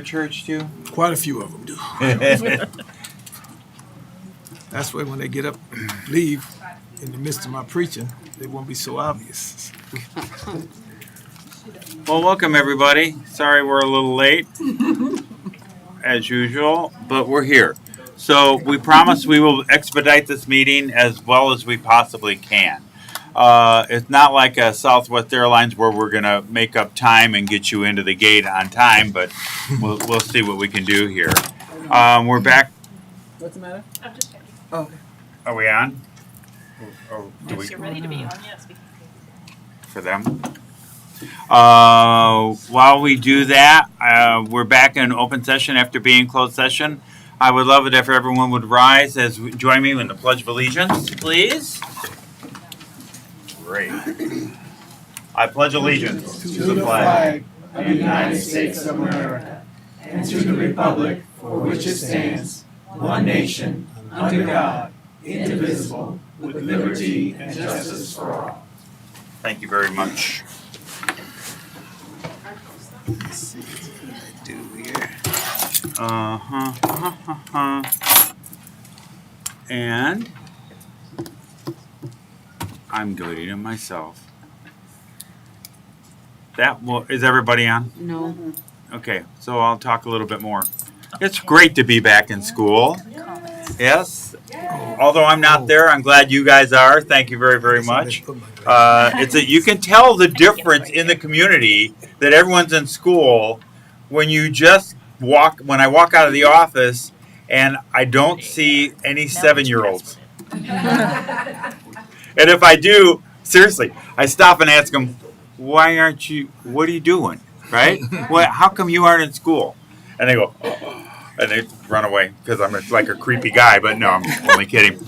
church too? Quite a few of them do. That's why when they get up and leave in the midst of my preaching, they won't be so obvious. Well, welcome everybody. Sorry we're a little late, as usual, but we're here. So we promise we will expedite this meeting as well as we possibly can. It's not like a Southwest Airlines where we're going to make up time and get you into the gate on time, but we'll see what we can do here. We're back. What's the matter? I'm just checking. Oh. Are we on? Or do we, If you're ready to be on, yes. for them? While we do that, we're back in open session after being closed session. I would love it if everyone would rise as join me in the Pledge of Allegiance, please. Great. I pledge allegiance to the flag of the United States of America and to the republic for which it stands, one nation, under God, indivisible, with liberty and justice for all. Thank you very much. Let's see what I do here. And I'm deleting it myself. Is everybody on? No. Okay, so I'll talk a little bit more. It's great to be back in school. Yes. Although I'm not there, I'm glad you guys are. Thank you very, very much. You can tell the difference in the community that everyone's in school when you just when I walk out of the office and I don't see any 7-year-olds. And if I do, seriously, I stop and ask them, what are you doing? Right? How come you aren't in school? And they go, oh. And they run away because I'm like a creepy guy, but no, I'm only kidding.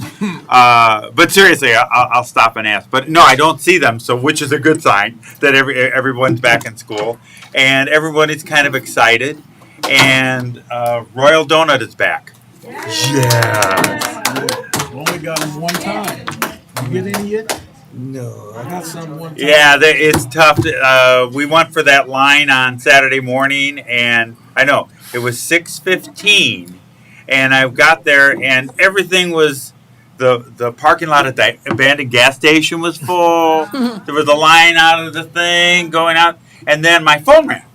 But seriously, I'll stop and ask. But no, I don't see them, so which is a good sign that everyone's back in school. And everyone is kind of excited. And Royal Donut is back. Yes. Only got them one time. You get any yet? No, I got some one time. Yeah, it's tough. We went for that line on Saturday morning, and I know it was 6:15, and I got there, and everything was the parking lot at the abandoned gas station was full. There was a line out of the thing going out, and then my phone rang,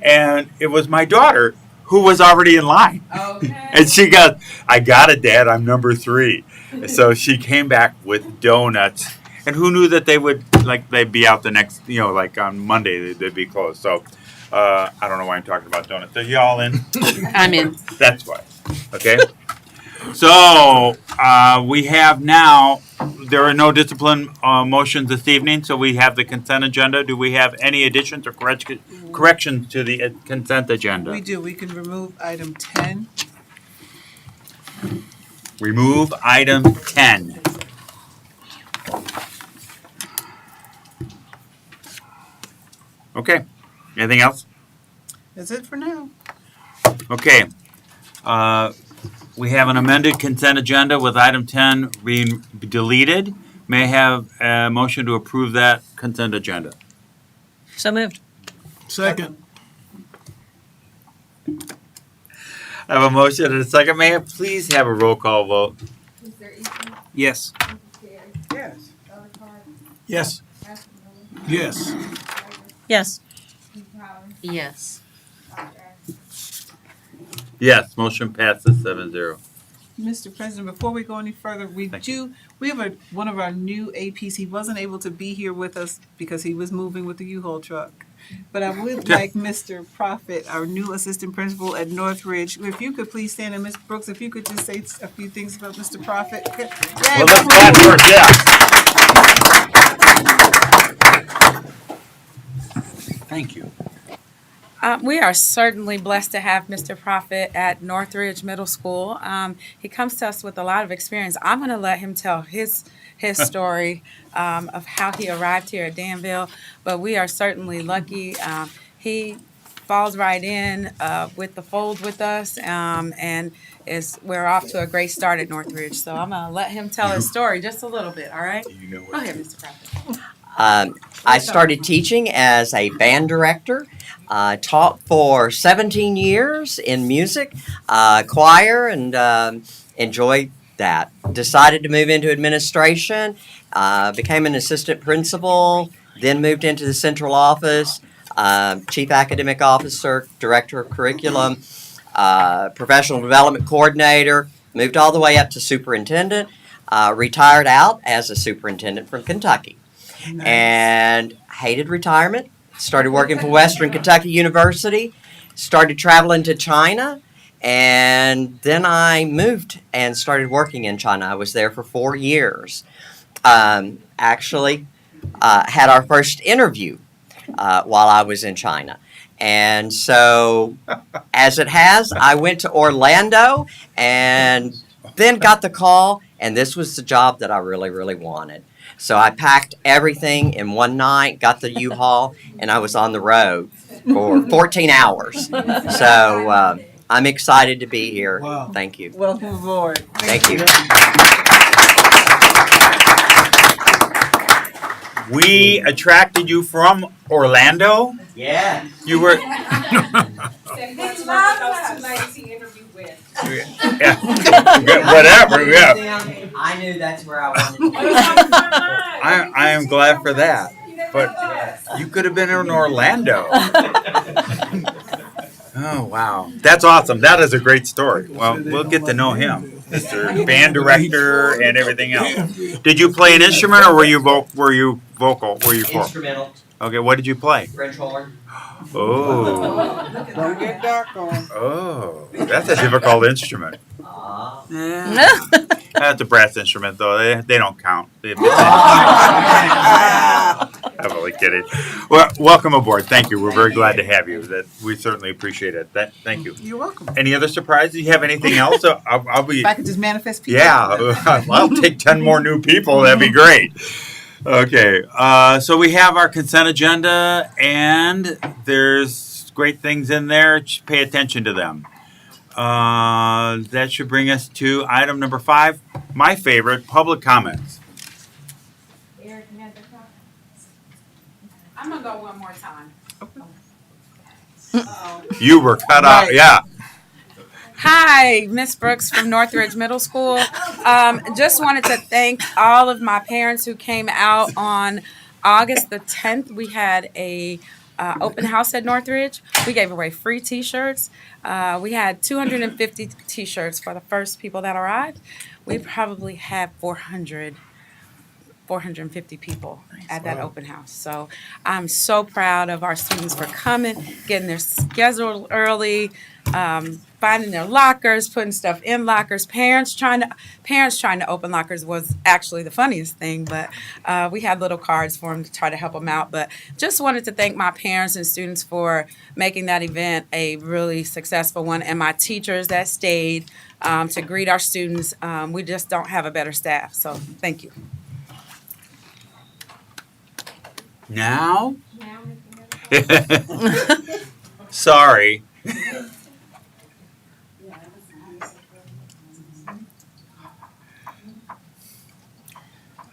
and it was my daughter who was already in line. Okay. And she goes, "I got it, Dad. I'm number 3." So she came back with donuts. And who knew that they'd be out the next, like on Monday, they'd be closed. So, I don't know why I'm talking about donuts. Are you all in? I'm in. That's why. Okay. So, we have now, there are no discipline motions this evening, so we have the consent agenda. Do we have any additions or corrections to the consent agenda? We do. We can remove item 10. Remove item 10. Okay. Anything else? That's it for now. Okay. We have an amended consent agenda with item 10 being deleted. May I have a motion to approve that consent agenda? So moved. Second. I have a motion and a second. May I please have a roll call vote? Yes. Yes. Yes. Yes. Yes. Yes. Yes, motion passes 7-0. Mr. President, before we go any further, we have one of our new APs. He wasn't able to be here with us because he was moving with the U-Haul truck. But I would like Mr. Prophet, our new assistant principal at Northridge, if you could please stand, and Ms. Brooks, if you could just say a few things about Mr. Prophet. Well, let's clap first, yeah. Thank you. We are certainly blessed to have Mr. Prophet at Northridge Middle School. He comes to us with a lot of experience. I'm going to let him tell his story of how he arrived here at Danville, but we are certainly lucky. He falls right in with the fold with us, and we're off to a great start at Northridge. So I'm going to let him tell his story just a little bit, all right? Go ahead, Mr. Prophet. I started teaching as a band director. Taught for 17 years in music, choir, and enjoyed that. Decided to move into administration, became an assistant principal, then moved into the central office, chief academic officer, director of curriculum, professional development coordinator, moved all the way up to superintendent, retired out as a superintendent from Kentucky, and hated retirement. Started working for Western Kentucky University, started traveling to China, and then I moved and started working in China. I was there for 4 years. Actually, had our first interview while I was in China. And so, as it has, I went to Orlando and then got the call, and this was the job that I really, really wanted. So I packed everything in one night, got the U-Haul, and I was on the road for 14 hours. So I'm excited to be here. Wow. Thank you. Welcome aboard. Thank you. We attracted you from Orlando? Yeah. You were. Yeah. Whatever, yeah. I knew that's where I wanted to be. I am glad for that. But you could have been in Orlando. Oh, wow. That's awesome. That is a great story. Well, we'll get to know him. Mr. Band director and everything else. Did you play an instrument or were you vocal? Were you for? Instrumental, Okay, what did you play? French horn. Oh. Don't get dark on. Oh. That's a difficult instrument. Yeah. That's a brass instrument, though. They don't count. I'm only kidding. Well, welcome aboard. Thank you. We're very glad to have you. That we certainly appreciate it. Thank you. You're welcome. Any other surprises? You have anything else? I'll be. If I could just manifest people. Yeah, I'll take 10 more new people. That'd be great. Okay, so we have our consent agenda, and there's great things in there. Just pay attention to them. That should bring us to item number 5, my favorite, public comments. I'm gonna go one more time. You were cut out, yeah. Hi, Miss Brooks from Northridge Middle School. Just wanted to thank all of my parents who came out on August the 10th. We had a open house at Northridge. We gave away free T-shirts. We had 250 T-shirts for the first people that arrived. We probably had 450 people at that open house. So I'm so proud of our students for coming, getting their schedule early, finding their lockers, putting stuff in lockers. Parents trying to open lockers was actually the funniest thing, but we had little cards for them to try to help them out. But just wanted to thank my parents and students for making that event a really successful one, and my teachers that stayed to greet our students. We just don't have a better staff, so thank you. Now? Sorry.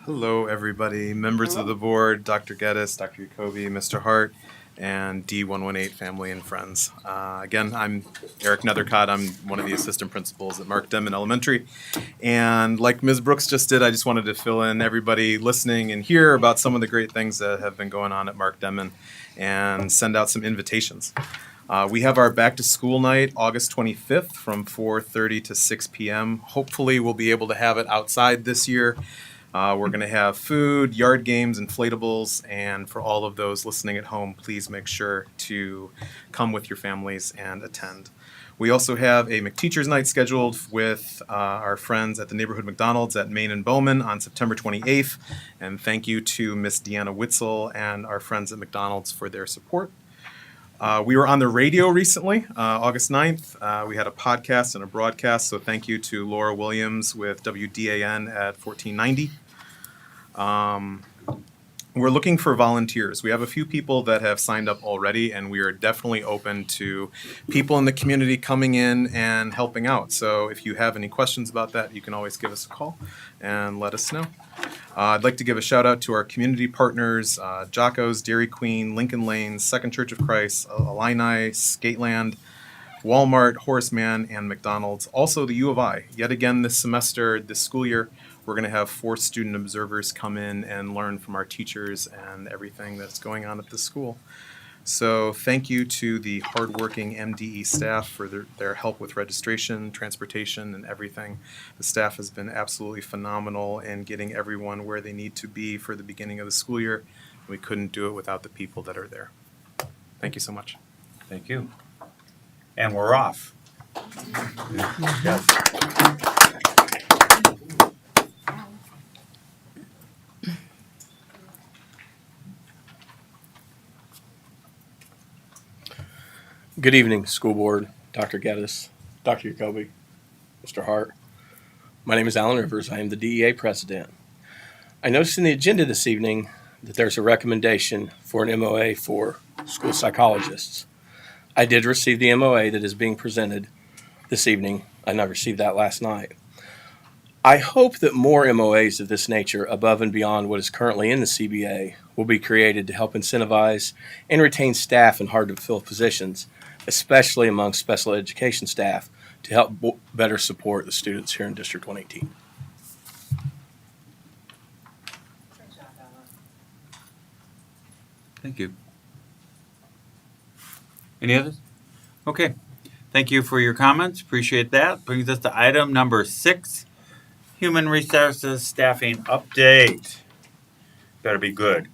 Hello, everybody, members of the board, Dr. Geddes, Dr. Jacoby, Mr. Hart, and D118 family and friends. Again, I'm Eric Nethercott. I'm one of the assistant principals at Mark Denman Elementary. And like Ms. Brooks just did, I just wanted to fill in everybody listening and hear about some of the great things that have been going on at Mark Denman and send out some invitations. We have our back to school night August 25th from 4:30 to 6 p.m. Hopefully we'll be able to have it outside this year. We're going to have food, yard games, inflatables, and for all of those listening at home, please make sure to come with your families and attend. We also have a McTeacher's Night scheduled with our friends at the Neighborhood McDonald's at Main and Bowman on September 28th, and thank you to Miss Deanna Witzel and our friends at McDonald's for their support. We were on the radio recently, August 9th. We had a podcast and a broadcast, so thank you to Laura Williams with WDAN at 1490. We're looking for volunteers. We have a few people that have signed up already, and we are definitely open to people in the community coming in and helping out. So if you have any questions about that, you can always give us a call and let us know. I'd like to give a shout out to our community partners, Jocko's, Dairy Queen, Lincoln Lanes, Second Church of Christ, Illini, Skateland, Walmart, Horace Mann, and McDonald's. Also the U of I. Yet again this semester, this school year, we're going to have 4 student observers come in and learn from our teachers and everything that's going on at the school. So thank you to the hardworking MDE staff for their help with registration, transportation, and everything. The staff has been absolutely phenomenal in getting everyone where they need to be for the beginning of the school year. We couldn't do it without the people that are there. Thank you so much. Thank you. And we're off. Yes. Good evening, school board, Dr. Geddes, Dr. Jacoby, Mr. Hart. My name is Alan Rivers. I am the DEA president. I noticed in the agenda this evening that there's a recommendation for an MOA for school psychologists. I did receive the MOA that is being presented this evening, and I received that last night. I hope that more MOAs of this nature, above and beyond what is currently in the CBA, will be created to help incentivize and retain staff in hard-to-fill positions, especially among special education staff, to help better support the students here in District 118. Thank you. Any others? Okay. Thank you for your comments. Appreciate that. Brings us to item number 6, Human Resources Staffing Update. Better be good.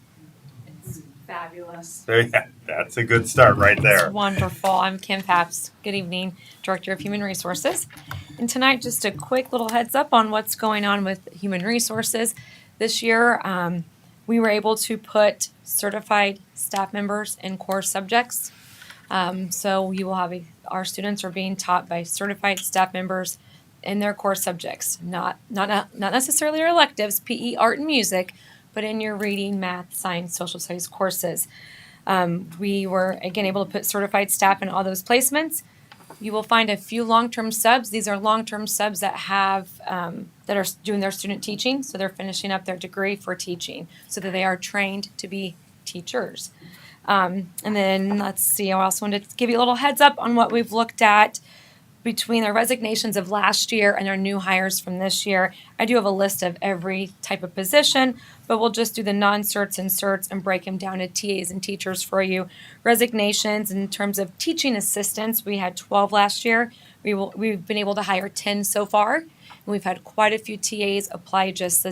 Fabulous. That's a good start right there. It's wonderful. I'm Kim Papps. Good evening, Director of Human Resources. And tonight, just a quick little heads up on what's going on with Human Resources. This year, we were able to put certified staff members in core subjects. So you will have our students are being taught by certified staff members in their core subjects, not necessarily your electives, PE, art, and music, but in your reading, math, science, social studies courses. We were, again, able to put certified staff in all those placements. You will find a few long-term subs. These are long-term subs that have that are doing their student teaching, so they're finishing up their degree for teaching, so that they are trained to be teachers. And then, let's see, I also wanted to give you a little heads up on what we've looked at between the resignations of last year and our new hires from this year. I do have a list of every type of position, but we'll just do the non-certs and certs and break them down to TAs and teachers for you. Resignations in terms of teaching assistants, we had 12 last year. We've been able to hire 10 so far, and we've had quite a few TAs apply just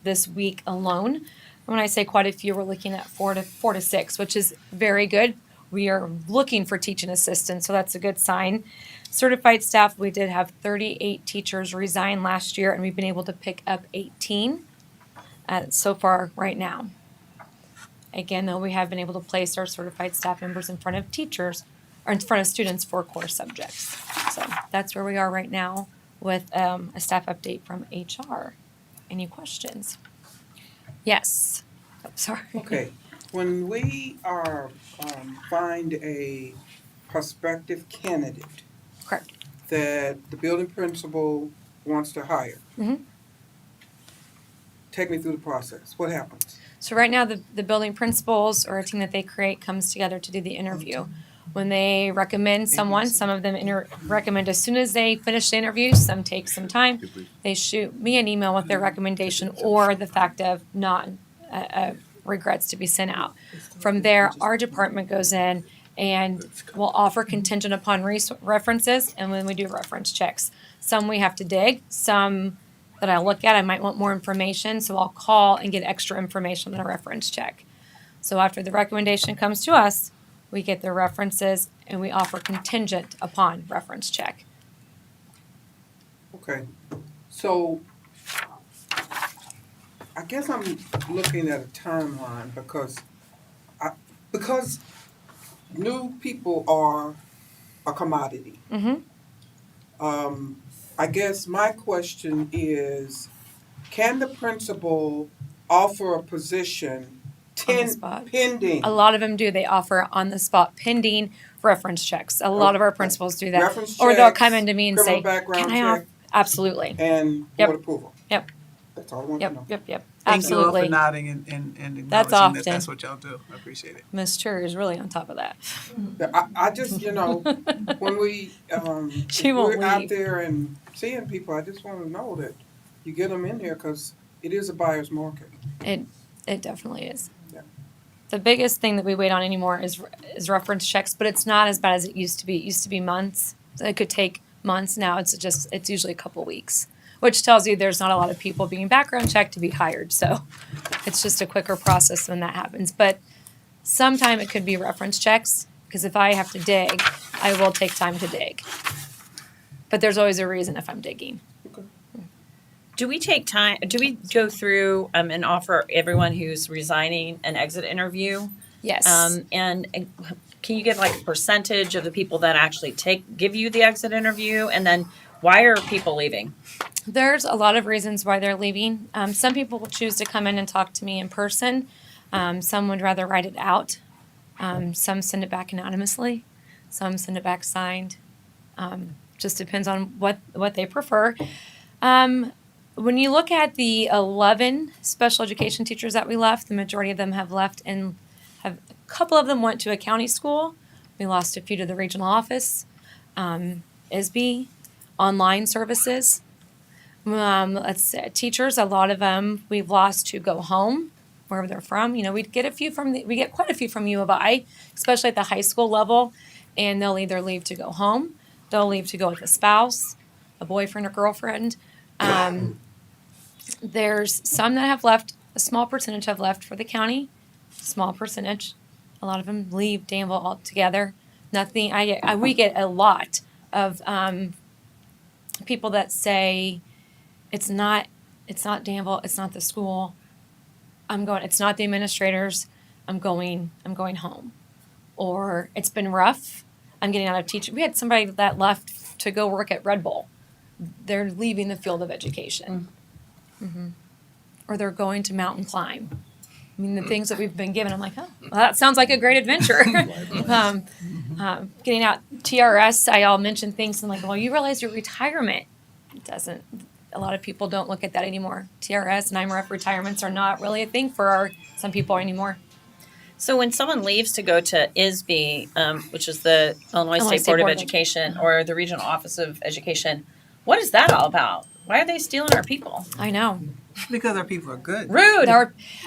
this week alone. And when I say quite a few, we're looking at 4 to 6, which is very good. We are looking for teaching assistants, so that's a good sign. Certified staff, we did have 38 teachers resign last year, and we've been able to pick up 18 so far right now. Again, though, we have been able to place our certified staff members in front of teachers or in front of students for core subjects. So that's where we are right now with a staff update from HR. Any questions? Yes. Oh, sorry. Okay. When we find a prospective candidate, correct, that the building principal wants to hire, take me through the process. What happens? So right now, the building principals or a team that they create comes together to do the interview. When they recommend someone, some of them recommend as soon as they finish the interview. Some take some time. They shoot me an email with their recommendation or the fact of not regrets to be sent out. From there, our department goes in and will offer contingent upon references, and when we do reference checks. Some we have to dig, some that I look at, I might want more information, so I'll call and get extra information on a reference check. So after the recommendation comes to us, we get the references and we offer contingent upon reference check. Okay. So I guess I'm looking at a timeline because new people are a commodity. I guess my question is, can the principal offer a position pending? A lot of them do. They offer on the spot pending reference checks. A lot of our principals do that. Reference Or they'll checks, come into me and criminal say, background can I check, Absolutely. and Yep. board approval. Yep. That's all I want to know. Yep. Thank you all Absolutely. for nodding and acknowledging That's that often. that's what y'all do. I appreciate it. Ms. Cherry is really on top of that. I just, when we, She won't we're out leave. there and seeing people, I just want to know that you get them in here because it is a buyer's market. It definitely is. Yeah. The biggest thing that we wait on anymore is reference checks, but it's not as bad as it used to be. It used to be months. It could take months. Now it's usually a couple weeks, which tells you there's not a lot of people being background checked to be hired. So it's just a quicker process when that happens. But sometime it could be reference checks, because if I have to dig, I will take time to dig. But there's always a reason if I'm digging. Do we take time, do we go through and offer everyone who's resigning an exit interview? Yes. And can you give like a percentage of the people that actually give you the exit interview? And then why are people leaving? There's a lot of reasons why they're leaving. Some people will choose to come in and talk to me in person. Some would rather write it out. Some send it back anonymously. Some send it back signed. Just depends on what they prefer. When you look at the 11 special education teachers that we left, the majority of them have left, and a couple of them went to a county school. We lost a few to the regional office, ISB, online services. Let's say teachers, a lot of them we've lost to go home, wherever they're from. We get quite a few from U of I, especially at the high school level, and they'll either leave to go home, they'll leave to go with a spouse, a boyfriend or girlfriend. There's some that have left, a small percentage have left for the county, small percentage. A lot of them leave Danville altogether. Nothing, we get a lot of people that say, it's not Danville, it's not the school. It's not the administrators, I'm going home. Or it's been rough, I'm getting out of teaching. We had somebody that left to go work at Red Bull. They're leaving the field of education. Mm-hmm. Or they're going to mountain climb. I mean, the things that we've been given, I'm like, oh, well, that sounds like a great adventure. Getting out TRS, I'll mention things, and I'm like, well, you realize your retirement doesn't, a lot of people don't look at that anymore. TRS and IMRF retirements are not really a thing for some people anymore. So when someone leaves to go to ISB, which is the Illinois State Board of Education, or the Regional Office of Education, what is that all about? Why are they stealing our people? I know. Because our people are good. Rude.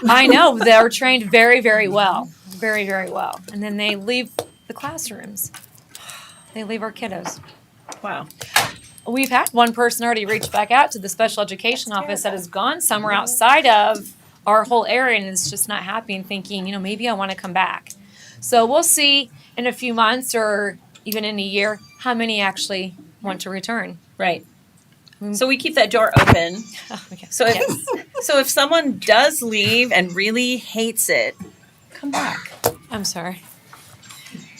I know. They're trained very, very well. Very, very well. And then they leave the classrooms. They leave our kiddos. Wow. We've had one person already reach back out to the special education office that has gone somewhere outside of our whole area and is just not happy and thinking, maybe I want to come back. So we'll see in a few months or even in a year how many actually want to return. Right. So we keep that door open. Okay. So if someone does leave and really hates it, come back. I'm sorry.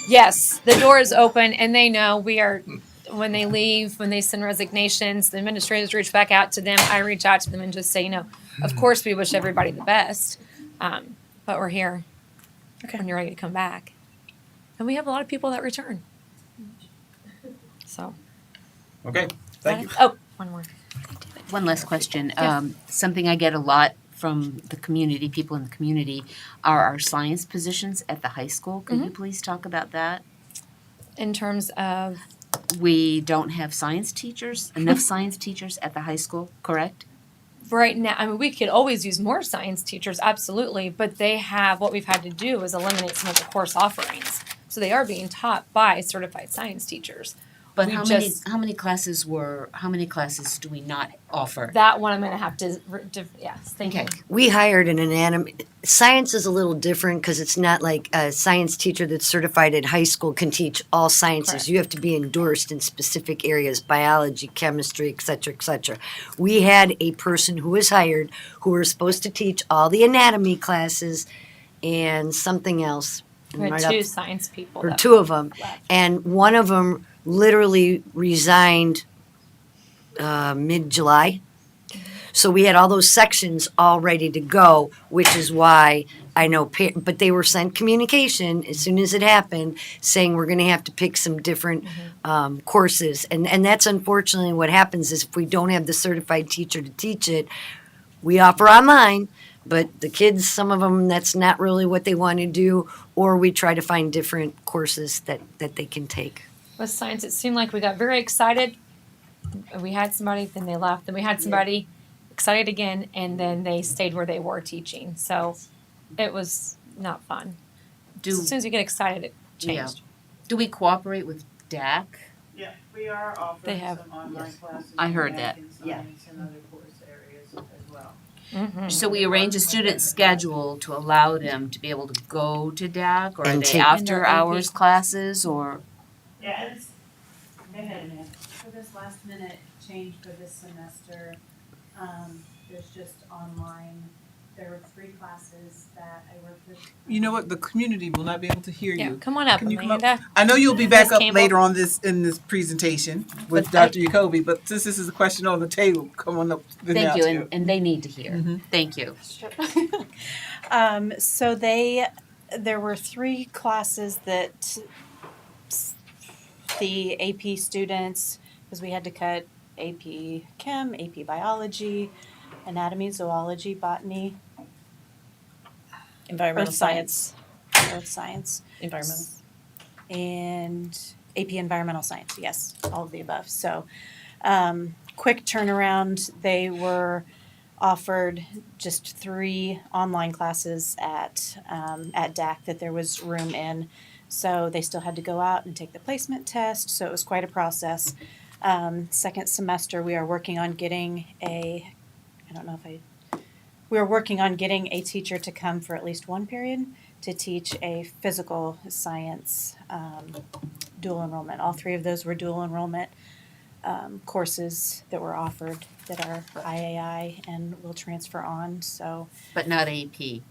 Yes, the door is open, and they know when they leave, when they send resignations, the administrators reach back out to them. I reach out to them and just say, of course we wish everybody the best, but we're here when you're ready to come back. And we have a lot of people that return. So. Okay, thank you. Oh, one more. One last question. Yeah. Something I get a lot from the community, people in the community, are our science positions at the high school. Could you please talk about that? In terms of? We don't have enough science teachers at the high school, correct? Right now, we could always use more science teachers, absolutely, but what we've had to do is eliminate some of the course offerings. So they are being taught by certified science teachers. But how many classes do we not offer? That one I'm going to have to, yes, thank you. We hired an anatomy. Science is a little different because it's not like a science teacher that's certified at high school can teach all sciences. Correct. You have to be endorsed in specific areas, biology, chemistry, et cetera, et cetera. We had a person who was hired who was supposed to teach all the anatomy classes and something else. We had two science people. Or two of them. left. And one of them literally resigned mid-July. So we had all those sections all ready to go, which is why I know, but they were sent communication as soon as it happened saying we're going to have to pick some different courses. And that's unfortunately what happens is if we don't have the certified teacher to teach it, we offer online, but the kids, some of them, that's not really what they want to do, or we try to find different courses that they can take. With science, it seemed like we got very excited. We had somebody, then they left. Then we had somebody excited again, and then they stayed where they were teaching. So it was not fun. As soon as you get excited, it changed. Do we cooperate with DAC? Yeah, we are They offering have- some online yes. classes. I heard in that. math and Yeah. science and other course areas as well. Mm-hmm. So we arrange a student schedule to allow them to be able to go to DAC, or are And they take- after And their hours AP. classes, or? Yeah, it's, go ahead, Amanda. For this last minute change for this semester, there's just online, there were 3 classes that I worked with. You know what? The community will not be able to hear Yeah, you. come on up, Can you come up? Amanda. I know you'll be back Ms. up Campbell. later on in this presentation with Dr. Jacoby, but since this is a question on the table, come on up. Thank you, and they need to hear. Mhm. Thank you. So there were 3 classes that the AP students, because we had to cut AP Chem, AP Biology, Anatomy, Zoology, Botany, Environmental Earth science. Earth Science, Environmental. and AP Environmental Science, yes, all of the above. So, quick turnaround, they were offered just 3 online classes at DAC that there was room in. So they still had to go out and take the placement test, so it was quite a process. Second semester, we are working on getting we are working on getting a teacher to come for at least one period to teach a physical science dual enrollment. All 3 of those were dual enrollment courses that were offered that are IAI and will transfer on, so But not AP,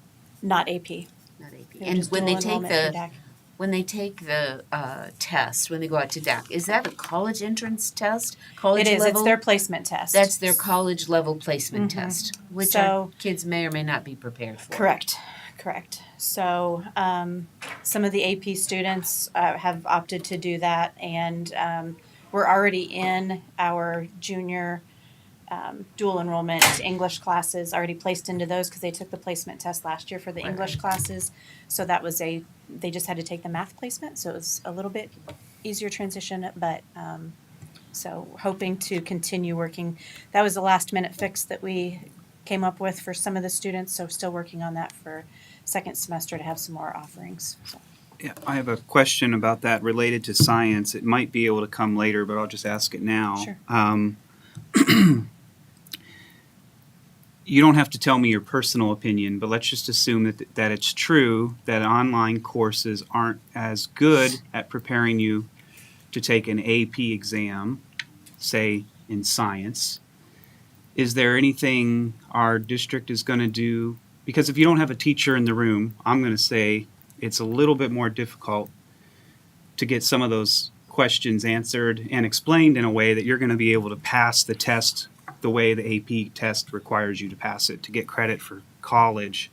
not AP. not AP. They're And just when they dual take enrollment for DAC. when they take the test, when they go out to DAC, is that a college entrance test? College It is, level? it's their placement test. That's their college level placement Mhm. test, which So- our kids may or may not be prepared for. Correct. So some of the AP students have opted to do that, and we're already in our junior dual enrollment English classes, already placed into those because they took the placement test last year for the English classes. So that was they just had to take the math placement, so it was a little bit easier transition, but so hoping to continue working. That was the last minute fix that we came up with for some of the students, so still working on that for second semester to have some more offerings. So. Yeah, I have a question about that related to science. It might be able to come later, but I'll just ask it now. Sure. You don't have to tell me your personal opinion, but let's just assume that it's true that online courses aren't as good at preparing you to take an AP exam, say in science. Is there anything our district is going to do? Because if you don't have a teacher in the room, I'm going to say it's a little bit more difficult to get some of those questions answered and explained in a way that you're going to be able to pass the test the way the AP test requires you to pass it to get credit for college.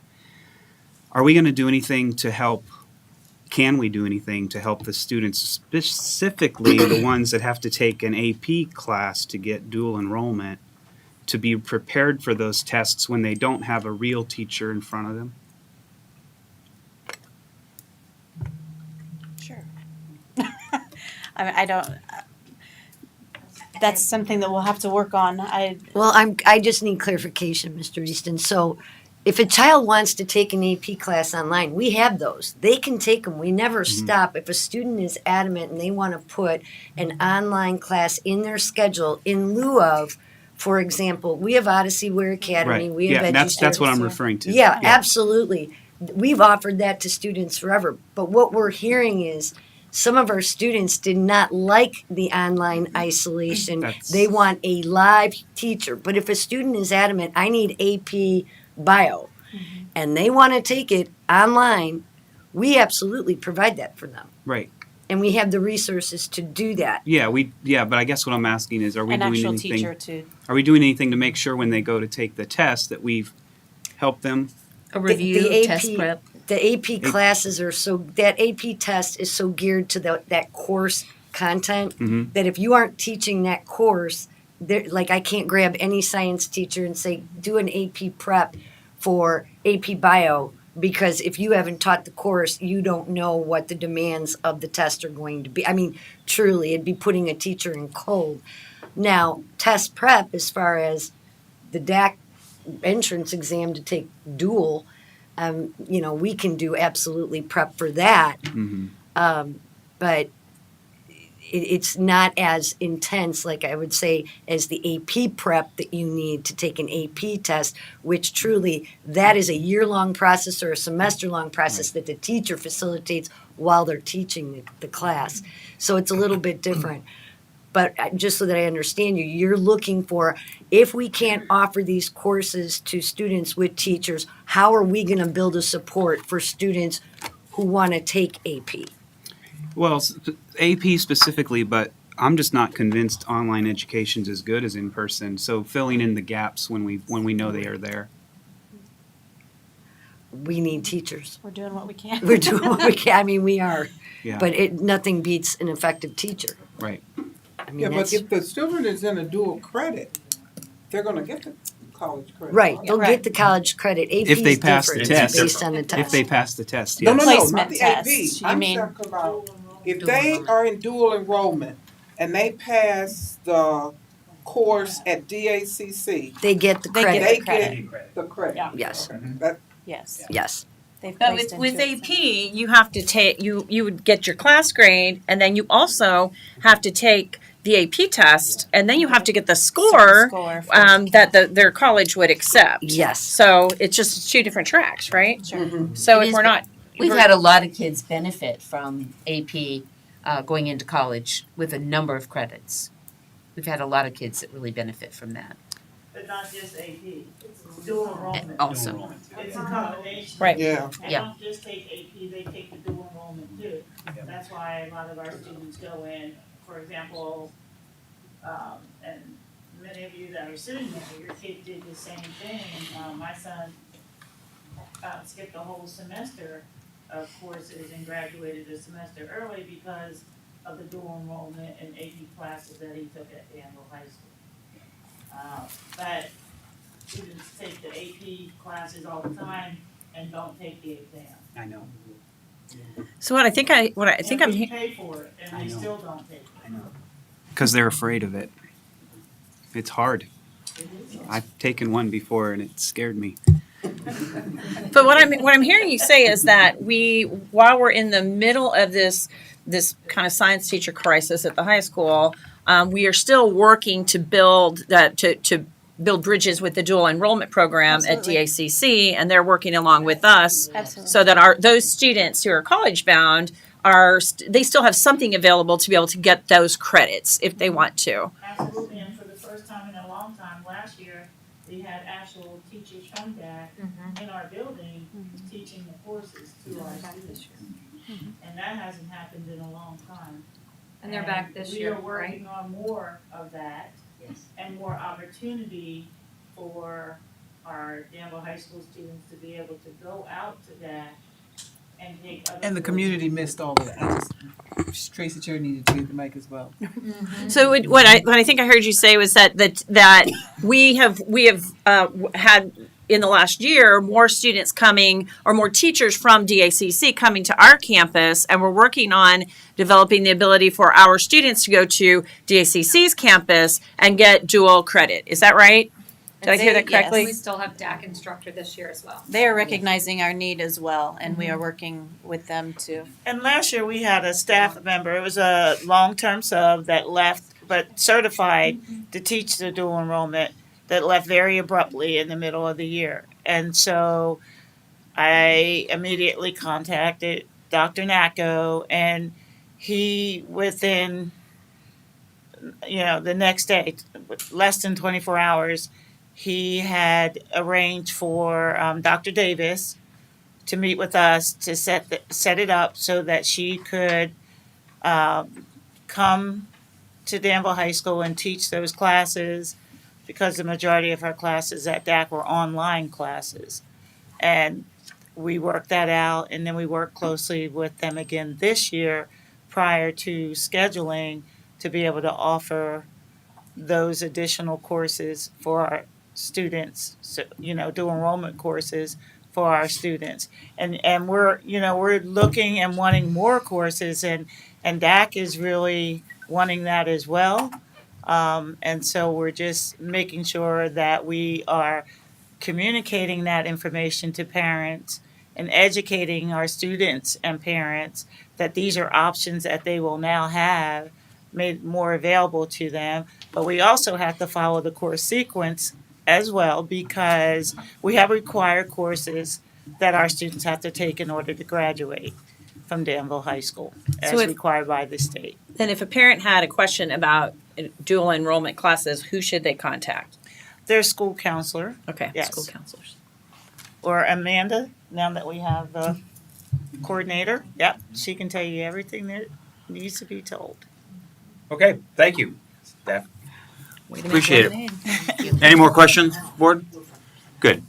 Are we going to do anything to help? Can we do anything to help the students, specifically the ones that have to take an AP class to get dual enrollment, to be prepared for those tests when they don't have a real teacher in front of them? Sure. I don't. That's something that we'll have to work on. Well, I just need clarification, Mr. Easton. So if a child wants to take an AP class online, we have those. They can take them. We never stop. If a student is adamant and they want to put an online class in their schedule in lieu of, for example, we have Odyssey Wear Academy. Right. We have Yeah, that's what I'm referring to. Yeah, absolutely. We've offered that to students forever. But what we're hearing is some of our students did not like the online isolation. They want a live teacher. But if a student is adamant, I need AP Bio, and they want to take it online, we absolutely provide that for them. Right. And we have the resources to do that. Yeah, but I guess what I'm asking is, are we An doing actual anything? teacher to. Are we doing anything to make sure when they go to take the test that we've helped them? A review, the test prep. The AP classes are that AP test is so geared to that course content Mm-hmm. that if you aren't teaching that course, like I can't grab any science teacher and say, do an AP prep for AP Bio, because if you haven't taught the course, you don't know what the demands of the test are going to be. I mean, truly, it'd be putting a teacher in cold. Now, test prep, as far as the DAC entrance exam to take dual, we can do absolutely prep for that. But it's not as intense, like I would say, as the AP prep that you need to take an AP test, which truly, that is a year-long process or a semester-long process that the teacher facilitates while they're teaching the class. So it's a little bit different. But just so that I understand you, you're looking for, if we can't offer these courses to students with teachers, how are we going to build a support for students who want to take AP? Well, AP specifically, but I'm just not convinced online education's as good as in person. So filling in the gaps when we know they are there. We need teachers. We're doing what we can. We're doing what we can. I mean, we are. Yeah. But nothing beats an effective teacher. Right. I mean, Yeah, but that's if the student is in a dual credit, they're gonna get the college credit. right. They'll Right. get the college credit. AP If they is pass the different. It's test. based on the test. If they pass the test, No, yes. no, no, Placement not the test, AP. you I'm mean? talking about, if Dual they enrollment. are in dual enrollment and they pass the course at DACC, They get the They credit. they credit. get the credit. Yeah. Yes. Okay. That, Yes. Yes. They've But placed with into it. AP, you have to take, you would get your class grade, and then you also have to take the AP test, and then you have to get the score Score for- that their college would accept. Yes. So it's just two different tracks, right? Sure. So It if is, we're not, We've had a lot of kids benefit from AP going into college with a number of credits. We've had a lot of kids that really benefit from that. But not just AP, it's dual enrollment. Also, It's a combination. Right. yeah. They Yeah. don't just take AP, they take the dual enrollment too. That's why a lot of our students go in, for example, and many of you that are sitting there, your kid did the same thing. My son skipped a whole semester of courses and graduated a semester early because of the dual enrollment and AP classes that he took at Danville High School. But students take the AP classes all the time and don't take the exam. I know. so what I think And I'm, we pay for it and they still don't take it. I know. Because they're afraid of it. It's hard. I've taken one before and it scared me. but what I'm hearing you say is that while we're in the middle of this kind of science teacher crisis at the high school, we are still working to build that to build bridges with the dual enrollment program Absolutely. at DACC, and they're working along with us Absolutely. so that those students who are college bound they still have something available to be able to get those credits if they want to. Absolutely, and for the first time in a long time, last year, we had actual teachers from DAC in our building teaching the courses to our students. And that hasn't happened in a long time. And they're back this year, We are working on more of that and more opportunity for our Danville High School students to be able to go out to DAC and take other. And the community missed all of that. Tracy Chair needed to get the mic as well. So what I think I heard you say was that we have had in the last year more students coming or more teachers from DACC coming to our campus, and we're working on developing the ability for our students to go to DACC's campus and get dual credit. Is that right? Did I hear that correctly? We still have DAC instructor this year as well. They are recognizing our need as well, and we are working with them to. And last year, we had a staff member, it was a long-term sub that left, but certified to teach the dual enrollment, that left very abruptly in the middle of the year. And so I immediately contacted Dr. Nacco, and he, within, the next day, less than 24 hours, he had arranged for Dr. Davis to meet with us to set it up so that she could come to Danville High School and teach those classes, because the majority of her classes at DAC were online classes. And we worked that out, and then we worked closely with them again this year prior to scheduling to be able to offer those additional courses for our students, so, dual enrollment courses for our students. And we're looking and wanting more courses, and DAC is really wanting that as well. And so we're just making sure that we are communicating that information to parents and educating our students and parents that these are options that they will now have made more available to them. But we also have to follow the course sequence as well, because we have required courses that our students have to take in order to graduate from Danville High School, as if- required by the state. Then if a parent had a question about dual enrollment classes, who should they contact? Their school counselor. Okay, Yes. school counselors. Or Amanda, now that we have the coordinator. Yep, she can tell you everything that needs to be told. Okay, thank you, Steph. Way to make Appreciate it. lemonade. Any more questions, board? Good.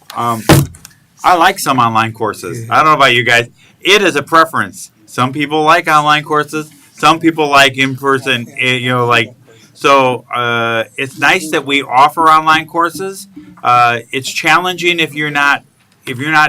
I like some online courses. I don't know about you guys. It is a preference. Some people like online courses. Some people like in-person, so it's nice that we offer online courses. It's challenging if you're not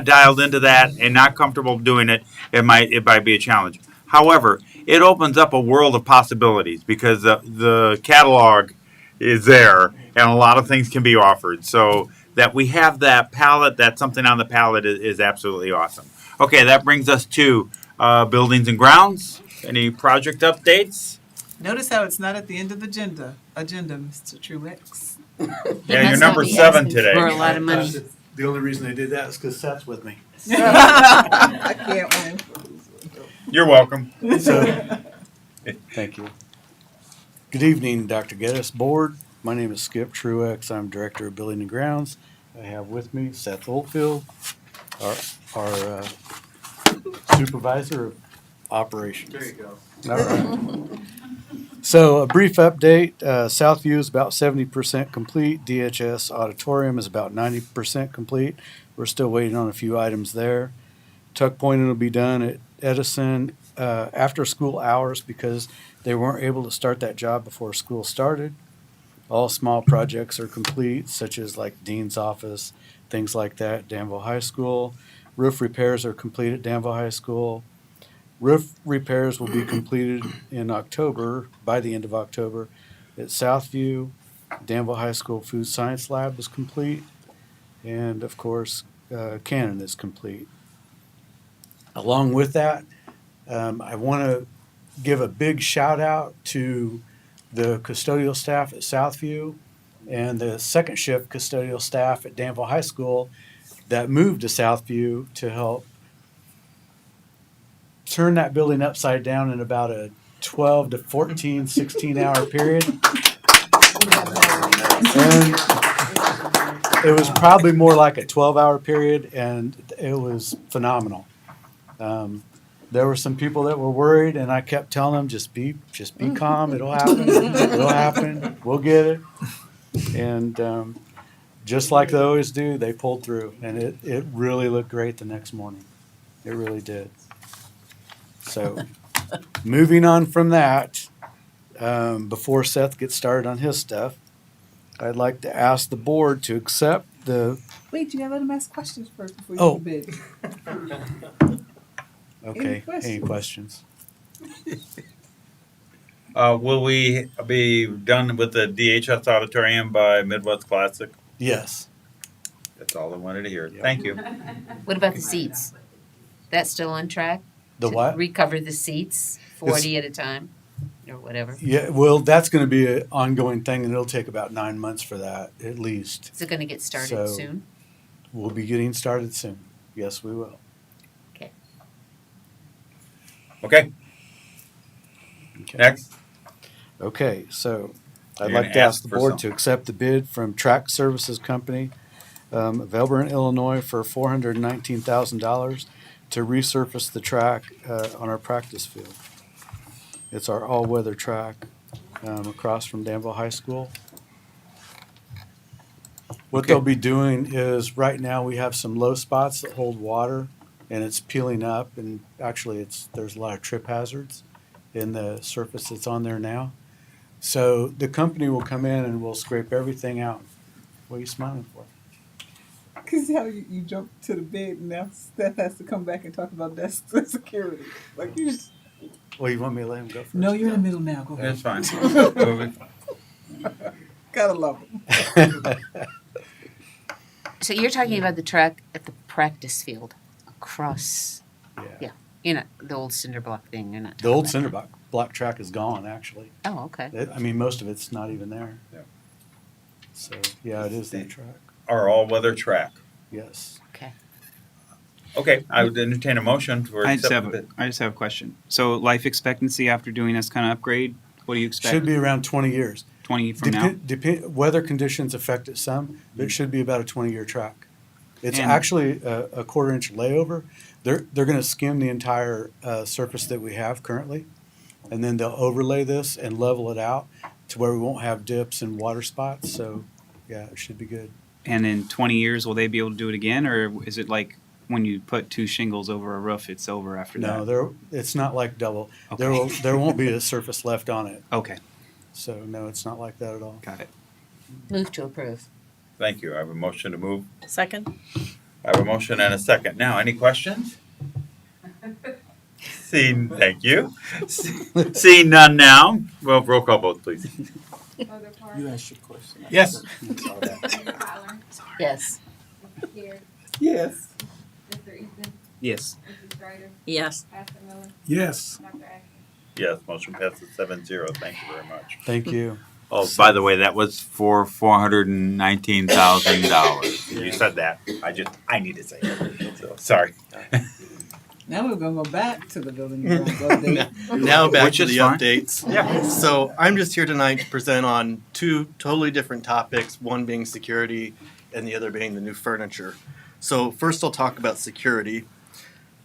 dialed into that and not comfortable doing it. It might be a challenge. However, it opens up a world of possibilities because the catalog is there and a lot of things can be offered. So that we have that palette, that something on the palette is absolutely awesome. Okay, that brings us to buildings and grounds. Any project updates? Notice how it's not at the end of the agenda, Mr. Truex. Yeah, you're number 7 today. For a lot of money. The only reason they did that is because Seth's with me. I can't win. You're welcome. So, thank you. Good evening, Dr. Geddes, board. My name is Skip Truex. I'm Director of Building and Grounds. I have with me Seth Oldfield, our Supervisor of Operations. There you go. All right. So a brief update. Southview is about 70% complete. DHS Auditorium is about 90% complete. We're still waiting on a few items there. Tuck pointing will be done at Edison after school hours because they weren't able to start that job before school started. All small projects are complete, such as like Dean's office, things like that, Danville High School. Roof repairs are complete at Danville High School. Roof repairs will be completed in October, by the end of October, at Southview. Danville High School Food Science Lab is complete. And of course, Cannon is complete. Along with that, I want to give a big shout out to the custodial staff at Southview and the second shift custodial staff at Danville High School that moved to Southview to help turn that building upside down in about a 12 to 14, 16-hour period. And it was probably more like a 12-hour period, and it was phenomenal. There were some people that were worried, and I kept telling them, just be calm. It'll happen. It'll happen. We'll get it. And just like they always do, they pulled through, and it really looked great the next morning. It really did. So, moving on from that, before Seth gets started on his stuff, I'd like to ask the board to accept the. Wait, you gotta let him ask questions first before you bid. Okay. Any questions? Will we be done with the DHS auditorium by Midwest Classic? Yes. That's all I wanted to hear. Yep. Thank you. What about the seats? That's still on track? The To what? recover the seats, 40 at a time, or whatever. Yeah, well, that's going to be an ongoing thing, and it'll take about 9 months for that, at least. Is it gonna get started So- soon? We'll be getting started soon. Yes, we will. Okay. Okay. Next. Okay, so I'd You're like to gonna ask the ask for board something. to accept the bid from Track Services Company of Elburn, Illinois for $419,000 to resurface the track on our practice field. It's our all-weather track across from Danville High School. What Okay. they'll be doing is, right now, we have some low spots that hold water, and it's peeling up, and actually, there's a lot of trip hazards in the surface that's on there now. So the company will come in and will scrape everything out. What are you smiling for? Because how you jump to the bed and now Steph has to come back and talk about desk security. Like you just, Well, you want me to let him go first? no, you're in the middle now. Go ahead. That's fine. We'll be fine. Gotta love them. So you're talking about the track at the practice field across, yeah, you know, the old cinder block thing, you're not The old talking cinder block track is gone, actually. about- Oh, okay. I mean, most of it's not even there. Yeah. So, yeah, it is that track. Our all-weather track. Yes. Okay. Okay, I would entertain a motion for I just have acceptance. I just have a question. So life expectancy after doing this kind of upgrade, what do you expect? Should be around 20 years. 20 from now? Weather conditions affect it some, but it should be about a 20-year track. It's And- actually a quarter-inch layover. They're going to skim the entire surface that we have currently, and then they'll overlay this and level it out to where we won't have dips and water spots. So, yeah, it should be good. And in 20 years, will they be able to do it again, or is it like when you put 2 shingles over a roof, it's over after No, that? it's not like double. Okay. There won't be a surface left on it. Okay, So, no, it's not like that at all. got it. Move to approve. Thank you. I have a motion to move. Second? I have a motion and a second. Now, any questions? Thank you. Seeing none now, well, roll call vote, please. You asked your question. Yes. Yes. Yes. Yes. Yes. Yes. Yes, motion passes 7-0. Thank you very much. Thank you. Oh, by the way, that was for $419,000. You said that. I need to say it. So, sorry. Now we're gonna go back to the building and grounds update. Now back Which to is the fine. updates. Yeah. So I'm just here tonight to present on 2 totally different topics, one being security and the other being the new furniture. So first I'll talk about security.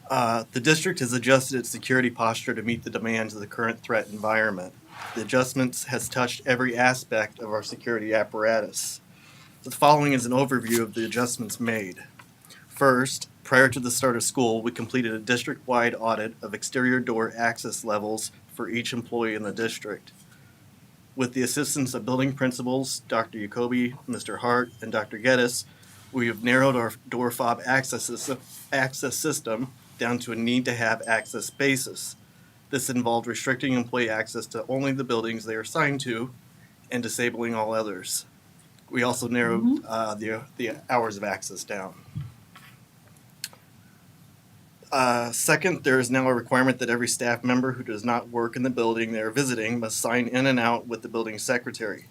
The district has adjusted its security posture to meet the demands of the current threat environment. The adjustments has touched every aspect of our security apparatus. The following is an overview of the adjustments made. First, prior to the start of school, we completed a district-wide audit of exterior door access levels for each employee in the district. With the assistance of building principals, Dr. Jacoby, Mr. Hart, and Dr. Geddes, we have narrowed our door fob access system down to a need-to-have access basis. This involved restricting employee access to only the buildings they are assigned to and disabling all others. We also narrowed the hours of access down. Second, there is now a requirement that every staff member who does not work in the building they are visiting must sign in and out with the building secretary.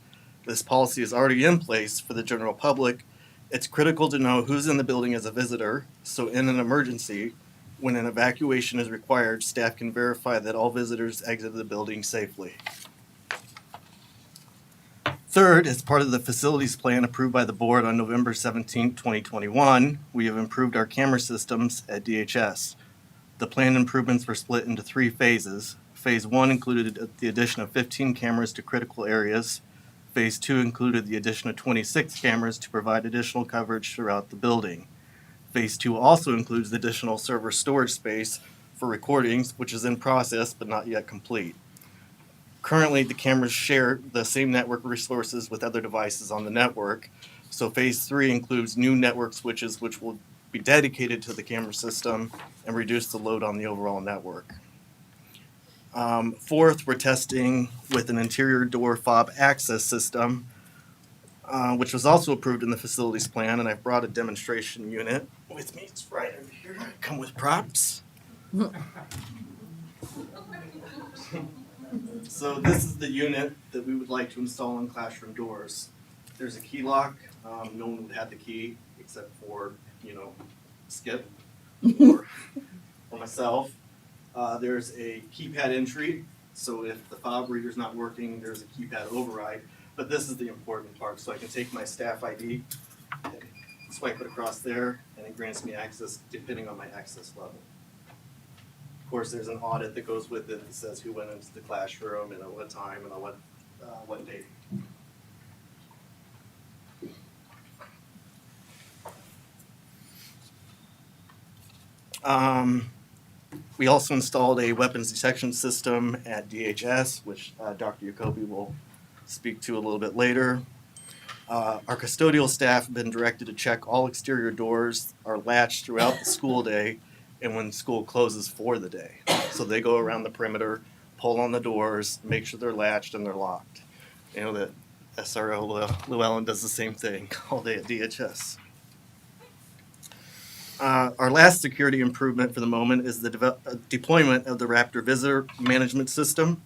This policy is already in place for the general public. It's critical to know who's in the building as a visitor, so in an emergency, when an evacuation is required, staff can verify that all visitors exit the building safely. Third, as part of the facilities plan approved by the board on November 17, 2021, we have improved our camera systems at DHS. The planned improvements were split into 3 phases. Phase 1 included the addition of 15 cameras to critical areas. Phase 2 included the addition of 26 cameras to provide additional coverage throughout the building. Phase 2 also includes the additional server storage space for recordings, which is in process but not yet complete. Currently, the cameras share the same network resources with other devices on the network. So Phase 3 includes new network switches which will be dedicated to the camera system and reduce the load on the overall network. Fourth, we're testing with an interior door fob access system, which was also approved in the facilities plan, and I've brought a demonstration unit with me. It's right over here. Come with props. So this is the unit that we would like to install on classroom doors. There's a key lock. No one would have the key except for, Skip or myself. There's a keypad entry. So if the fob reader's not working, there's a keypad override. But this is the important part. So I can take my staff ID, swipe it across there, and it grants me access depending on my access level. Of course, there's an audit that goes with it that says who went into the classroom and at what time and on what date. We also installed a weapons detection system at DHS, which Dr. Jacoby will speak to a little bit later. Our custodial staff have been directed to check all exterior doors are latched throughout the school day and when school closes for the day. So they go around the perimeter, pull on the doors, make sure they're latched and they're locked. You know that SRO Llewellyn does the same thing all day at DHS. Our last security improvement for the moment is the deployment of the Raptor Visitor Management System.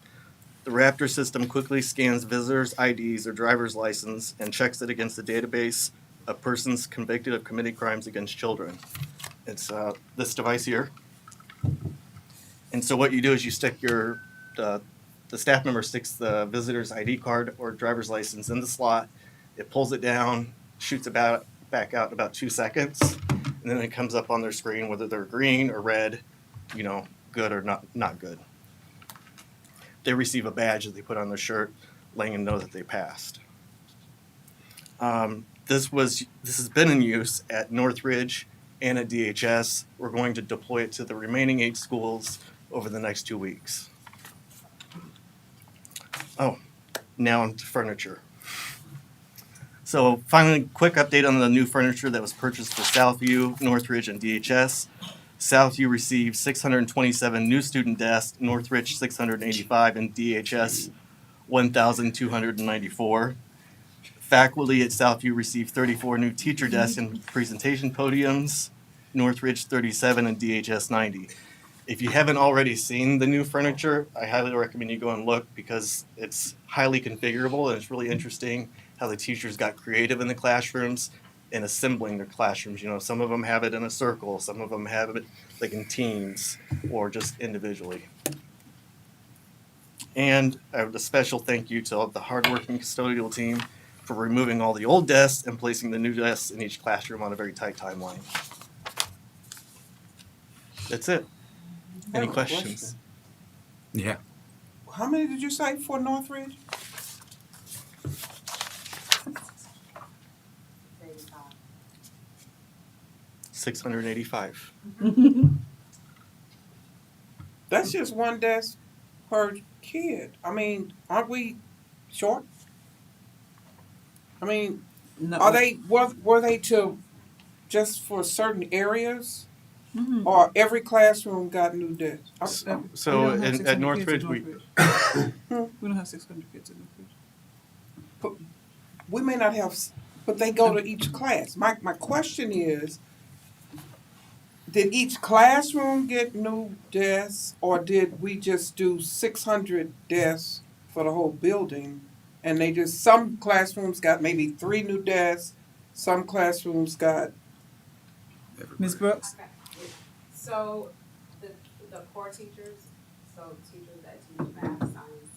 The Raptor system quickly scans visitors' IDs or driver's license and checks it against the database of persons convicted of committing crimes against children. It's this device here. And so what you do is you stick the staff member sticks the visitor's ID card or driver's license in the slot. It pulls it down, shoots back out in about 2 seconds, and then it comes up on their screen whether they're green or red, good or not good. They receive a badge that they put on their shirt, letting them know that they passed. This has been in use at Northridge and at DHS. We're going to deploy it to the remaining 8 schools over the next 2 weeks. Oh, now on to furniture. So finally, quick update on the new furniture that was purchased for Southview, Northridge, and DHS. Southview received 627 new student desks, Northridge 685, and DHS 1,294. Faculty at Southview received 34 new teacher desks and presentation podiums, Northridge 37, and DHS 90. If you haven't already seen the new furniture, I highly recommend you go and look because it's highly configurable and it's really interesting how the teachers got creative in the classrooms in assembling their classrooms. Some of them have it in a circle, some of them have it like in teams or just individually. And a special thank you to the hardworking custodial team for removing all the old desks and placing the new desks in each classroom on a very tight timeline. That's it. Any questions? Yeah. How many did you say for Northridge? 685. That's just one desk per kid. I mean, aren't we short? I mean, No. were they to just for certain areas, Mhm. or every classroom got new desks? So We don't have at 600 Northridge, kids we in We don't have 600 kids in Northridge. We may not have, but they go to each class. My question is, did each classroom get new desks, or did we just do 600 desks for the whole building? And some classrooms got maybe 3 new desks, some classrooms got. Ms. Brooks? So the core teachers, so teachers that teach math, science.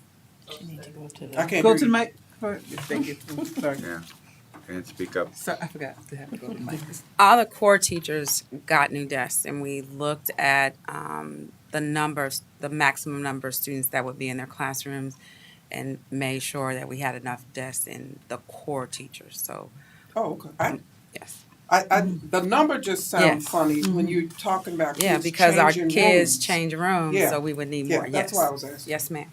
You need to go to I can't Go hear to the you. mic. Thank you. Sorry. Yeah. Can't speak up. Sorry, I forgot to have to go to the mic. All the core teachers got new desks, and we looked at the maximum number of students that would be in their classrooms, and made sure that we had enough desks in the core teachers. So, Oh, okay. yes. The number just sounds Yes. funny when you're talking about kids Yeah, because our changing kids rooms. change rooms, Yeah. so we would need Yeah, more. that's Yes. why I was asking. Yes, ma'am.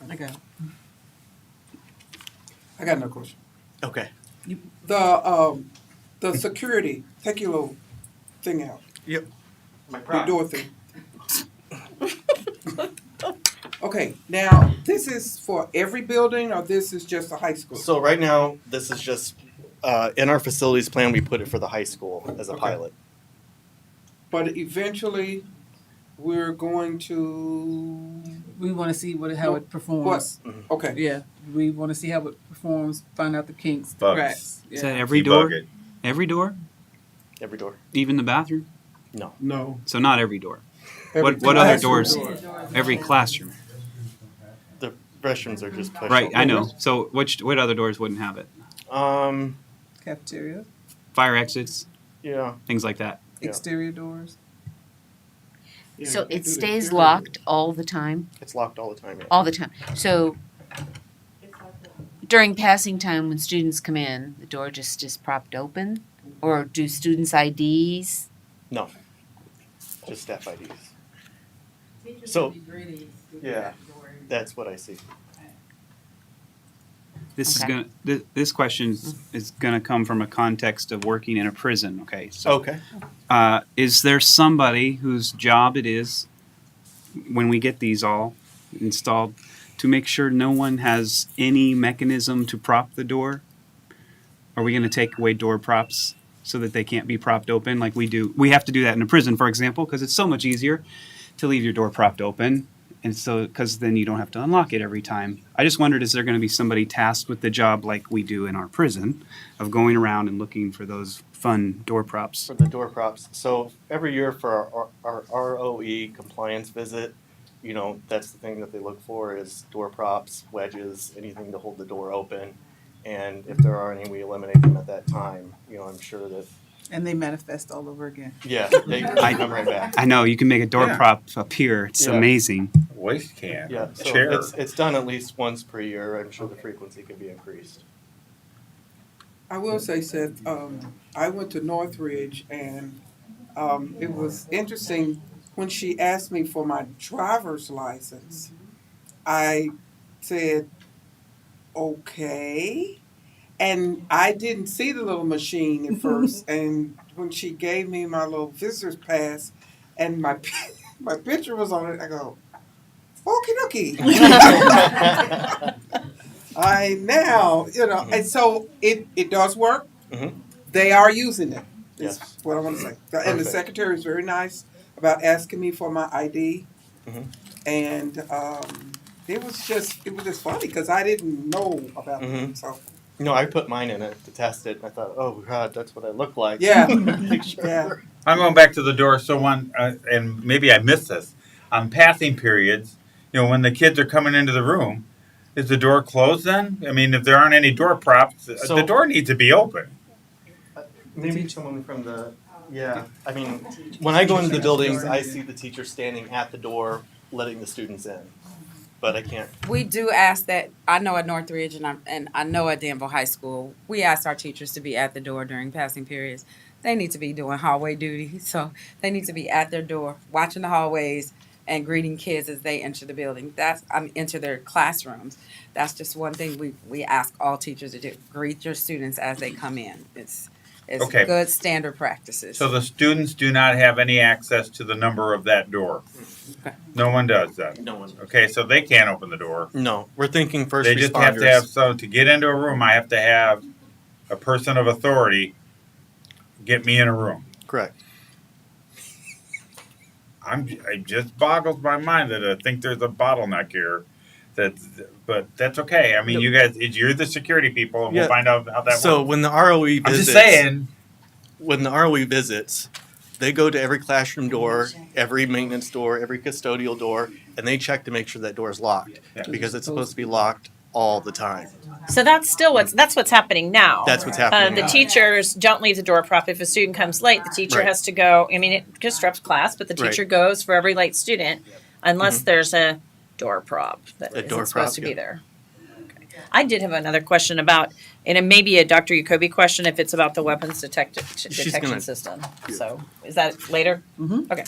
I got it. I got no question. Okay. The security, take your little thing out. Yep. Your door thing. Okay, now, this is for every building, or this is just a high school? So right now, this is just, in our facilities plan, we put it for the high school as a pilot. But eventually, we're going to. We want to see how it performs. Okay. Yeah, we want to see how it performs, find out the kinks, the Bugs. cracks. Is Yeah. that every Debug door? it. Every door? Every door. Even the bathroom? No. No. So not every door. Every What other classroom doors? door. Every classroom. The restrooms are just push Right, open. I know. So what other doors wouldn't have it? Cafeteria, Fire exits, Yeah. things like that. exterior doors. So it stays locked all the time? It's locked all the time. Yeah. All the time. So during passing time, when students come in, the door just is propped open? Or do students' IDs? No. Just staff IDs. So, yeah, that's what I see. This Okay. is gonna. This question is gonna come from a context of working in a prison. Okay. So, Okay. is there somebody whose job it is, when we get these all installed, to make sure no one has any mechanism to prop the door? Are we going to take away door props so that they can't be propped open like we do? We have to do that in a prison, for example, because it's so much easier to leave your door propped open. And so, because then you don't have to unlock it every time. I just wondered, is there going to be somebody tasked with the job like we do in our prison of going around and looking for those fun door props? For the door props. So every year for our ROE compliance visit, you know, that's the thing that they look for is door props, wedges, anything to hold the door open. And if there are any, we eliminate them at that time. You know, I'm sure that, And they manifest all over again. yeah, they come right back. I know you can make a door Yeah. prop appear. It's Yeah. amazing. Waste can, Yeah, so chair. it's done at least once per year. I'm sure the frequency could be increased. I will say, Seth, I went to Northridge and it was interesting when she asked me for my driver's license. I said, okay. And I didn't see the little machine at first. And when she gave me my little visitor's pass and my my picture was on it, I go, okie dokie. I now, you know, and so it does work. Mhm. They are using it. Is Yes. what I want to say. And the Perfect. secretary is very nice about asking me for my ID, Mhm. and it was just funny because I didn't know about Mhm. it. So No, I put mine in it to test it. And I thought, oh God, that's what I look like. Yeah. Make sure. Yeah. I'm going back to the door. So one, and maybe I missed this, on passing periods, you know, when the kids are coming into the room, is the door closed then? I mean, if there aren't any door props, So- the door needs to be open. Maybe someone from the, yeah, I mean, when I go into the buildings, I see the teacher standing at the door, letting the students in. But I can't, We do ask that, I know at Northridge and I know at Danville High School, we ask our teachers to be at the door during passing periods. They need to be doing hallway duty, so they need to be at their door, watching the hallways and greeting kids as they enter the building. Enter their classrooms. That's just one thing we ask all teachers to do. Greet your students as they come in. It's Okay. good standard practices. So the students do not have any access to the number of that door. No one does that. no one. Okay, so they can't open the door. No, we're thinking first They just have responders. to have, so to get into a room, I have to have a person of authority get me in a room. Correct. It just boggles my mind that I think there's a bottleneck here. But that's okay. I mean, No. you guys, you're the security people, and Yeah. we'll find out how that So works. when the ROE I'm visits, just saying. when the ROE visits, they go to every classroom door, every maintenance door, every custodial door, and they check to make sure that door is locked Yeah. because it's supposed to be locked all the time. So that's still what's happening now. That's what's happening The now. teachers don't leave the door prop. If a student comes late, the teacher Right. has to go. I mean, it disrupts class, but the Right. teacher goes for every late student unless Mhm. there's a door prop that A isn't door supposed prop, to be yeah. there. Okay. I did have another question about, and it may be a Dr. Jacoby question if it's about the weapons detection gonna- system. So is that later? Mhm. Okay.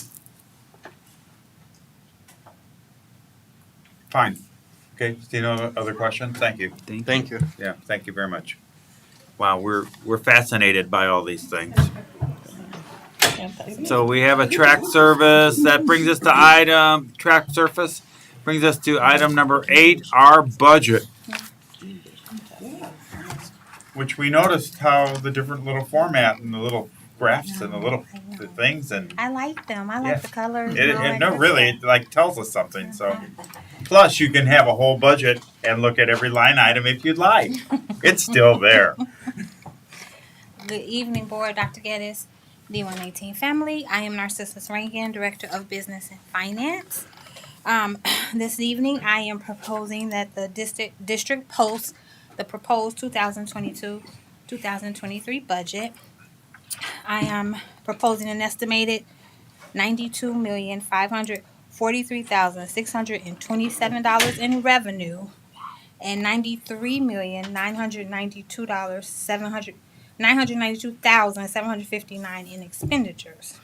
Fine. Okay, see no other questions? Thank you. Thank you. Yeah, thank you very much. Wow, we're fascinated by all these things. So we have a track service. That brings us to track surface. Brings us to item number 8, our budget. Which we noticed how the different little format and the little graphs and the things and I like them. I Yeah. like the colors. it like tells us something. So plus you can have a whole budget and look at every line item if you'd like. It's still there. Good evening, board. Dr. Geddes, D118 family. I am Narcissus Rankin, Director of Business and Finance. This evening, I am proposing that the district post the proposed 2022-2023 budget. I am proposing an estimated $92,543,627 in revenue and $93,992,759 in expenditures.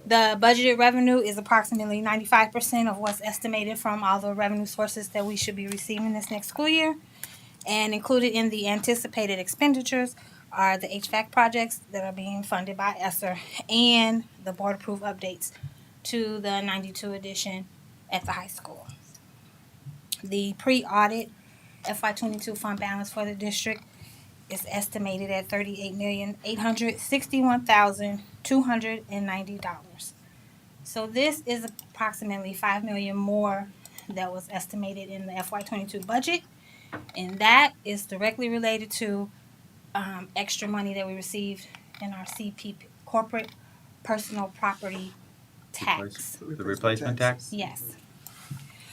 The budgeted revenue is approximately 95% of what's estimated from all the revenue sources that we should be receiving this next school year. And included in the anticipated expenditures are the HVAC projects that are being funded by ESSER and the board approved updates to the 92 edition at the high school. The pre-audit FY22 fund balance for the district is estimated at $38,861,290. So this is approximately $5 million more that was estimated in the FY22 budget, and that is directly related to extra money that we received in our CP corporate personal property tax. The replacement tax? Yes.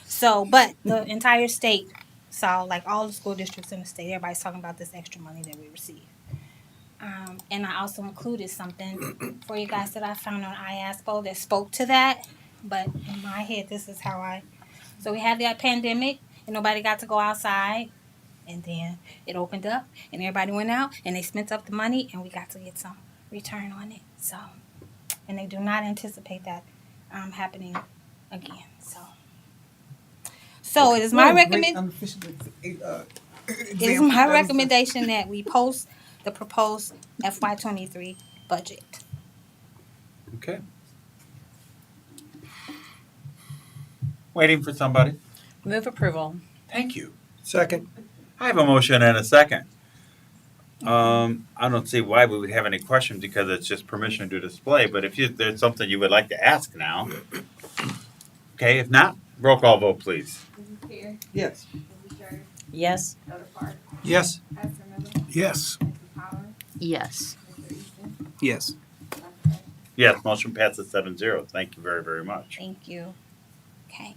So, but the entire state saw, like all the school districts in the state, everybody's talking about this extra money that we received. And I also included something for you guys that I found on IASPO that spoke to that. But in my head, this is how so we had that pandemic and nobody got to go outside. And then it opened up and everybody went out and they spent up the money and we got to get some return on it. So, and they do not anticipate that happening again. So it is my recommendation that we post the proposed FY23 budget. Okay. Waiting for somebody. Move approval. Thank you. Second. I have a motion and a second. I don't see why we would have any questions because it's just permission to display, but if there's something you would like to ask now. Okay, if not, roll call vote, please. Yes. Yes. Yes. Yes. Yes. Yes. Yes, motion passes 7-0. Thank you very, very much. Thank you. Okay.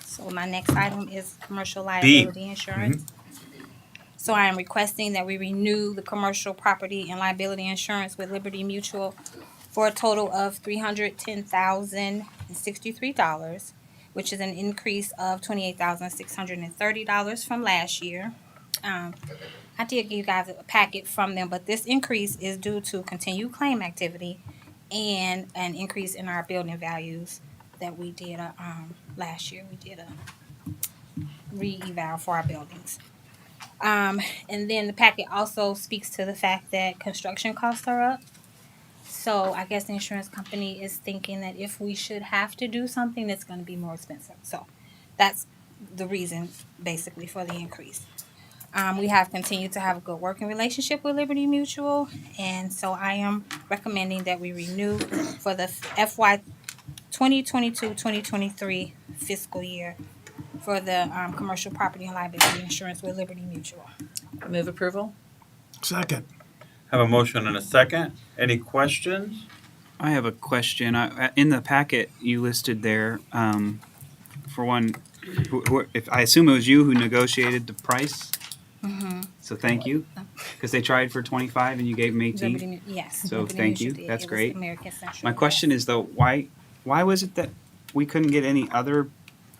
So my next item is commercial liability insurance. So I am requesting that we renew the commercial property and liability insurance with Liberty Mutual for a total of $310,063, which is an increase of $28,630 from last year. I did give you guys a packet from them, but this increase is due to continued claim activity and an increase in our building values that we did last year. We did a re-eval for our buildings. And then the packet also speaks to the fact that construction costs are up. So I guess the insurance company is thinking that if we should have to do something, it's going to be more expensive. So that's the reason basically for the increase. We have continued to have a good working relationship with Liberty Mutual, and so I am recommending that we renew for the FY 2022-2023 fiscal year for the commercial property and liability insurance with Liberty Mutual. Move approval. Second. Have a motion and a second. Any questions? I have a question. In the packet, you listed there, for one, if I assume it was you who negotiated the price. Mm-hmm. So thank you, because they tried for 25 and you gave them 18. Liberty, yes. So Liberty thank you. Mutual did. That's It was great. American Central. My question is though, why was it that we couldn't get any other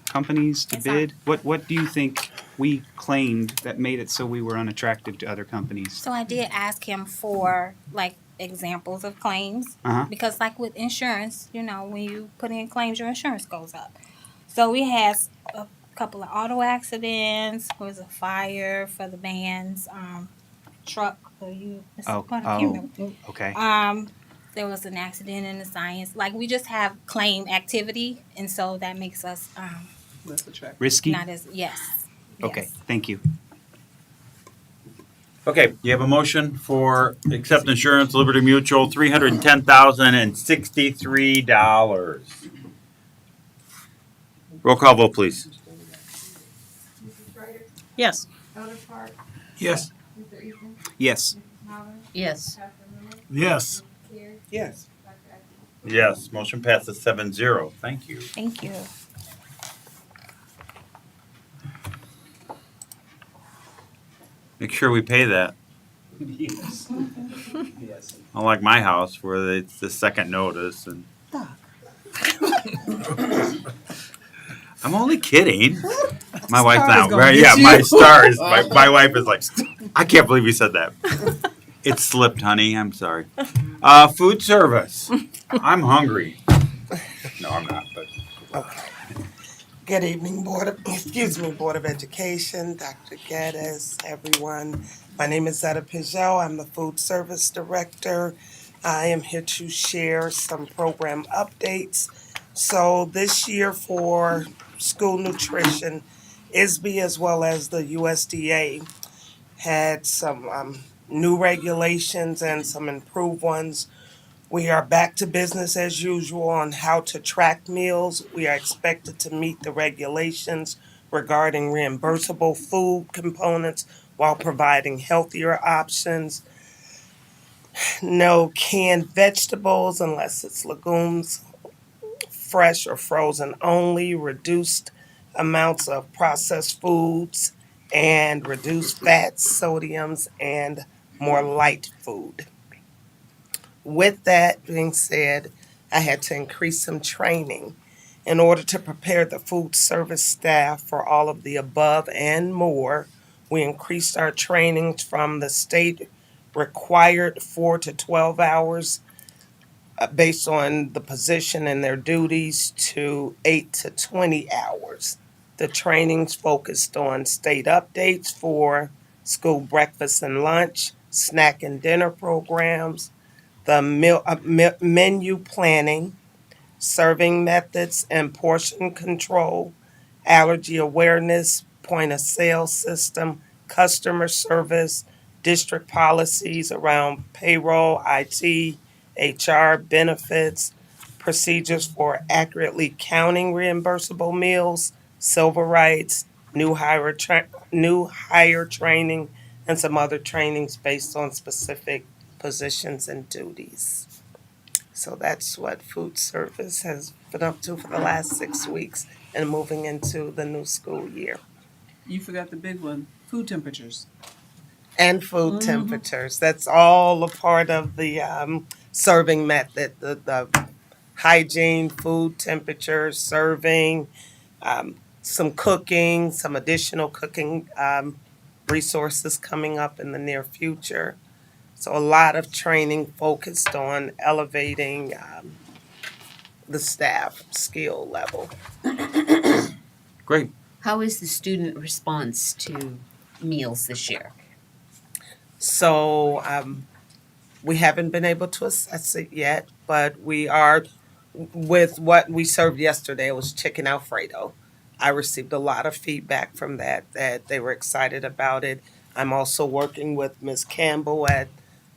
companies to bid? What do you think we claimed that made it so we were unattractive to other companies? So I did ask him for like examples of claims because like with insurance, you know, when you put in claims, your insurance goes up. So we had a couple of auto accidents. There was a fire for the band's truck. Okay. There was an accident in the science. Like we just have claim activity, and so that makes us less attractive. Risky? Not as yes. Okay, thank you. Okay, you have a motion for accept insurance, Liberty Mutual, $310,063. Roll call vote, please. Yes. Yes. Yes. Yes. Yes. Yes. Yes, motion passes 7-0. Thank you. Thank you. Make sure we pay that. Yes. Yes. Unlike my house where it's the second notice and I'm only kidding. My wife now, right? Yeah, my star is my wife is like, I can't believe you said that. It slipped, honey. I'm sorry. Food service. I'm hungry. No, I'm not. But Good evening, Board of Education, Dr. Geddes, everyone. My name is Zetta Pijot. I'm the Food Service Director. I am here to share some program updates. So this year for school nutrition, ISB as well as the USDA had some new regulations and some improved ones. We are back to business as usual on how to track meals. We are expected to meet the regulations regarding reimbursable food components while providing healthier options. No canned vegetables unless it's legumes, fresh or frozen only, reduced amounts of processed foods, and reduced fats, sodiums, and more light food. With that being said, I had to increase some training in order to prepare the food service staff for all of the above and more. We increased our trainings from the state required 4 to 12 hours based on the position and their duties to 8 to 20 hours. The trainings focused on state updates for school breakfast and lunch, snack and dinner programs, the menu planning, serving methods and portion control, allergy awareness, point of sale system, customer service, district policies around payroll, IT, HR, benefits, procedures for accurately counting reimbursable meals, civil rights, new hire training, and some other trainings based on specific positions and duties. So that's what food service has been up to for the last 6 weeks and moving into the new school year. You forgot the big one, food temperatures. And food temperatures. That's all a part of the serving method, the hygiene, food temperature, serving, some cooking, some additional cooking resources coming up in the near future. So a lot of training focused on elevating the staff skill level. great. How is the student response to meals this year? So we haven't been able to assess it yet, but we are with what we served yesterday. It was chicken Alfredo. I received a lot of feedback from that they were excited about it. I'm also working with Ms. Campbell at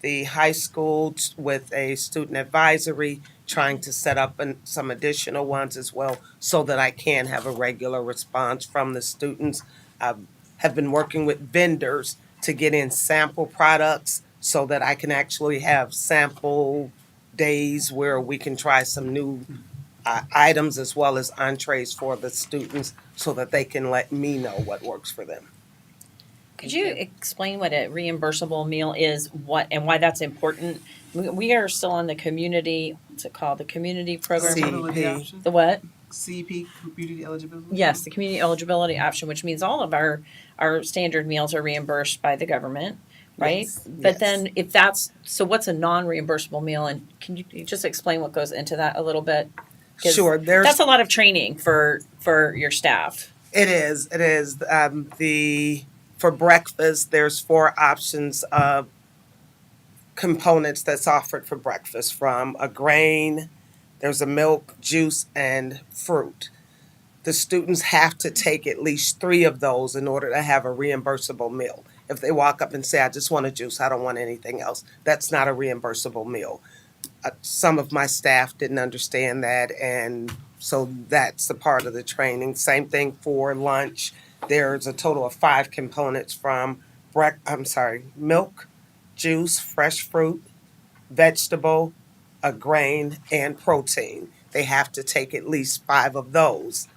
the high school with a student advisory, trying to set up some additional ones as well so that I can have a regular response from the students. I have been working with vendors to get in sample products so that I can actually have sample days where we can try some new items as well as entrees for the students so that they can let me know what works for them. Could you explain what a reimbursable meal is, what and why that's important? We are still on the community, what's it called? The community program? CEP. The what? CEP, community eligibility. Yes, the community eligibility option, which means all of our standard meals are reimbursed by the government, right? Yes, But yes. then if that's, so what's a non-reimbursable meal? And can you just explain what goes into that a little bit? 'Cause Sure. that's a lot of training for your staff. It is. For breakfast, there's 4 options of components that's offered for breakfast, from a grain, there's a milk, juice, and fruit. The students have to take at least 3 of those in order to have a reimbursable meal. If they walk up and say, I just want a juice, I don't want anything else, that's not a reimbursable meal. Some of my staff didn't understand that, and so that's a part of the training. Same thing for lunch. There's a total of 5 components from milk, juice, fresh fruit, vegetable, a grain, and protein. They have to take at least 5 of those.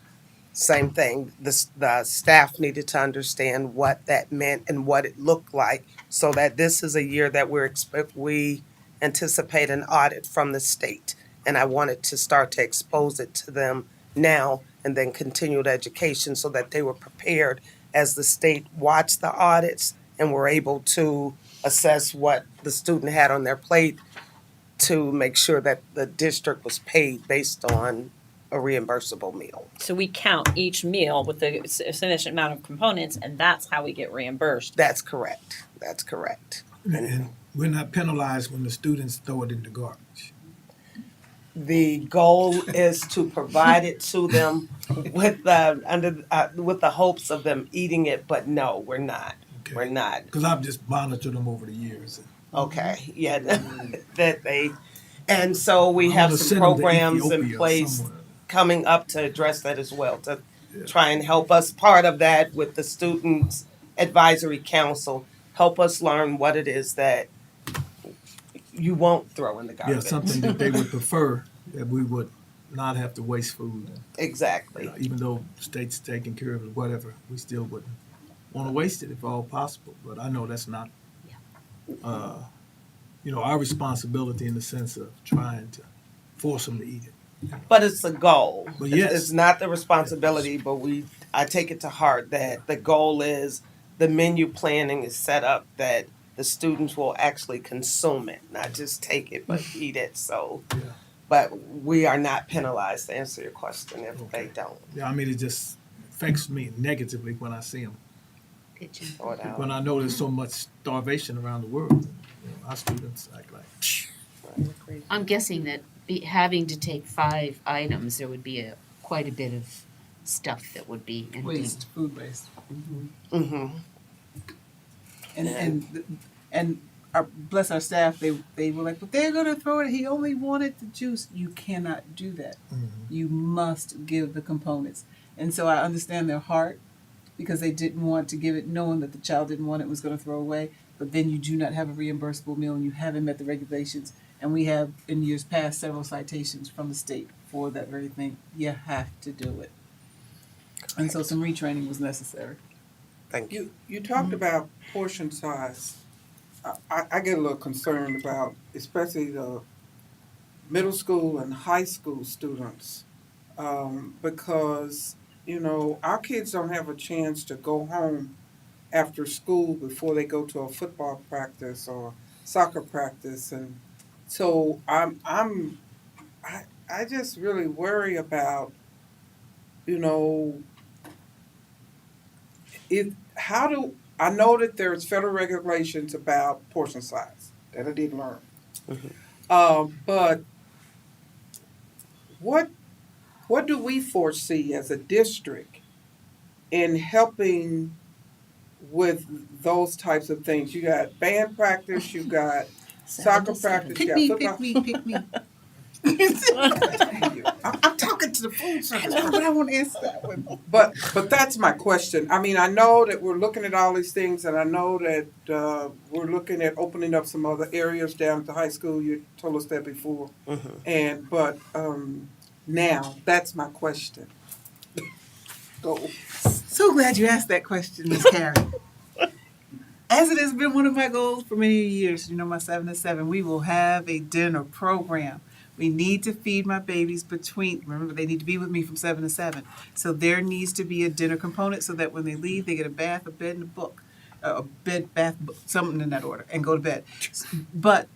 Same thing, the staff needed to understand what that meant and what it looked like, so that this is a year that we anticipate an audit from the state. And I wanted to start to expose it to them now and then continued education so that they were prepared as the state watched the audits and were able to assess what the student had on their plate to make sure that the district was paid based on a reimbursable meal. So we count each meal with the sufficient amount of components, and that's how we get reimbursed. That's correct. That's correct. And we're not penalized when the students throw it in the garbage. The goal is to provide it to them with with the hopes of them eating it, but no, we're not. Okay. We're not. Because I've just monitored them over the years. Okay, yeah, that they, and so we I have wanna some send 'em to programs in Ethiopia place somewhere. coming up to address that as well, to try and help us. Part of that with the Students Advisory Council, help us learn what it is that you won't throw in the garbage. Yeah, something that they would prefer, that we would not have to waste food. Exactly. Even though the state's taking care of it, whatever, we still wouldn't want to waste it if all possible. But I know that's not, our responsibility in the sense of trying to force them to eat it. But it's the goal. But yes. It's not the responsibility, but I take it to heart that the goal is the menu planning is set up that the students will actually consume it, not just take it, but eat it. So, but we are not penalized, to answer your question, if they don't. Yeah, I mean, it just affects me negatively when I see them. When I know there's so much starvation around the world, our students act like. I'm guessing that having to take 5 items, there would be quite a bit of stuff that would be empty. Waste, food waste. Mm-hmm. And bless our staff, they were like, but they're gonna throw it. He only wanted the juice. You cannot do that. You must give the components. And so I understand their heart, because they didn't want to give it knowing that the child didn't want it, was going to throw away. But then you do not have a reimbursable meal and you haven't met the regulations. And we have, in years past, several citations from the state for that very thing. You have to do it. And so some retraining was necessary. Thank you. You talked about portion size. I get a little concerned about, especially the middle school and high school students, because our kids don't have a chance to go home after school before they go to a football practice or soccer practice, and so I just really worry about, I know that there's federal regulations about portion size that I did learn, but what do we foresee as a district in helping with those types of things? You got band practice, you got soccer practice, you got football. Pick me. I'm talking to the food service, but I want to answer that one. But that's my question. I mean, I know that we're looking at all these things, and I know that we're looking at opening up some other areas down at the high school. You told us that before, but now that's my question. Go. So glad you asked that question, Ms. Karen. As it has been one of my goals for many years, my 7 to 7, we will have a dinner program. We need to feed my babies remember, they need to be with me from 7 to 7. So there needs to be a dinner component so that when they leave, they get a bath, a bed, and a book. A bed, bath, book, something in that order, and go to bed. But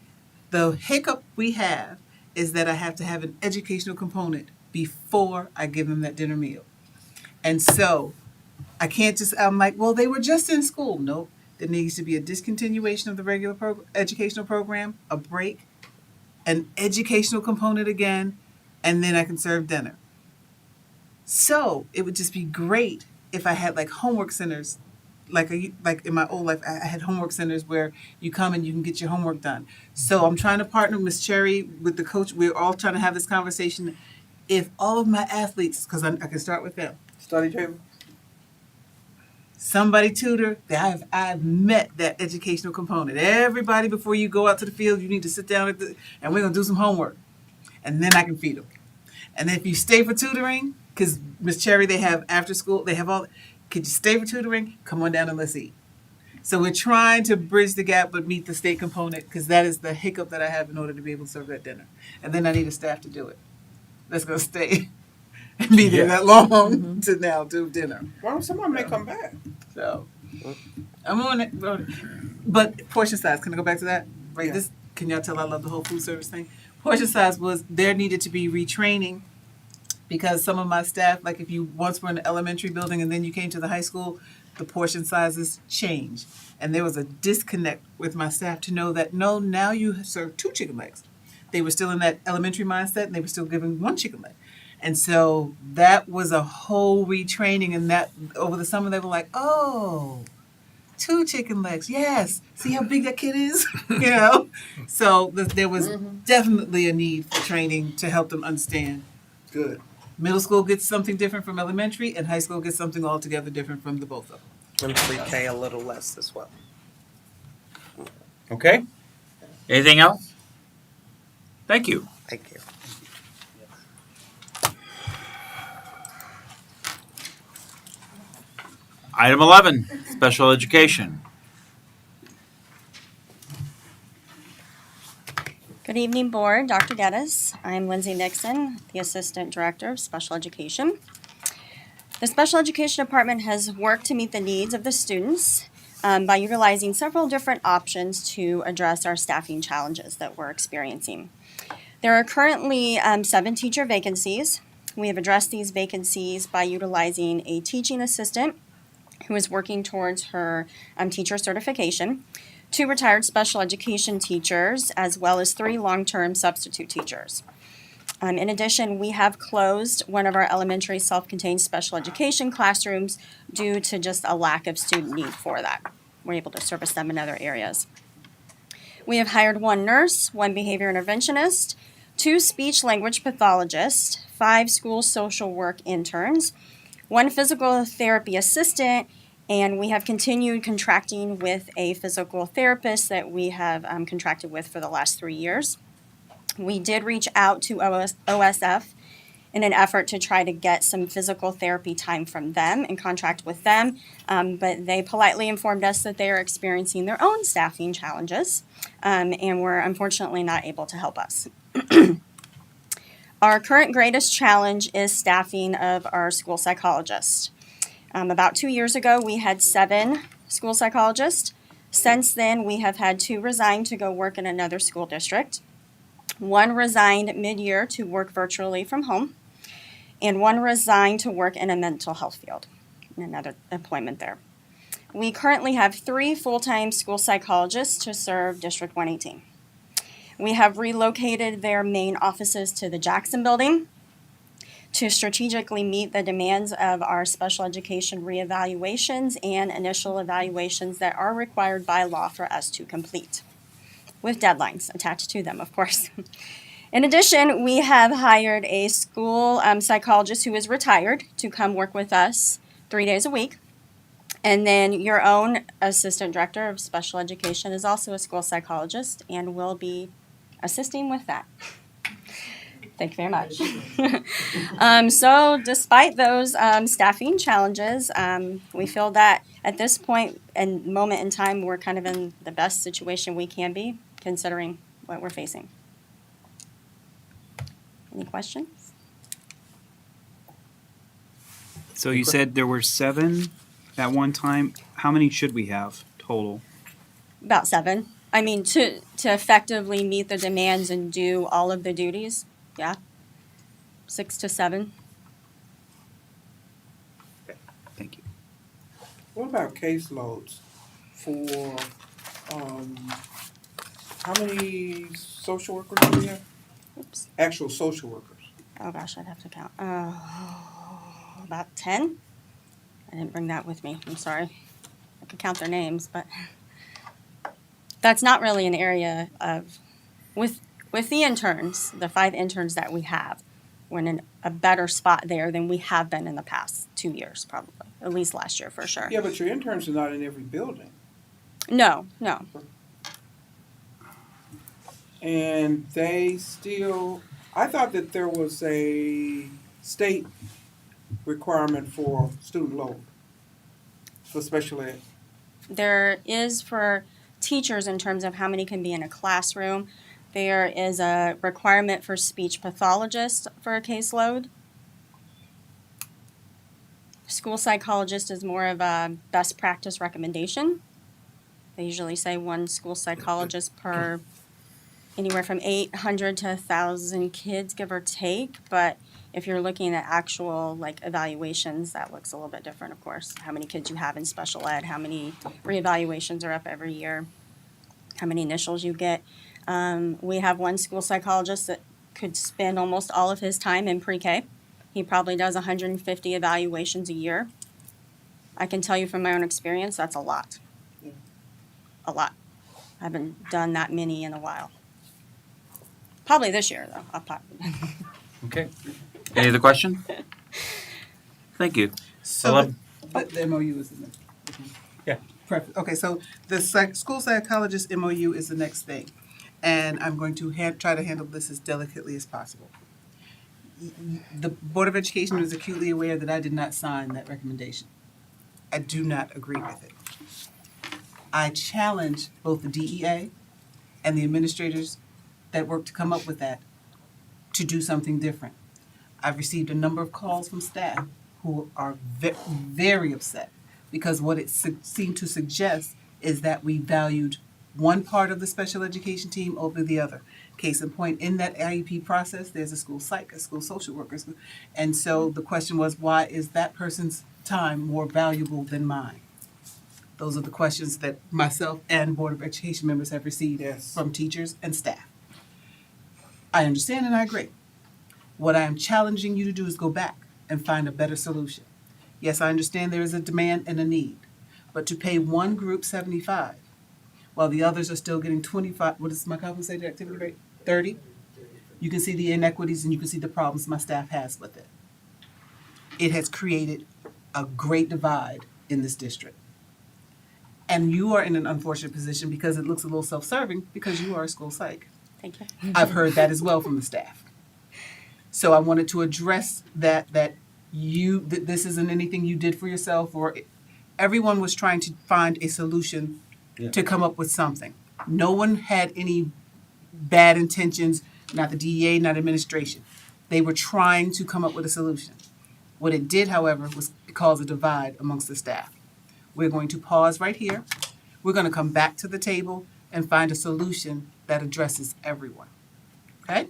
the hiccup we have is that I have to have an educational component before I give them that dinner meal. And so I can't I'm like, well, they were just in school. Nope. There needs to be a discontinuation of the regular educational program, a break, an educational component again, and then I can serve dinner. So it would just be great if I had like homework centers, like in my old life, I had homework centers where you come and you can get your homework done. So I'm trying to partner with Ms. Cherry, with the coach. We're all trying to have this conversation. If all of my athletes, because I can start with them. Study table. Somebody tutor. I've met that educational component. Everybody, before you go out to the field, you need to sit down and we're gonna do some homework, and then I can feed them. And then if you stay for tutoring, because Miss Cherry, they have after school, they have all. Could you stay for tutoring? Come on down and let's eat. So we're trying to bridge the gap, but meet the state component, because that is the hiccup that I have in order to be able to serve that dinner. And then I need a staff to do it. That's gonna stay and be there that long to now do dinner. Well, someone may come back. So, I'm on it. But portion size, can I go back to that? Right, Yeah. this, can y'all tell I love the whole food service thing? Portion size was, there needed to be retraining because some of my staff, like if you once were in the elementary building and then you came to the high school, the portion sizes changed. And there was a disconnect with my staff to know that, no, now you serve 2 chicken legs. They were still in that elementary mindset and they were still giving 1 chicken leg. And so that was a whole retraining, and that over the summer they were like, oh, 2 chicken legs, yes. See how big that kid is, you know? So there was definitely a need for training to help them understand. Good. Middle school gets something different from elementary, and high school gets something altogether different from the both of them. And pre-K a little less as well. Okay. Anything else? Thank you. Thank you. Item 11, special education. Good evening, Board. Dr. Geddes. I'm Lindsay Nixon, the Assistant Director of Special Education. The Special Education Department has worked to meet the needs of the students by utilizing several different options to address our staffing challenges that we're experiencing. There are currently 7 teacher vacancies. We have addressed these vacancies by utilizing a teaching assistant who is working towards her teacher certification, 2 retired special education teachers, as well as 3 long-term substitute teachers. In addition, we have closed one of our elementary self-contained special education classrooms due to just a lack of student need for that. We're able to service them in other areas. We have hired 1 nurse, 1 behavior interventionist, 2 speech language pathologists, 5 school social work interns, 1 physical therapy assistant, and we have continued contracting with a physical therapist that we have contracted with for the last 3 years. We did reach out to OSF in an effort to try to get some physical therapy time from them and contract with them, but they politely informed us that they are experiencing their own staffing challenges, and were unfortunately not able to help us. Our current greatest challenge is staffing of our school psychologists. About 2 years ago, we had 7 school psychologists. Since then, we have had 2 resign to go work in another school district. 1 resigned mid-year to work virtually from home, and 1 resigned to work in a mental health field, in another employment there. We currently have 3 full-time school psychologists to serve District 118. We have relocated their main offices to the Jackson Building to strategically meet the demands of our special education reevaluations and initial evaluations that are required by law for us to complete, with deadlines attached to them, of course. In addition, we have hired a school psychologist who is retired to come work with us 3 days a week. And then your own Assistant Director of Special Education is also a school psychologist and will be assisting with that. Thank you very much. So despite those staffing challenges, we feel that at this point and moment in time, we're kind of in the best situation we can be, considering what we're facing. Any questions? So you said there were 7 at one time. How many should we have total? About 7. I mean, to effectively meet the demands and do all of the duties, yeah, 6 to 7. Thank you. What about caseloads for, how many social workers do we have? Oops. Actual social workers. Oh gosh, I'd have to count. About 10. I didn't bring that with me. I'm sorry. I could count their names, but that's not really an area of, with the interns, the 5 interns that we have, we're in a better spot there than we have been in the past 2 years, probably. At least last year, for sure. Yeah, but your interns are not in every building. No. And they still, I thought that there was a state requirement for student load for special ed. There is for teachers in terms of how many can be in a classroom. There is a requirement for speech pathologists for a caseload. School psychologist is more of a best practice recommendation. They usually say one school psychologist per anywhere from 800 to 1,000 kids, give or take. But if you're looking at actual like evaluations, that looks a little bit different, of course. How many kids you have in special ed, how many reevaluations are up every year, how many initials you get. We have one school psychologist that could spend almost all of his time in pre-K. He probably does 150 evaluations a year. I can tell you from my own experience, that's a lot. A lot. I haven't done that many in a while. Probably this year, though. I'll probably. Okay. Any other question? Thank you. So the MOU is the next. Yeah. Perfect. Okay, so the school psychologist MOU is the next thing. And I'm going to try to handle this as delicately as possible. The Board of Education is acutely aware that I did not sign that recommendation. I do not agree with it. I challenge both the DEA and the administrators that worked to come up with that to do something different. I've received a number of calls from staff who are very upset because what it seemed to suggest is that we valued one part of the special education team over the other. Case in point, in that IEP process, there's a school psych, a school social worker. And so the question was, why is that person's time more valuable than mine? Those are the questions that myself and Board of Education members have received from teachers and staff. I understand and I agree. What I am challenging you to do is go back and find a better solution. Yes, I understand there is a demand and a need, but to pay one group 75 while the others are still getting 25, what is my compensated activity rate? 30? You can see the inequities and you can see the problems my staff has with it. It has created a great divide in this district. And you are in an unfortunate position because it looks a little self-serving because you are a school psych. Thank you. I've heard that as well from the staff. So I wanted to address that this isn't anything you did for yourself, or everyone was trying to find a solution to come up with something. No one had any bad intentions, not the DEA, not administration. They were trying to come up with a solution. What it did, however, was cause a divide amongst the staff. We're going to pause right here. We're going to come back to the table and find a solution that addresses everyone. Okay?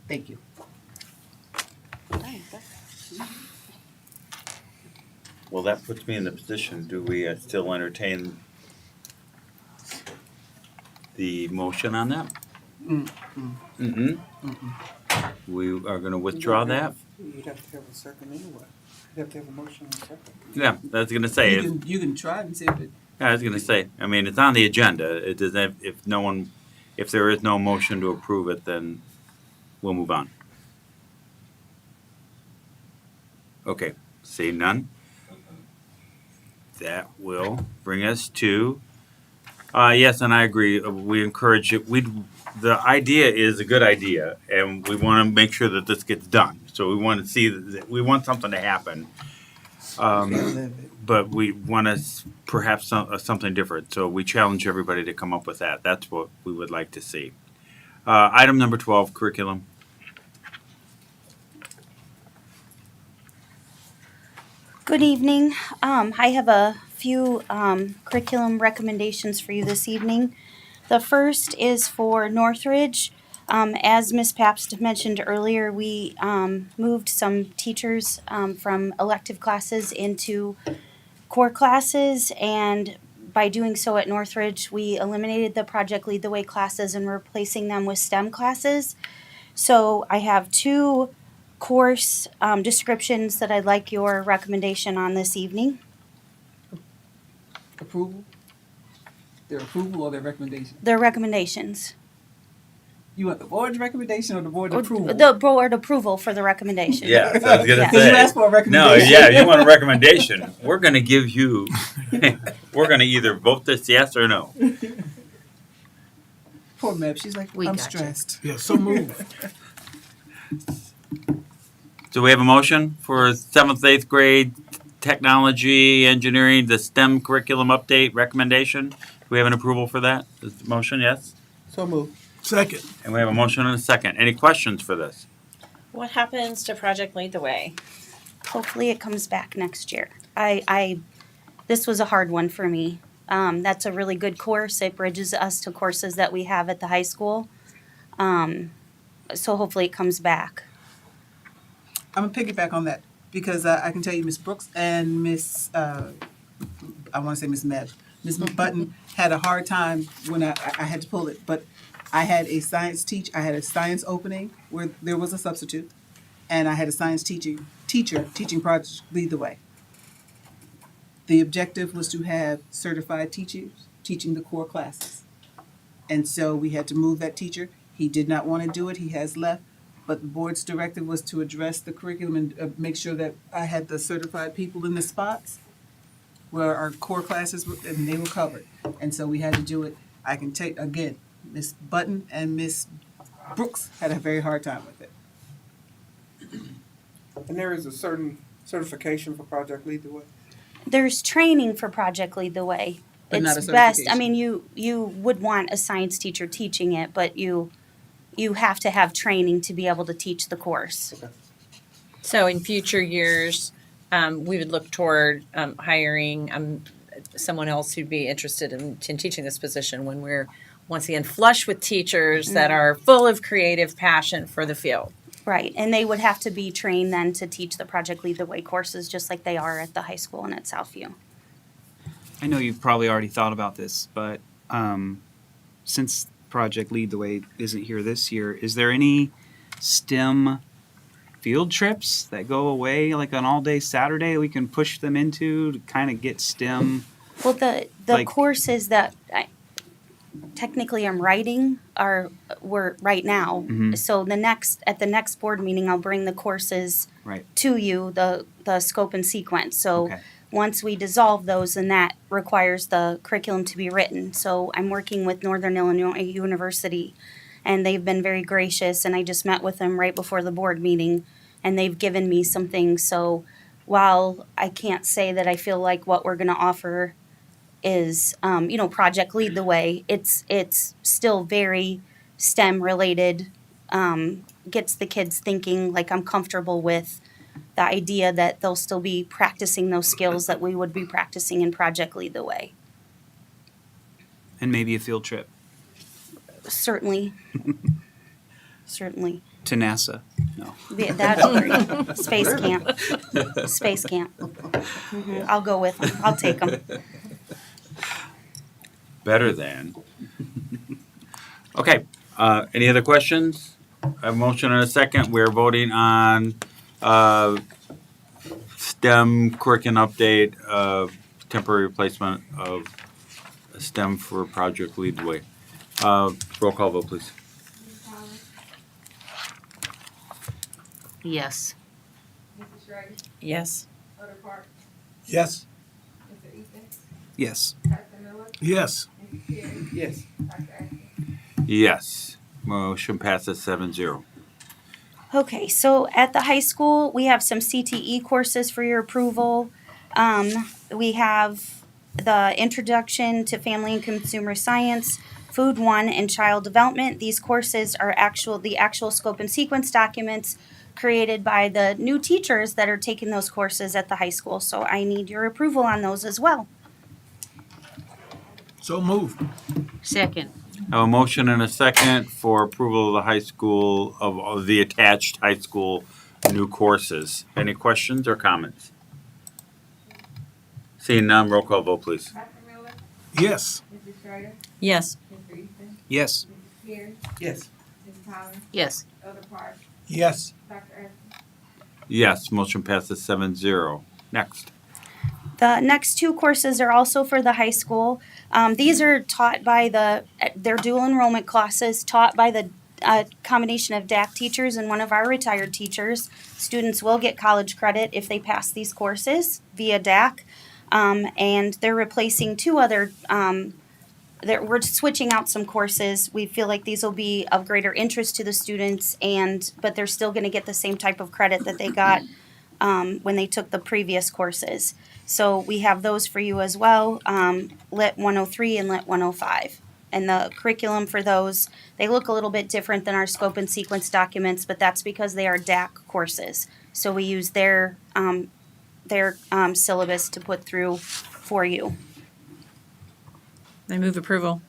Thank you. Well, that puts me in the position, do we still entertain the motion on that? We are going to withdraw that? You'd have to have a second anyway. You'd have to have a motion and a second. Yeah, I was going to say. You can try and see if it. I was going to say, I mean, it's on the agenda. It doesn't, if there is no motion to approve it, then we'll move on. Okay, seeing none. That will bring us to, yes, and I agree. We encourage it. The idea is a good idea, and we want to make sure that this gets done. So we want to see that we want something to happen. But we want to perhaps something different. So we challenge everybody to come up with that. That's what we would like to see. Item number 12, curriculum. Good evening. I have a few curriculum recommendations for you this evening. The first is for Northridge. As Ms. Pabst mentioned earlier, we moved some teachers from elective classes into core classes, and by doing so at Northridge, we eliminated the Project Lead the Way classes and replacing them with STEM classes. So I have two course descriptions that I'd like your recommendation on this evening. Approval? Their approval or their recommendation? Their recommendations. You want the board's recommendation or the board's approval? The board approval for the recommendation. Yeah, so I was going to say. You asked for a recommendation. No, yeah, you want a recommendation. We're going to give you, we're going to either vote this yes or no. Poor Meb, she's like, I'm stressed. Yeah, so moved. So we have a motion for 7th, 8th grade technology, engineering, the STEM curriculum update recommendation. Do we have an approval for that? Is the motion, yes? So moved. Second. And we have a motion and a second. Any questions for this? What happens to Project Lead the Way? Hopefully it comes back next year. This was a hard one for me. That's a really good course. It bridges us to courses that we have at the high school. So hopefully it comes back. I'm gonna piggyback on that because I can tell you Miss Brooks and Miss I want to say Miss Meb. Miss Button had a hard time when I had to pull it, but I had a science opening where there was a substitute, and I had a science teacher teaching project lead the way. The objective was to have certified teachers teaching the core classes. And so we had to move that teacher. He did not want to do it. He has left. But the board's directive was to address the curriculum and make sure that I had the certified people in the spots where our core classes were, and they were covered. And so we had to do it. I can take, again, Miss Button and Miss Brooks had a very hard time with it. And there is a certain certification for Project Lead the Way. There's training for Project Lead the Way. But not a It's best, I certification. mean, you would want a science teacher teaching it, but you have to have training to be able to teach the course. So in future years, we would look toward hiring someone else who'd be interested in teaching this position when we're once again flush with teachers that are full of creative passion for the field. Right, and they would have to be trained then to teach the Project Lead the Way courses, just like they are at the high school and at Southview. I know you've probably already thought about this, but since Project Lead the Way isn't here this year, is there any STEM field trips that go away, like an all-day Saturday we can push them into to kind of get STEM? Well, the Like- courses that technically I'm writing were right now. Mhm. So at the next board meeting, I'll bring the courses Right. to you, the scope and sequence. So Okay. once we dissolve those, then that requires the curriculum to be written. So I'm working with Northern Illinois University, and they've been very gracious, and I just met with them right before the board meeting, and they've given me some things. So while I can't say that I feel like what we're going to offer is, Project Lead the Way, it's still very STEM related, gets the kids thinking, like I'm comfortable with the idea that they'll still be practicing those skills that we would be practicing in Project Lead the Way. And maybe a field trip Certainly. Certainly. to NASA. No. Yeah, that'd be great. Space camp. Space camp. I'll go with them. I'll take them. Better than. Okay, any other questions? A motion and a second. We're voting on STEM curriculum update, temporary replacement of STEM for Project Lead the Way. Roll call vote, please. Yes. Yes. Yes. Yes. Yes. Yes. Yes. Motion passes 7-0. Okay, so at the high school, we have some CTE courses for your approval. We have the Introduction to Family and Consumer Science, Food 1, and Child Development. These courses are the actual scope and sequence documents created by the new teachers that are taking those courses at the high school. So I need your approval on those as well. So moved. Second. I have a motion and a second for approval of the high school, of the attached high school new courses. Any questions or comments? Seeing none, roll call vote, please. Yes. Yes. Yes. Yes. Yes. Yes. Yes, motion passes 7-0. Next. The next two courses are also for the high school. These are taught by they're dual enrollment classes taught by the combination of DAC teachers and one of our retired teachers. Students will get college credit if they pass these courses via DAC. And they're replacing two other, we're switching out some courses. We feel like these will be of greater interest to the students, but they're still going to get the same type of credit that they got when they took the previous courses. So we have those for you as well, Lit 103 and Lit 105. And the curriculum for those, they look a little bit different than our scope and sequence documents, but that's because they are DAC courses. So we use their syllabus to put through for you. I move approval.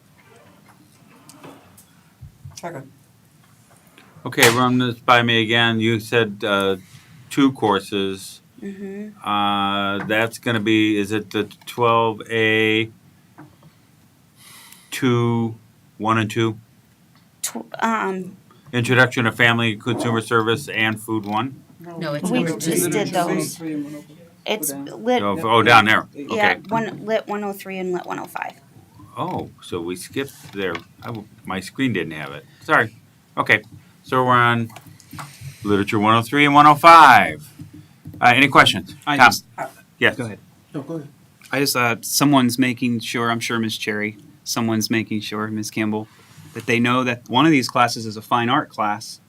Second. Okay, run this by me again. You said 2 courses. That's going to be, is it the 12A 2, 1 and 2? Introduction to Family Consumer Service and Food 1? No, it's We number just 2. did those. It's lit. Oh, down there. Yeah, Okay. lit 103 and lit 105. Oh, so we skipped there. My screen didn't have it. Sorry. Okay, so we're on Literature 103 and 105. Any questions? I Tom? just- Yes. Go ahead. No, go ahead. I just someone's making sure, I'm sure Ms. Cherry, someone's making sure, Ms. Campbell, that they know that one of these classes is a fine art class.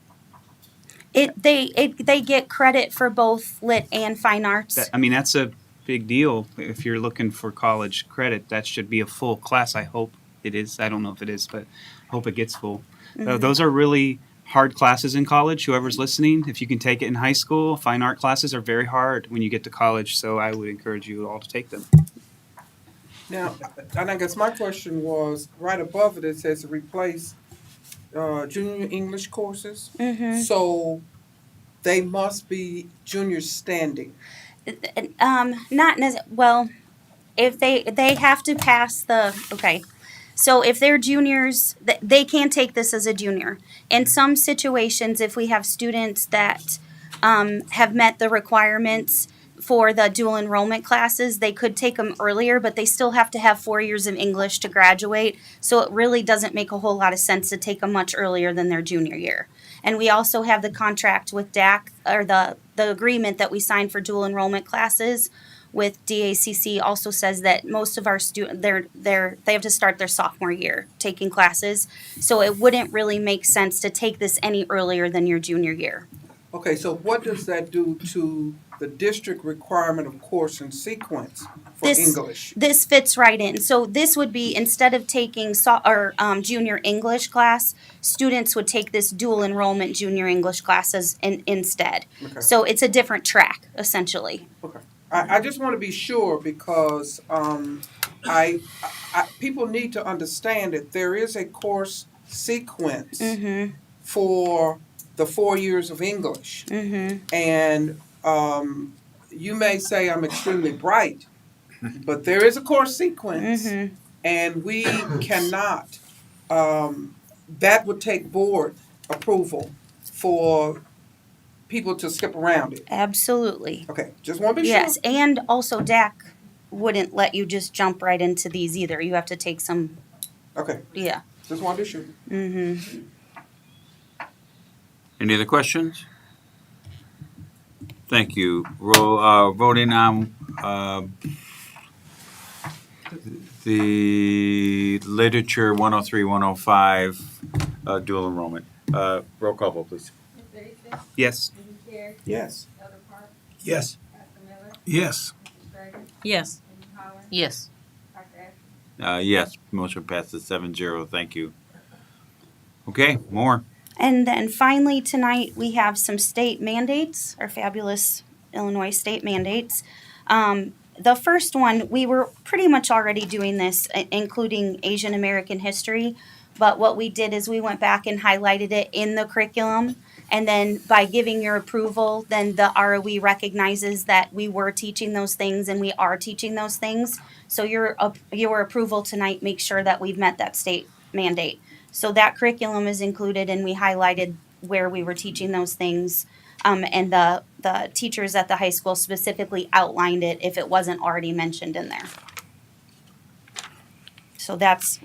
They get credit for both lit and fine arts. That's a big deal. If you're looking for college credit, that should be a full class. I hope it is. I don't know if it is, but I hope it gets full. Mhm. Those are really hard classes in college. Whoever's listening, if you can take it in high school, fine art classes are very hard when you get to college. So I would encourage you all to take them. Now, and I guess my question was, right above it, it says replace junior English courses. So they must be junior standing. Not necessarily. Well, if they have to pass the So if they're juniors, they can take this as a junior. In some situations, if we have students that have met the requirements for the dual enrollment classes, they could take them earlier, but they still have to have 4 years of English to graduate. So it really doesn't make a whole lot of sense to take them much earlier than their junior year. And we also have the contract with DAC, or the agreement that we signed for dual enrollment classes with DACC also says that most of our students, they have to start their sophomore year taking classes. So it wouldn't really make sense to take this any earlier than your junior year. Okay, so what does that do to the district requirement of course and sequence for English? This fits right in. So this would be, instead of taking junior English class, students would take this dual enrollment junior English classes instead. Okay. So it's a different track, essentially. Okay. I just want to be sure because I people need to understand that there is a course sequence for the 4 years of English. And you may say I'm extremely bright, but there is a course sequence, and we cannot, that would take board approval for people to skip around it. Absolutely. Okay, just want to be sure. Yes, and also DAC wouldn't let you just jump right into these either. You have to take some. Okay. Yeah. Just want to be sure. Any other questions? Thank you. Voting on the literature 103, 105 dual enrollment. Roll call vote, please. Yes. Yes. Yes. Yes. Yes. Yes. Yes, motion passes 7-0. Thank you. Okay, more. And then finally tonight, we have some state mandates, our fabulous Illinois state mandates. The first one, we were pretty much already doing this, including Asian American history. But what we did is we went back and highlighted it in the curriculum. And then by giving your approval, then the ROE recognizes that we were teaching those things and we are teaching those things. So your approval tonight makes sure that we've met that state mandate. So that curriculum is included, and we highlighted where we were teaching those things. And the teachers at the high school specifically outlined it if it wasn't already mentioned in there. So that's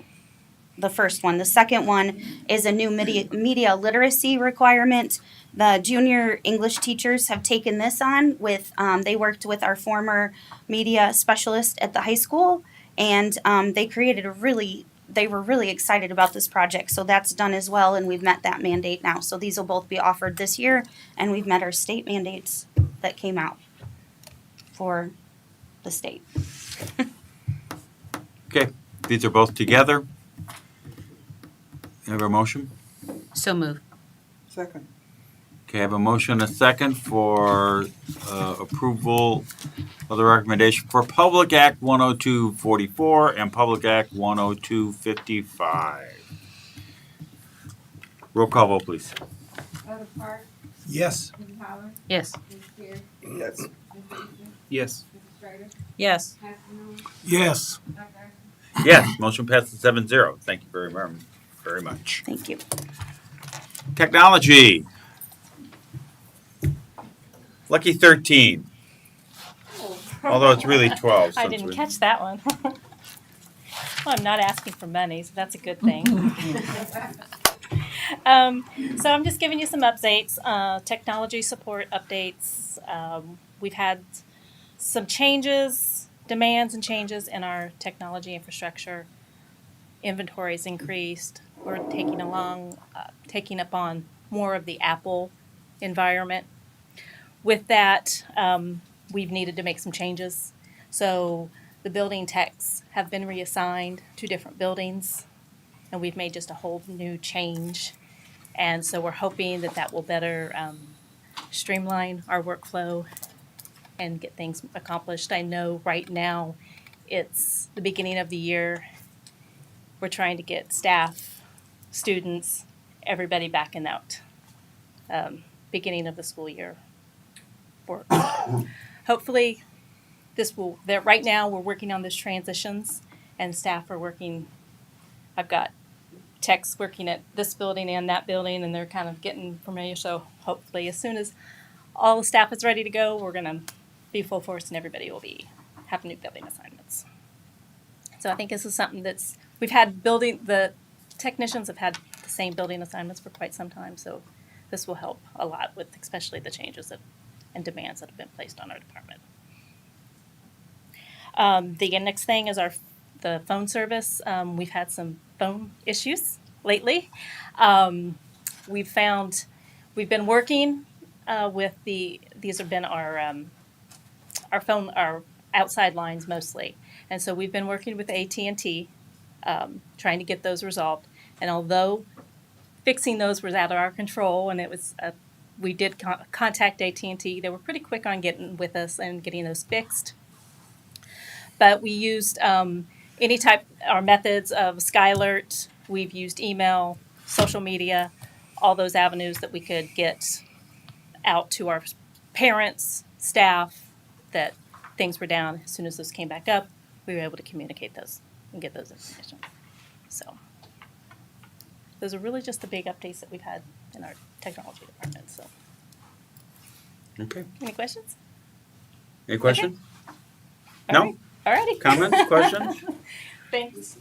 the first one. The second one is a new media literacy requirement. The junior English teachers have taken this on with, they worked with our former media specialist at the high school, and they created they were really excited about this project. So that's done as well, and we've met that mandate now. So these will both be offered this year, and we've met our state mandates that came out for the state. Okay, these are both together. You have a motion? So move. Second. Okay, I have a motion and a second for approval of the recommendation for Public Act 10244 and Public Act 10255. Roll call vote, please. Yes. Yes. Yes. Yes. Yes. Yes. Yes, motion passes 7-0. Thank you very much. Thank you. Technology. Lucky 13. Although it's really 12. I since didn't we- catch that one. Well, I'm not asking for money, so that's a good thing. So I'm just giving you some updates, technology support updates. We've had some changes, demands and changes in our technology infrastructure. Inventory's increased. We're taking up on more of the Apple environment. With that, we've needed to make some changes. So the building techs have been reassigned to different buildings, and we've made just a whole new change. And so we're hoping that that will better streamline our workflow and get things accomplished. I know right now it's the beginning of the year. We're trying to get staff, students, everybody back and out. Beginning of the school year work. Hopefully right now we're working on this transitions and staff are working. I've got techs working at this building and that building and they're kind of getting familiar. So hopefully as soon as all the staff is ready to go, we're going to be full force and everybody will have new building assignments. So I think this is something the technicians have had the same building assignments for quite some time. So this will help a lot with especially the changes and demands that have been placed on our department. The next thing is the phone service. We've had some phone issues lately. We've been working with these have been our outside lines mostly. And so we've been working with AT&T, trying to get those resolved. And although fixing those was out of our control, and it was we did contact AT&T, they were pretty quick on getting with us and getting those fixed. But we used our methods of SkyAlert. We've used email, social media, all those avenues that we could get out to our parents, staff, that things were down. As soon as those came back up, we were able to communicate those and get those information. So those are really just the big updates that we've had in our technology department. So, Okay. any questions? Any questions? All No? right. All righty. Comments, questions? Thanks.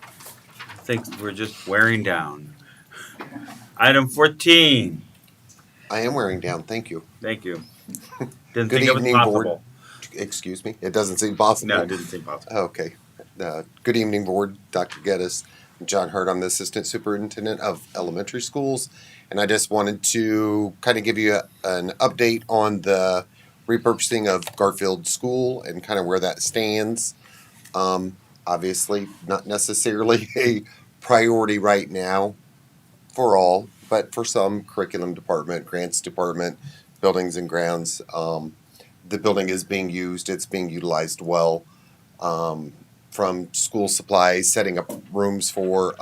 I think we're just wearing down. Item 14. I am wearing down. Thank you. Thank you. Didn't Good think it was evening, possible. board. Excuse me. It doesn't seem possible. No, it didn't seem possible. Okay. Good evening, board. Dr. Geddes. I'm John Hurt. I'm the Assistant Superintendent of Elementary Schools. And I just wanted to kind of give you an update on the repurposing of Garfield School and kind of where that stands. Obviously, not necessarily a priority right now for all, but for some, curriculum department, grants department, buildings and grounds. The building is being used. It's being utilized well. From school supplies, setting up rooms for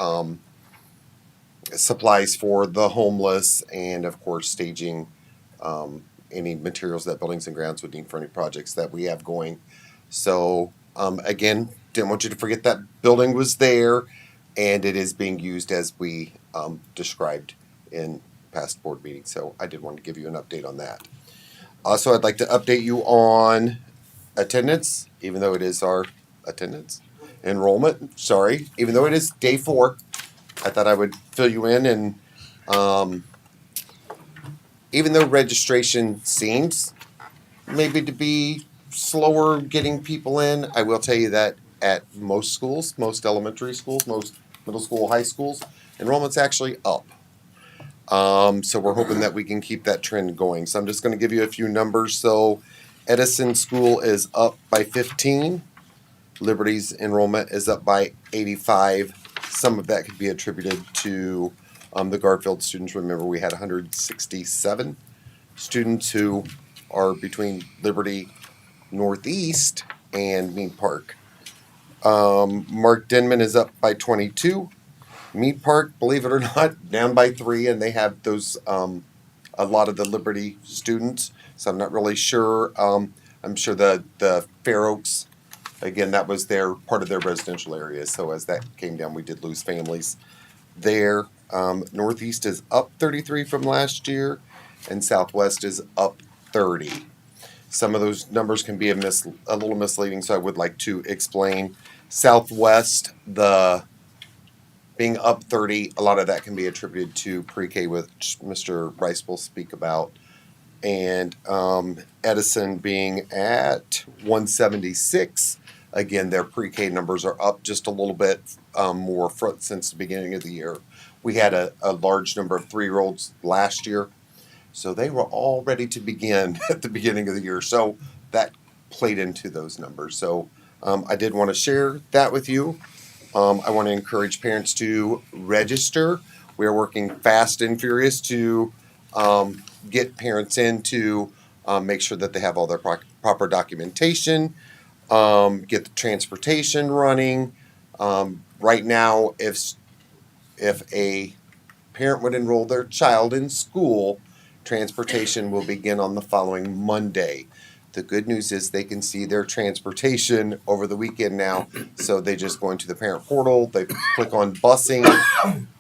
supplies for the homeless, and of course staging any materials that buildings and grounds would need for any projects that we have going. So again, didn't want you to forget that building was there, and it is being used as we described in past board meetings. So I did want to give you an update on that. Also, I'd like to update you on attendance, even though it is our attendance. Enrollment, sorry, even though it is day 4, I thought I would fill you in. And even though registration seems maybe to be slower getting people in, I will tell you that at most schools, most elementary schools, most middle school, high schools, enrollment's actually up. So we're hoping that we can keep that trend going. So I'm just going to give you a few numbers. So Edison School is up by 15. Liberty's enrollment is up by 85. Some of that could be attributed to The Garfield students, remember, we had 167 students who are between Liberty Northeast and Mead Park. Mark Denman is up by 22. Mead Park, believe it or not, down by 3, and they have those a lot of the Liberty students. So I'm not really sure. I'm sure the Fair Oaks, again, that was their part of their residential area. So as that came down, we did lose families there. Northeast is up 33 from last year, and Southwest is up 30. Some of those numbers can be a little misleading, so I would like to explain. Southwest, the being up 30, a lot of that can be attributed to pre-K, which Mr. Rice will speak about. And Edison being at 176. Again, their pre-K numbers are up just a little bit more since the beginning of the year. We had a large number of 3-year-olds last year, so they were all ready to begin at the beginning of the year. So that played into those numbers. So I did want to share that with you. I want to encourage parents to register. We are working fast and furious to get parents in to make sure that they have all their proper documentation, get the transportation running. Right now, if a parent would enroll their child in school, transportation will begin on the following Monday. The good news is they can see their transportation over the weekend now. So they just go into the parent portal, they click on busing,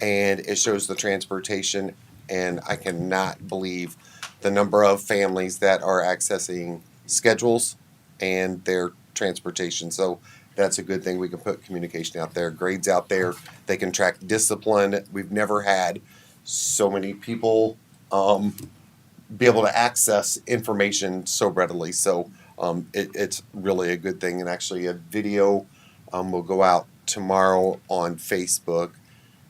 and it shows the transportation. And I cannot believe the number of families that are accessing schedules and their transportation. So that's a good thing. We can put communication out there, grades out there. They can track discipline. We've never had so many people be able to access information so readily. So it's really a good thing. And actually a video will go out tomorrow on Facebook,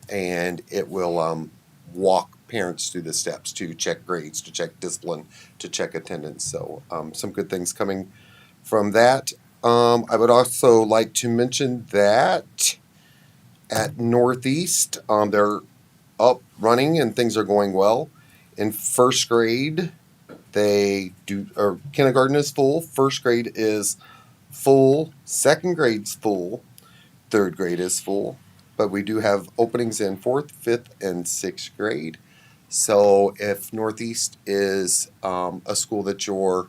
and it will walk parents through the steps to check grades, to check discipline, to check attendance. So some good things coming from that. I would also like to mention that at Northeast, they're up running and things are going well. In first grade, kindergarten is full, first grade is full, second grade's full, third grade is full, but we do have openings in 4th, 5th, and 6th grade. So if Northeast is a school that you're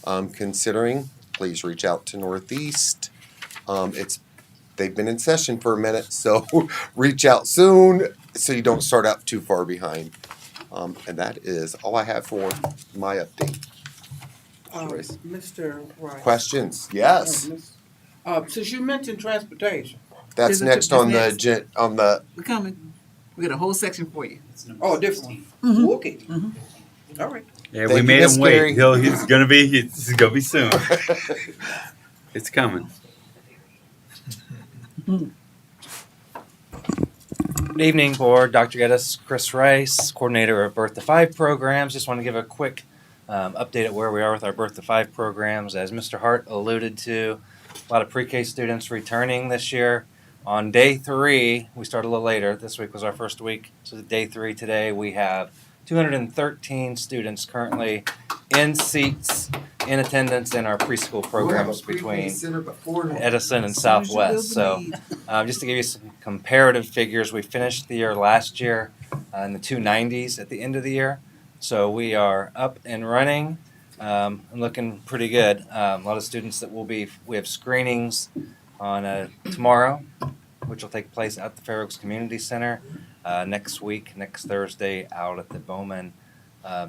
considering, please reach out to Northeast. They've been in session for a minute, so reach out soon so you don't start out too far behind. And that is all I have for my update. Mr. Rice. Questions? Yes. Since you mentioned transportation. That's next on the. We're coming. We got a whole section for you. Oh, different one. Okay. All right. Yeah, we made him wait. He's gonna be soon. It's coming. Good evening, Board. Dr. Geddes, Chris Rice, coordinator of Birth to 5 programs. Just want to give a quick update at where we are with our Birth to 5 programs. As Mr. Hart alluded to, a lot of pre-K students returning this year. On day 3, we started a little later. This week was our first week. So day 3 today, we have 213 students currently in seats, in attendance in our preschool programs between Edison and Southwest. So just to give you some comparative figures, we finished the year last year in the 290s at the end of the year. So we are up and running and looking pretty good. A lot of students that we have screenings on tomorrow, which will take place at the Fair Oaks Community Center. Next week, next Thursday, out at the Bowman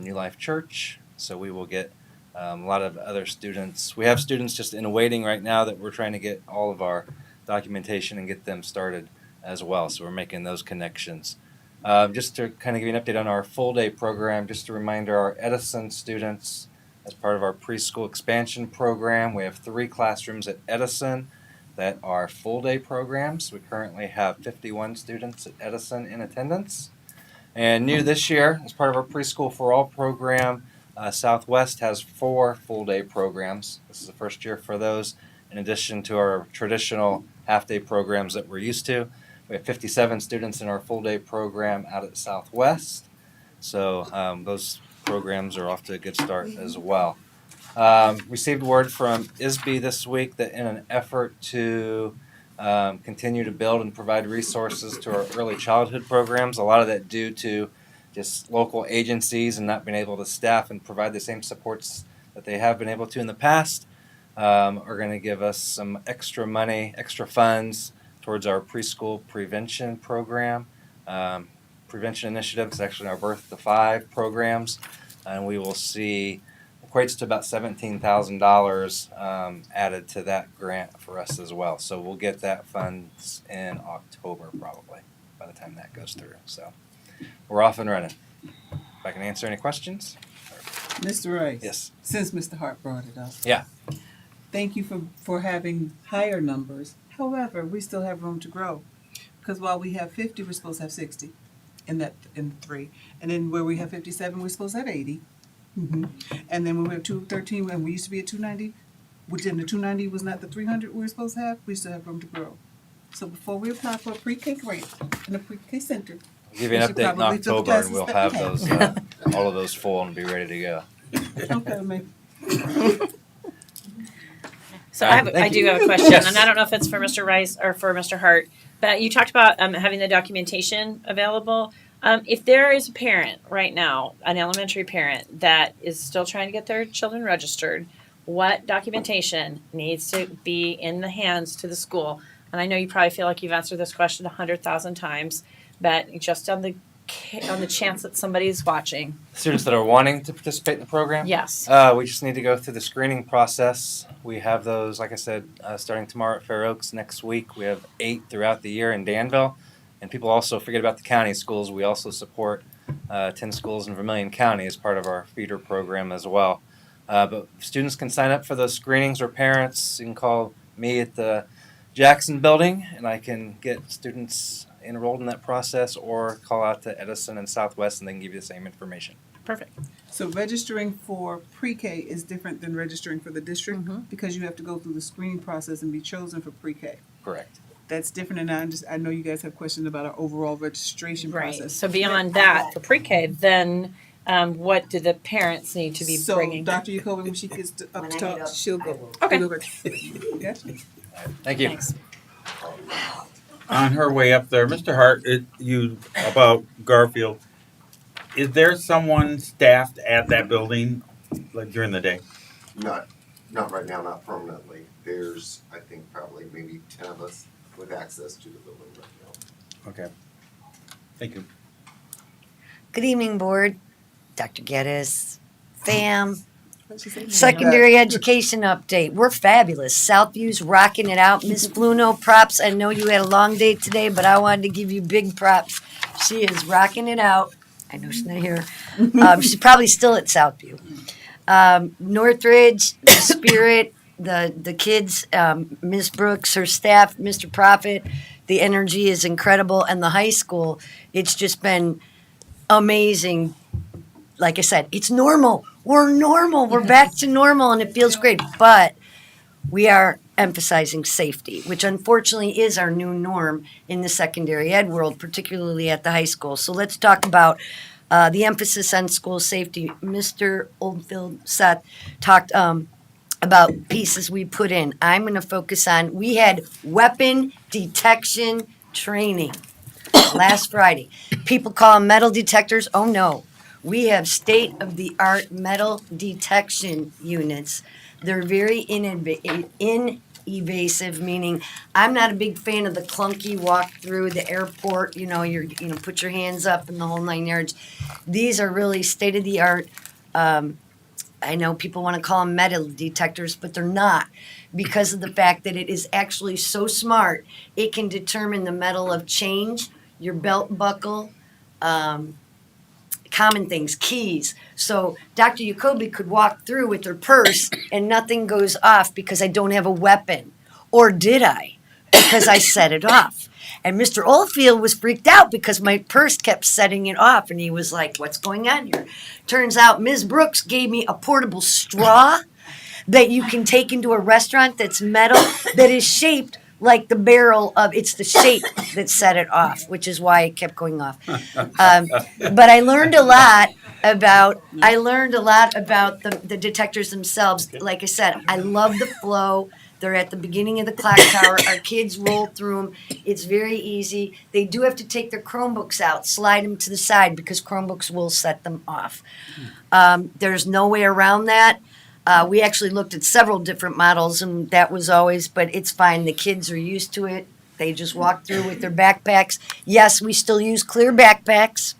New Life Church. So we will get a lot of other students. We have students just in waiting right now that we're trying to get all of our documentation and get them started as well. So we're making those connections. Just to kind of give you an update on our full day program, just a reminder, our Edison students, as part of our preschool expansion program, we have 3 classrooms at Edison that are full day programs. We currently have 51 students at Edison in attendance. And new this year, as part of our Preschool for All program, Southwest has 4 full day programs. This is the first year for those, in addition to our traditional half day programs that we're used to. We We have 57 students in our full day program out at Southwest. So those programs are off to a good start as well. Received word from ISB this week that in an effort to continue to build and provide resources to our early childhood programs, a lot of that due to just local agencies and not being able to staff and provide the same supports that they have been able to in the past, are going to give us some extra money, extra funds towards our preschool prevention program. Prevention initiative is actually our Birth to 5 programs, and we will see equates to about $17,000 added to that grant for us as well. So we'll get that funds in October probably by the time that goes through. So we're off and running. If I can answer any questions. Mr. Rice? Yes. Since Mr. Hart brought it up. Yeah. Thank you for having higher numbers. However, we still have room to grow. Because while we have 50, we're supposed to have 60 in 3. And then where we have 57, we're supposed to have 80. And then when we have 213, and we used to be at 290, which then the 290 was not the 300 we were supposed to have, we still have room to grow. So before we apply for a pre-K grant in a pre-K center, I'll give you an update in October and we'll have those, all of those full and be ready to go. Okay, man. So I do have a question, Yes. and I don't know if it's for Mr. Rice or for Mr. Hart, but you talked about having the documentation available. If there is a parent right now, an elementary parent, that is still trying to get their children registered, what documentation needs to be in the hands to the school? And I know you probably feel like you've answered this question 100,000 times, but just on the chance that somebody's watching. Students that are wanting to participate in the program? Yes. We just need to go through the screening process. We have those, like I said, starting tomorrow at Fair Oaks. Next week, we have 8 throughout the year in Danville. And people also forget about the county schools. We also support 10 schools in Vermilion County as part of our feeder program as well. But students can sign up for those screenings, or parents, you can call me at the Jackson building and I can get students enrolled in that process, or call out to Edison and Southwest and they can give you the same information. Perfect. So registering for pre-K is different than registering for the district because you have to go through the screening process and be chosen for pre-K. Correct. That's different, and I know you guys have questions about our overall registration process. Right. So beyond that, for pre-K, then what do the parents need to be bringing? So Dr. Jacoby, when she gets up to talk, she'll go. Okay. Gotcha. Thank you. Thanks. On her way up there, Mr. Hart, about Garfield, is there someone staffed at that building like during the day? Not right now, not permanently. There's, I think, probably maybe 10 of us with access to the building right now. Okay. Thank you. Good evening, board. Dr. Geddes, fam. Secondary education update. We're fabulous. Southview's rocking it out. Miss Bluno, props. I know you had a long day today, but I wanted to give you big props. She is rocking it out. I know she's not here. She's probably still at Southview. Northridge, the Spirit, the kids, Miss Brooks, her staff, Mr. Prophet, the energy is incredible. And the high school, it's just been amazing. Like I said, it's normal. We're normal. We're back to normal, and it feels great. But we are emphasizing safety, which unfortunately is our new norm in the secondary ed world, particularly at the high school. So let's talk about the emphasis on school safety. Mr. Oldfield Seth talked about pieces we put in. I'm going to focus on, we had weapon detection training last Friday. People call them metal detectors. Oh, no. We have state-of-the-art metal detection units. They're very invasive, meaning I'm not a big fan of the clunky walk through the airport, put your hands up and the whole 9 yards. These are really state-of-the-art. I know people want to call them metal detectors, but they're not, because of the fact that it is actually so smart. It can determine the metal of change, your belt buckle, common things, keys. So Dr. Jacoby could walk through with her purse and nothing goes off because I don't have a weapon. Or did I? Because I set it off. And Mr. Oldfield was freaked out because my purse kept setting it off. And he was like, what's going on here? Turns out Ms. Brooks gave me a portable straw that you can take into a restaurant that's metal, that is shaped like the barrel of, it's the shape that set it off, which is why it kept going off. But I learned a lot about the detectors themselves. Like I said, I love the flow. They're at the beginning of the clock tower. Our kids roll through them. It's very easy. They do have to take their Chromebooks out, slide them to the side because Chromebooks will set them off. There's no way around that. We actually looked at several different models, and that was always, but it's fine. The kids are used to it. They just walk through with their backpacks. Yes, we still use clear backpacks.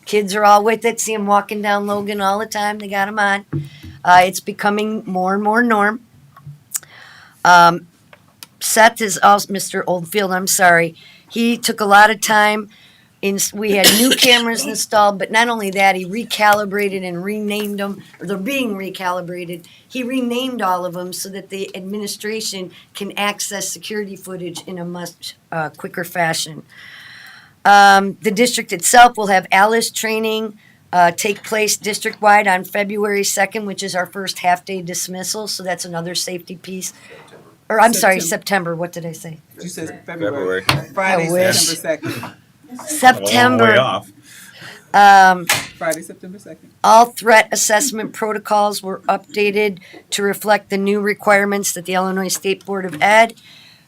Kids are all with it. See them walking down Logan all the time. They got them on. It's becoming more and more norm. Seth is also, Mr. Oldfield, I'm sorry. He took a lot of time. We had new cameras installed, but not only that, he recalibrated and renamed them, or they're being recalibrated. He renamed all of them so that the administration can access security footage in a much quicker fashion. The district itself will have ALICE training take place district-wide on February 2nd, which is our first half-day dismissal, so that's another safety piece. Or I'm sorry, September. What did I say? You said February. I Friday, wish. September 2nd. September. Way off. Friday, September 2nd. All threat assessment protocols were updated to reflect the new requirements that the Illinois State Board of Ed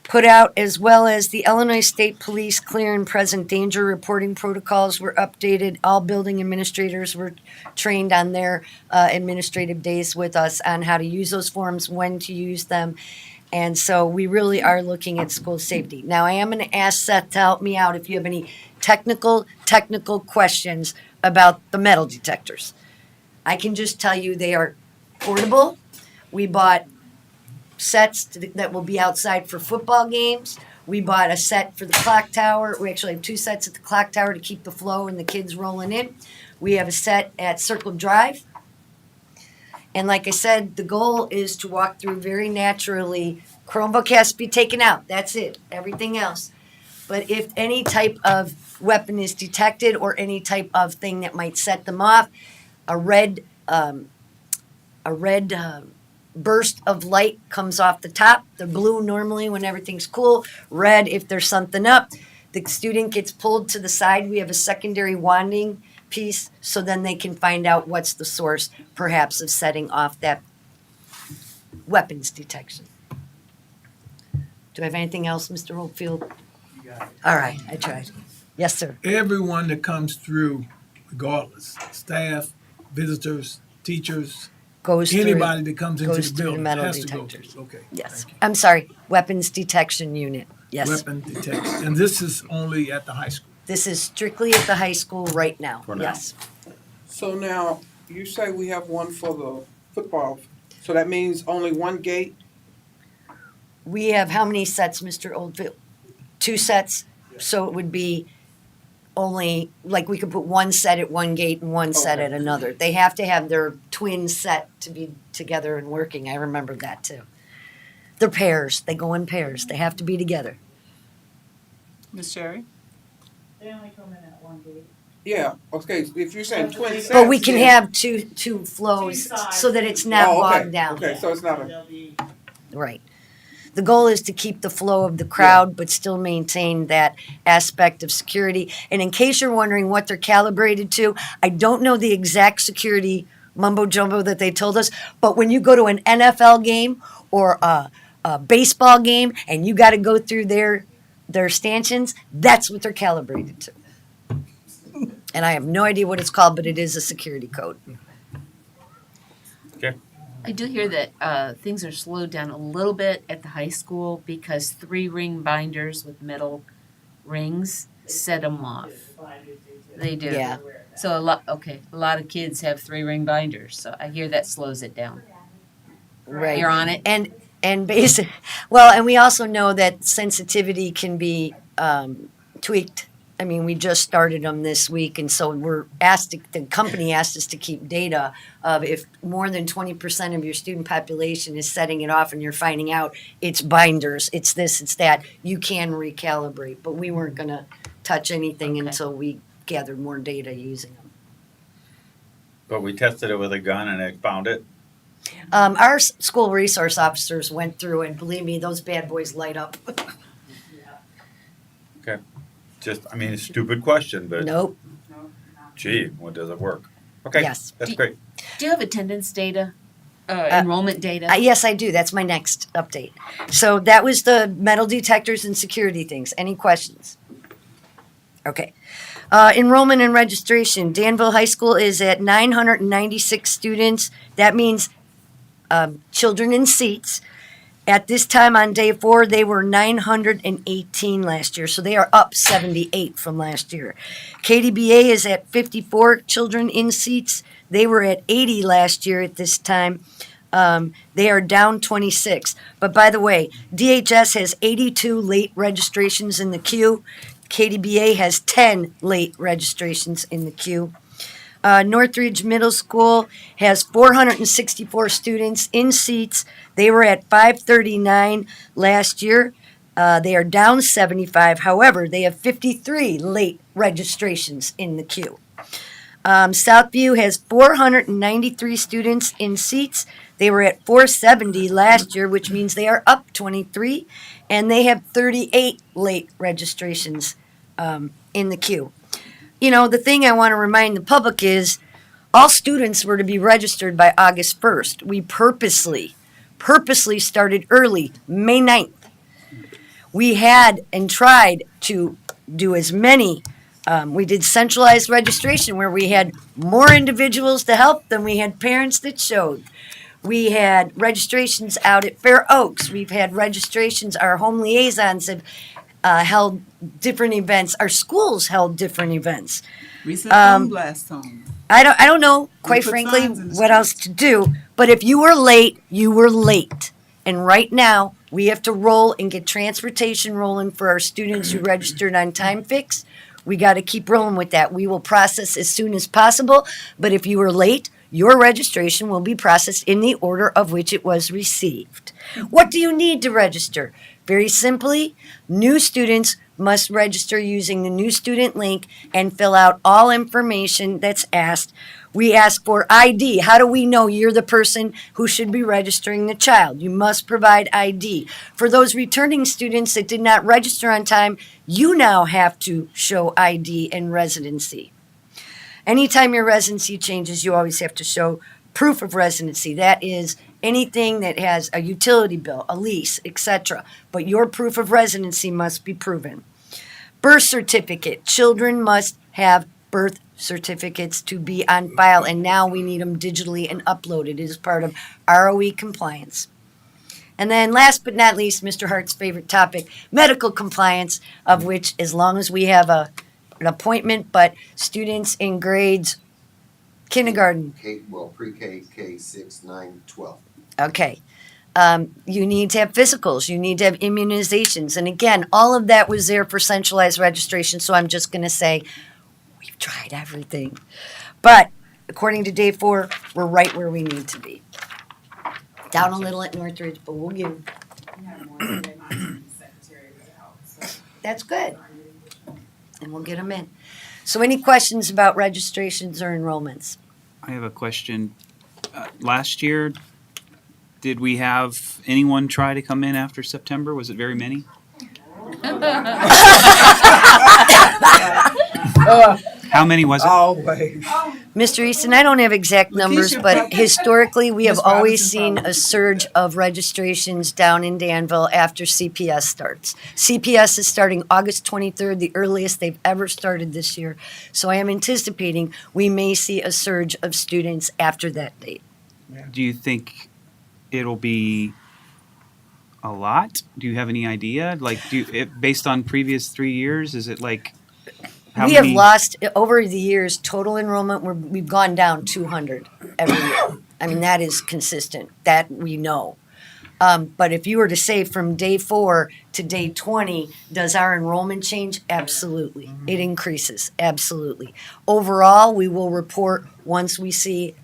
put out, as well as the Illinois State Police clear and present danger reporting protocols were updated. All building administrators were trained on their administrative days with us on how to use those forms, when to use them. And so we really are looking at school safety. Now, I am going to ask Seth to help me out if you have any technical questions about the metal detectors. I can just tell you they are portable. We bought sets that will be outside for football games. We bought a set for the clock tower. We actually have 2 sets at the clock tower to keep the flow and the kids rolling in. We have a set at Circle Drive. And like I said, the goal is to walk through very naturally. Chromebook has to be taken out. That's it. Everything else. But if any type of weapon is detected or any type of thing that might set them off, a red burst of light comes off the top. The blue normally when everything's cool. Red if there's something up. The student gets pulled to the side. We have a secondary wanding piece, so then they can find out what's the source, perhaps, of setting off that weapons detection. Do I have anything else, Mr. Oldfield? You got it. All right, I tried. Yes, sir. Everyone that comes through, regardless, staff, visitors, teachers, Goes through. anybody that comes into goes the through the building metal has to go detectors. through. Okay. Yes. I'm sorry, weapons detection unit. Yes. Weapon detection. And this is only at the high school. This is strictly at the high school right now. For now. Yes. So now, you say we have one for the football, so that means only one gate? We have how many sets, Mr. Oldfield? 2 sets, so it would be only, like we could put 1 set at one gate and 1 set at another. They have to have their twin set to be together and working. I remember that too. They're pairs. They go in pairs. They have to be together. Ms. Sherry? They only come in at one gate. Yeah, okay, if you're saying twin sets. But we can then- have two flows so that it's not Oh, okay, bogged down. Okay, so it's not a, They'll be Right. The goal is to keep the flow of the crowd, but still maintain that aspect of security. And in case you're wondering what they're calibrated to, I don't know the exact security mumbo jumbo that they told us, but when you go to an NFL game or a baseball game and you got to go through their stanchions, that's what they're calibrated to. And I have no idea what it's called, but it is a security code. Okay. I do hear that things are slowed down a little bit at the high school because 3-ring binders with metal rings set them off. They do. Yeah. So a lot of kids have 3-ring binders. So I hear that slows it down. Right. You're on it? And basic, well, and we also know that sensitivity can be tweaked. I mean, we just started them this week, and so the company asked us to keep data of if more than 20% of your student population is setting it off and you're finding out it's binders, it's this, it's that, you can recalibrate. But we weren't going to touch anything until we gathered more data using them. But we tested it with a gun and it found it. Our school resource officers went through, and believe me, those bad boys light up. Okay. Just, I mean, a stupid question, but Nope. gee, what does it work? Okay. Yes. That's great. Do you have attendance data, enrollment data? Yes, I do. That's my next update. So that was the metal detectors and security things. Any questions? Okay. Enrollment and registration. Danville High School is at 996 students. That means children in seats. At this time on day 4, they were 918 last year, so they are up 78 from last year. KDBA is at 54 children in seats. They were at 80 last year at this time. They are down 26. But by the way, DHS has 82 late registrations in the queue. KDBA has 10 late registrations in the queue. Northridge Middle School has 464 students in seats. They were at 539 last year. They are down 75. However, they have 53 late registrations in the queue. Southview has 493 students in seats. They were at 470 last year, which means they are up 23, and they have 38 late registrations in the queue. You know, the thing I want to remind the public is all students were to be registered by August 1st. We purposely started early, May 9th. We had and tried to do as many. We did centralized registration where we had more individuals to help than we had parents that showed. We had registrations out at Fair Oaks. We've had registrations. Our home liaisons have held different events. Our schools held different events. We said boom blast home. I don't know, quite put frankly, signs in the what else to do. But if you were late, you were late. And right now, we have to roll and get transportation rolling for our students who registered on time fix. We got to keep rolling with that. We will process as soon as possible. But if you were late, your registration will be processed in the order of which it was received. What do you need to register? Very simply, new students must register using the new student link and fill out all information that's asked. We ask for ID. How do we know you're the person who should be registering the child? You must provide ID. For those returning students that did not register on time, you now have to show ID and residency. Anytime your residency changes, you always have to show proof of residency. That is anything that has a utility bill, a lease, etc. But your proof of residency must be proven. Birth certificate. Children must have birth certificates to be on file, and now we need them digitally and uploaded. It is part of ROE compliance. And then last but not least, Mr. Hart's favorite topic, medical compliance, of which as long as we have an appointment, but students in grades kindergarten. Pre-K, K-6, 9, 12. Okay. You need to have physicals. You need to have immunizations. And again, all of that was there for centralized registration. So I'm just going to say we've tried everything. But according to day 4, we're right where we need to be. Down a little at Northridge, but we'll give. That's good. And we'll get them in. So any questions about registrations or enrollments? I have a question. Last year, did we have anyone try to come in after September? Was it very many? How many was it? Always. Mr. Easton, I don't have exact numbers, but historically, we have always seen a surge of registrations down in Danville after CPS starts. CPS is starting August 23rd, the earliest they've ever started this year. So I am anticipating we may see a surge of students after that date. Do you think it'll be a lot? Do you have any idea? Like, based on previous 3 years, is it like how We many? have lost, over the years, total enrollment, we've gone down 200 every year. I mean, that is consistent, that we know. But if you were to say from day 4 to day 20, does our enrollment change? Absolutely. It increases, absolutely. Overall, we will report once we see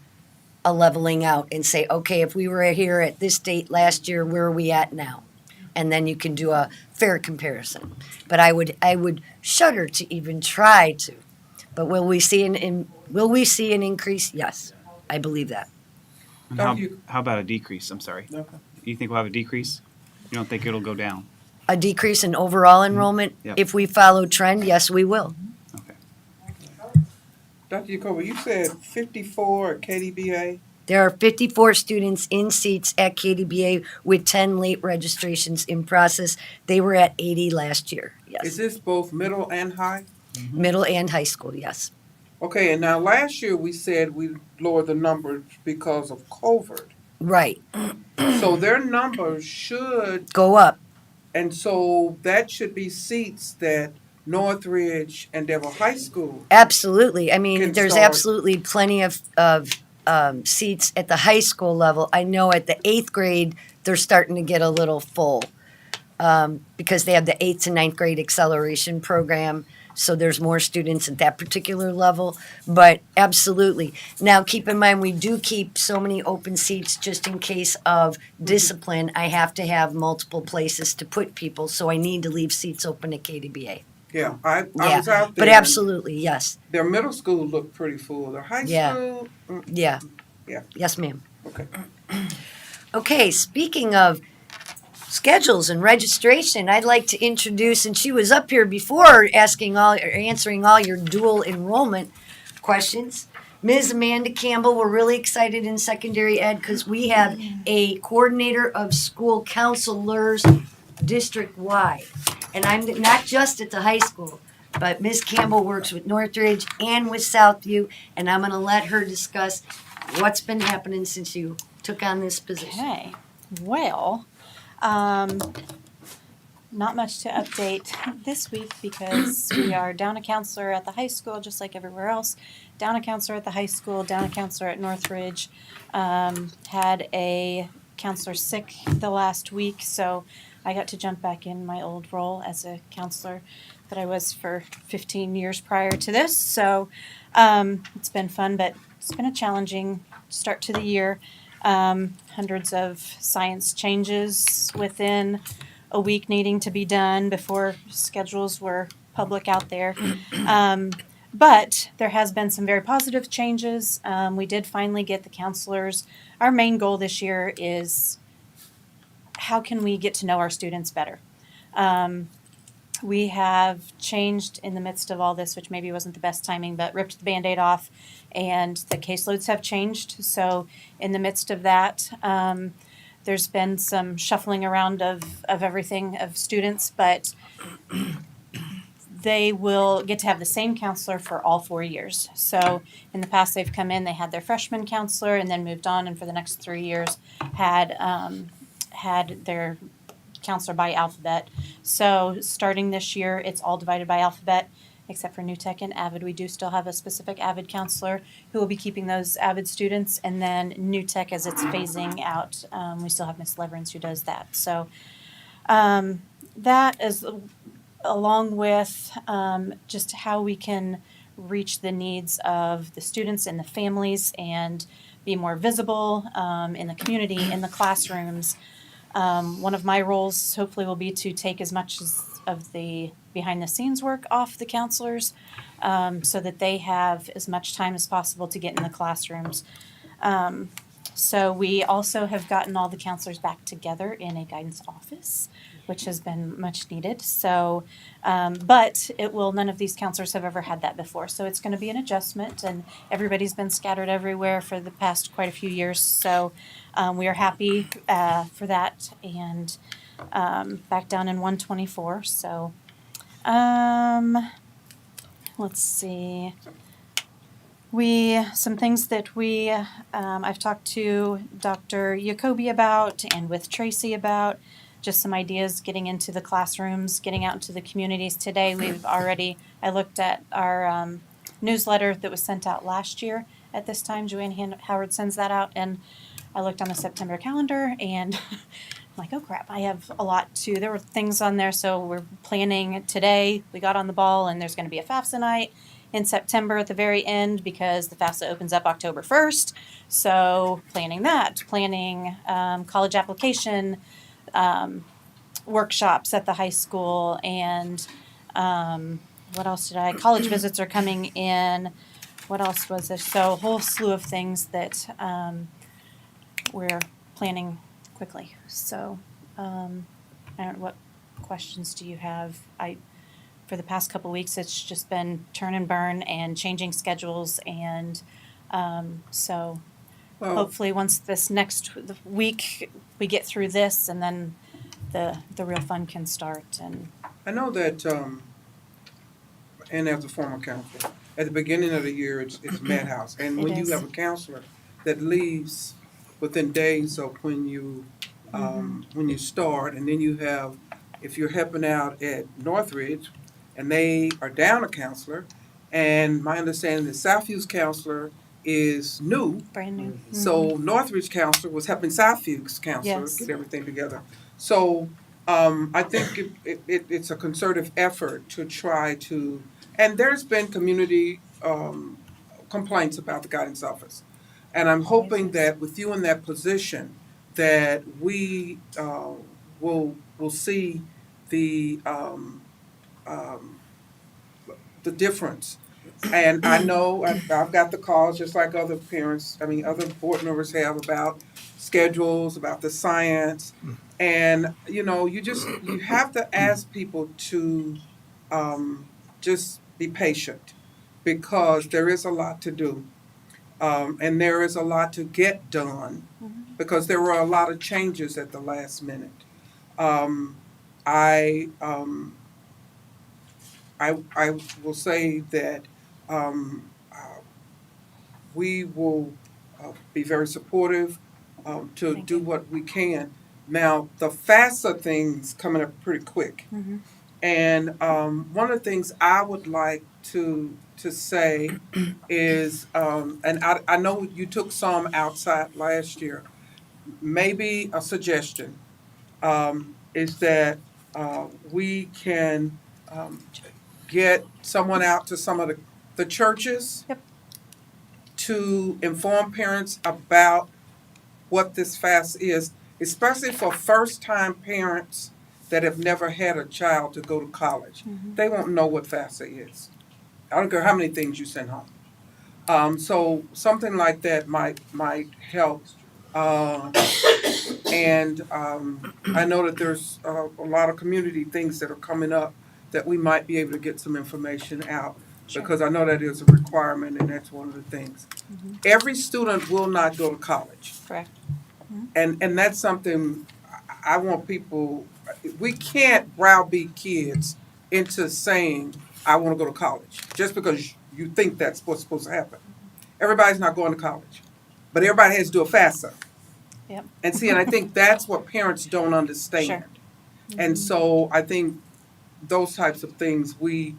a leveling out and say, okay, if we were here at this date last year, where are we at now? And then you can do a fair comparison. But I would shudder to even try to. But will we see an increase? Yes, I believe that. And how about a decrease? I'm sorry. Okay. You think we'll have a decrease? You don't think it'll go down? A decrease in overall enrollment? Yep. If we follow trend, yes, we will. Dr. Jacoby, you said 54 at KDBA? There are 54 students in seats at KDBA with 10 late registrations in process. They were at 80 last year, Is yes. this both middle and high? Middle and high school, yes. Okay, and now last year we said we lowered the numbers because of COVID. Right. So their numbers should, Go up. and so that should be seats that Northridge and Devil High School. Absolutely. I mean, Can there's start- absolutely plenty of seats at the high school level. I know at the 8th grade, they're starting to get a little full because they have the 8th to 9th grade acceleration program. So there's more students at that particular level. But absolutely. Now, keep in mind, we do keep so many open seats just in case of discipline. I have to have multiple places to put people, so I need to leave seats open at KDBA. Yeah, I Yeah, was out there. but absolutely, yes. Their middle school looked pretty full. Their high Yeah. school, Yeah. Yeah. Yes, ma'am. Okay. Okay, speaking of schedules and registration, I'd like to introduce, and she was up here before answering all your dual enrollment questions. Ms. Amanda Campbell, we're really excited in secondary ed because we have a coordinator of school counselors district-wide. And I'm not just at the high school, but Ms. Campbell works with Northridge and with Southview, and I'm gonna let her discuss what's been happening since you took on this position. Okay, well, not much to update this week because we are down a counselor at the high school, just like everywhere else. Down a counselor at the high school, down a counselor at Northridge. Had a counselor sick the last week, so I got to jump back in my old role as a counselor that I was for 15 years prior to this. So it's been fun, but it's been a challenging start to the year. Hundreds of science changes within a week needing to be done before schedules were public out there. But there has been some very positive changes. We did finally get the counselors. Our main goal this year is how can we get to know our students better? We have changed in the midst of all this, which maybe wasn't the best timing, but ripped the Band-Aid off, and the caseloads have changed. So in the midst of that, there's been some shuffling around of everything of students, but they will get to have the same counselor for all 4 years. So in the past, they've come in, they had their freshman counselor, and then moved on, and for the next 3 years had their counselor by alphabet. So starting this year, it's all divided by alphabet, except for New Tech and Avid. We do still have a specific Avid counselor who will be keeping those Avid students, and then New Tech, as it's phasing out, we still have Miss Leverance who does that. So that is along with just how we can reach the needs of the students and the families and be more visible in the community, in the classrooms. One of my roles hopefully will be to take as much of the behind the scenes work off the counselors so that they have as much time as possible to get in the classrooms. So we also have gotten all the counselors back together in a guidance office, which has been much needed. So, but none of these counselors have ever had that before. So it's going to be an adjustment, and everybody's been scattered everywhere for the past quite a few years. So we are happy for that, and back down in 124. So let's see. Some things that I've talked to Dr. Jacoby about and with Tracy about, just some ideas getting into the classrooms, getting out into the communities. Today I looked at our newsletter that was sent out last year at this time. Joanne Howard sends that out, and I looked on the September calendar, and I'm like, oh crap, I have a lot there were things on there, so we're planning today. We got on the ball, and there's going to be a FAFSA night in September at the very end because the FAFSA opens up October 1st. So planning college application workshops at the high school, and what else college visits are coming in. What else was there? So a whole slew of things that we're planning quickly. So I don't know what questions do you have? For the past couple weeks, it's just been turn and burn and changing schedules, and so Well, hopefully once this next week we get through this, and then the real fun can start. And I know that, and as a former counselor, at the beginning of the year, it's madhouse. And It when you is. have a counselor that leaves within days of when you start, and then you have, if you're helping out at Northridge, and they are down a counselor, and my understanding is Southview's counselor is new. brand new. So Northridge counselor was helping Southview's counselor Yes. get everything together. So I think it's a concerted effort to try to, and there's been community complaints about the guidance office. And I'm hoping that with you in that position, that we will see the difference. And I know I've got the calls just like other parents, other board members have about schedules, about the science. And, you have to ask people to just be patient because there is a lot to do. And there is a lot to get done because there were a lot of changes at the last minute. I will say that we will be very supportive to do what we can. Now, the FAFSA thing's coming up pretty quick. And one of the things I would like to say is, and I know you took some outside last year, maybe a suggestion is that we can get someone out to some of the churches to inform parents about what this fast is, especially for first-time parents that have never had a child to go to college. They won't know what FAFSA is. I don't care how many things you send home. So something like that might help. And I know that there's a lot of community things that are coming up that we might be able to get some information out. Because I know that is a requirement, and that's one of the things. Every student will not go to college. Correct. And that's something I want people, we can't browbeat kids into saying, I want to go to college, just because you think that's what's supposed to happen. Everybody's not going to college, but everybody has to do a FAFSA. Yep. And see, and I think that's what parents don't understand. Sure. And so I think those types of things we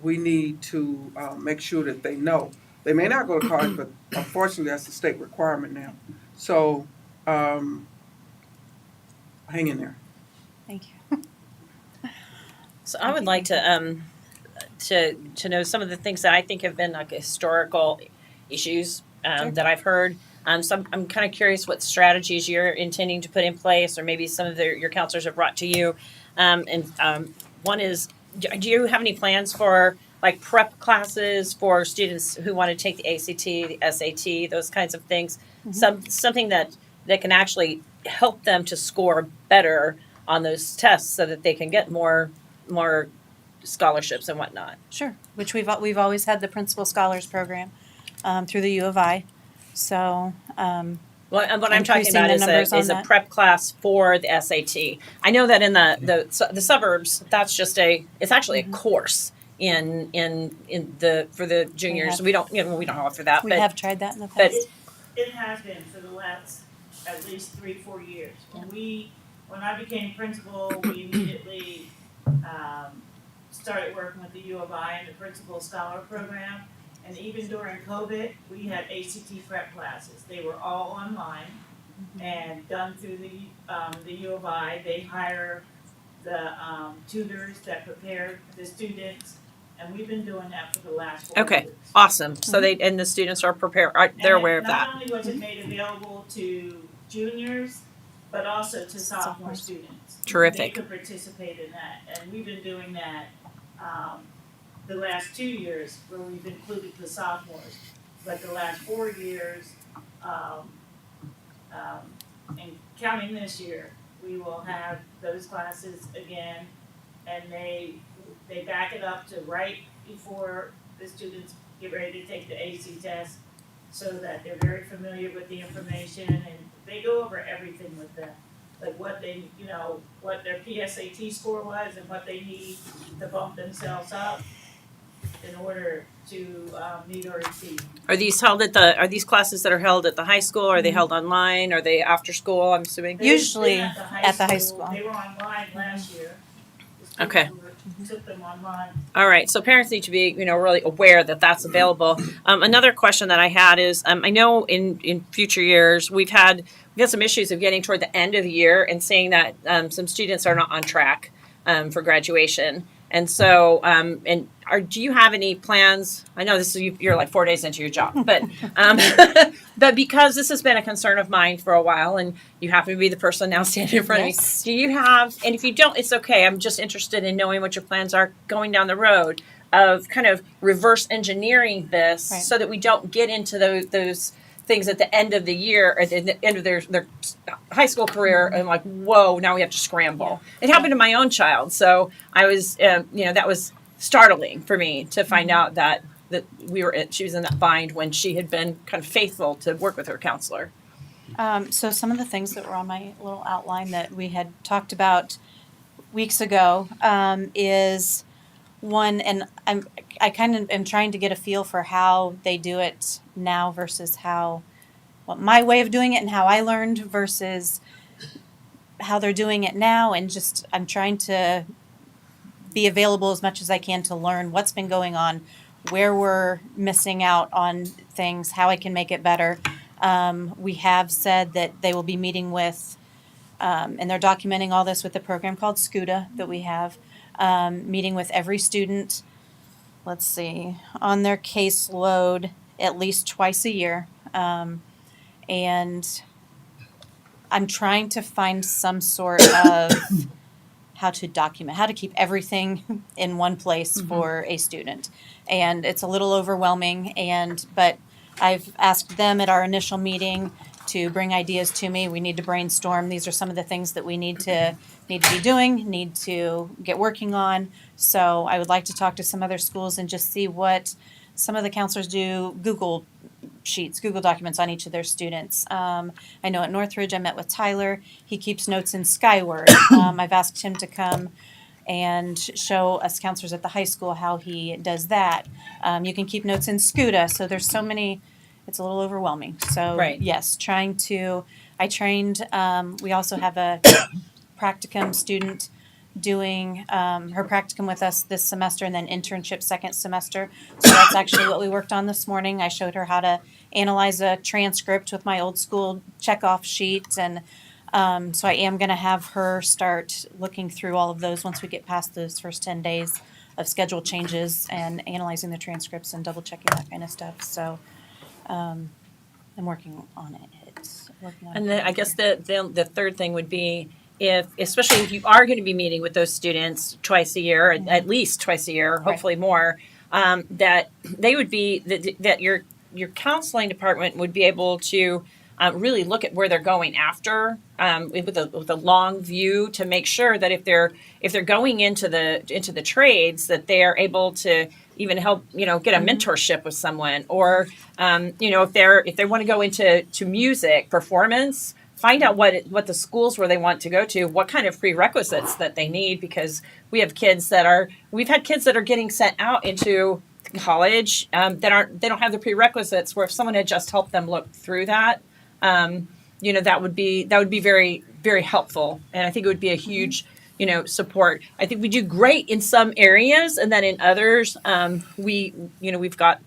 need to make sure that they know. They may not go to college, but unfortunately that's the state requirement now. So hang in there. Thank you. So I would like to know some of the things that I think have been like historical issues that I've heard. So I'm kind of curious what strategies you're intending to put in place, or maybe some of your counselors have brought to you. One is, do you have any plans for like prep classes for students who want to take the ACT, the SAT, those kinds of things? Something that can actually help them to score better on those tests so that they can get more scholarships and whatnot. Sure. Which we've always had the Principal Scholars Program through the U of I. So what I'm talking about is a prep class for the SAT. I know that in the suburbs, that's just it's actually a course in for the juniors. We don't offer that. We have tried that in the past. It has been for the last at least 3-4 years. When I became principal, we immediately started working with the U of I and the Principal Scholar Program. And even during COVID, we had ACT prep classes. They were all online and done through the U of I. They hire the tutors that prepare the students, and we've been doing that for the last 4 years. Awesome. So the students are prepared. They're aware of that. Not only was it made available to juniors, but also to sophomore students. Terrific. They could participate in that, and we've been doing that the last 2 years where we've included the sophomores. But the last 4 years, and counting this year, we will have those classes again and they back it up to right before the students get ready to take the AC test, so that they're very familiar with the information, and they go over everything with them, like what they, what their PSAT score was and what they need to bump themselves up in order to meet or exceed. Are these classes that are held at the high school? Are they held online? Are they after school, I'm assuming? Usually At the high school. They were online last year. The Okay. students took them online. All right, so parents need to be, really aware that that's available. Another question that I had is, I know in future years we've had some issues of getting toward the end of the year and seeing that some students are not on track for graduation. And so, do you have any plans? I know you're like 4 days into your job, but but because this has been a concern of mine for a while, and you happen to be the person now standing in front of me, do you have? And if you don't, it's okay. I'm just interested in knowing what your plans are going down the road of kind of reverse engineering this, so that we don't get into those things at the end of the year, at the end of their high school career, and like, whoa, now we have to scramble. It happened to my own child, so I was, that was startling for me to find out that she was in that bind when she had been kind of faithful to work with her counselor. So some of the things that were on my little outline that we had talked about weeks ago is one, and I kind of am trying to get a feel for how they do it now versus my way of doing it and how I learned versus how they're doing it now, and just I'm trying to be available as much as I can to learn what's been going on, where we're missing out on things, how I can make it better. We have said that they will be meeting with, and they're documenting all this with the program called SCUDA that we have, meeting with every student, let's see, on their caseload at least twice a year. And I'm trying to find some sort of how to document, how to keep everything in one place for a student. And it's a little overwhelming, but I've asked them at our initial meeting to bring ideas to me. We need to brainstorm. These are some of the things that we need to be doing, need to get working on. So I would like to talk to some other schools and just see what some of the counselors do, Google Sheets, Google documents on each of their students. I know at Northridge, I met with Tyler. He keeps notes in Skyward. I've asked him to come and show us counselors at the high school how he does that. You can keep notes in SCUDA. So there's so many, it's a little overwhelming. So yes, I trained, we also have a practicum student doing her practicum with us this semester, and then internship second semester. So that's actually what we worked on this morning. I showed her how to analyze a transcript with my old school checkoff sheet, and so I am going to have her start looking through all of those once we get past those first 10 days of schedule changes and analyzing the transcripts and double checking that kind of stuff. So I'm working on it. And I guess the third thing would be, especially if you are going to be meeting with those students twice a year, at least twice a year, hopefully more, that they would be that your counseling department would be able to really look at where they're going after with a long view to make sure that if they're going into the trades, that they are able to even help get a mentorship with someone, or if they want to go into music performance, find out what the schools where they want to go to, what kind of prerequisites that they need, because we've had kids that are getting sent out into college they don't have the prerequisites, where if someone had just helped them look through that, that would be very, very helpful. And I think it would be a huge support. I think we do great in some areas, and then in others we've got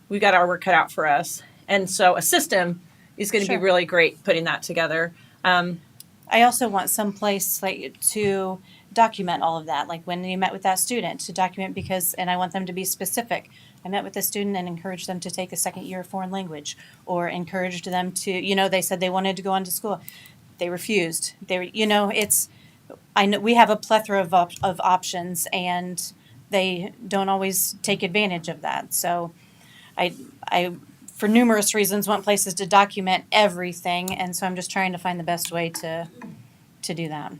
our work cut out for us. And so a system is going to be really great putting that together. I also want some place to document all of that, like when you met with that student, to document, and I want them to be specific. I met with a student and encouraged them to take a second year of foreign language, or encouraged them to, they said they wanted to go on to school. They refused. I know we have a plethora of options, and they don't always take advantage of that. So I for numerous reasons, want places to document everything, and so I'm just trying to find the best way to do that.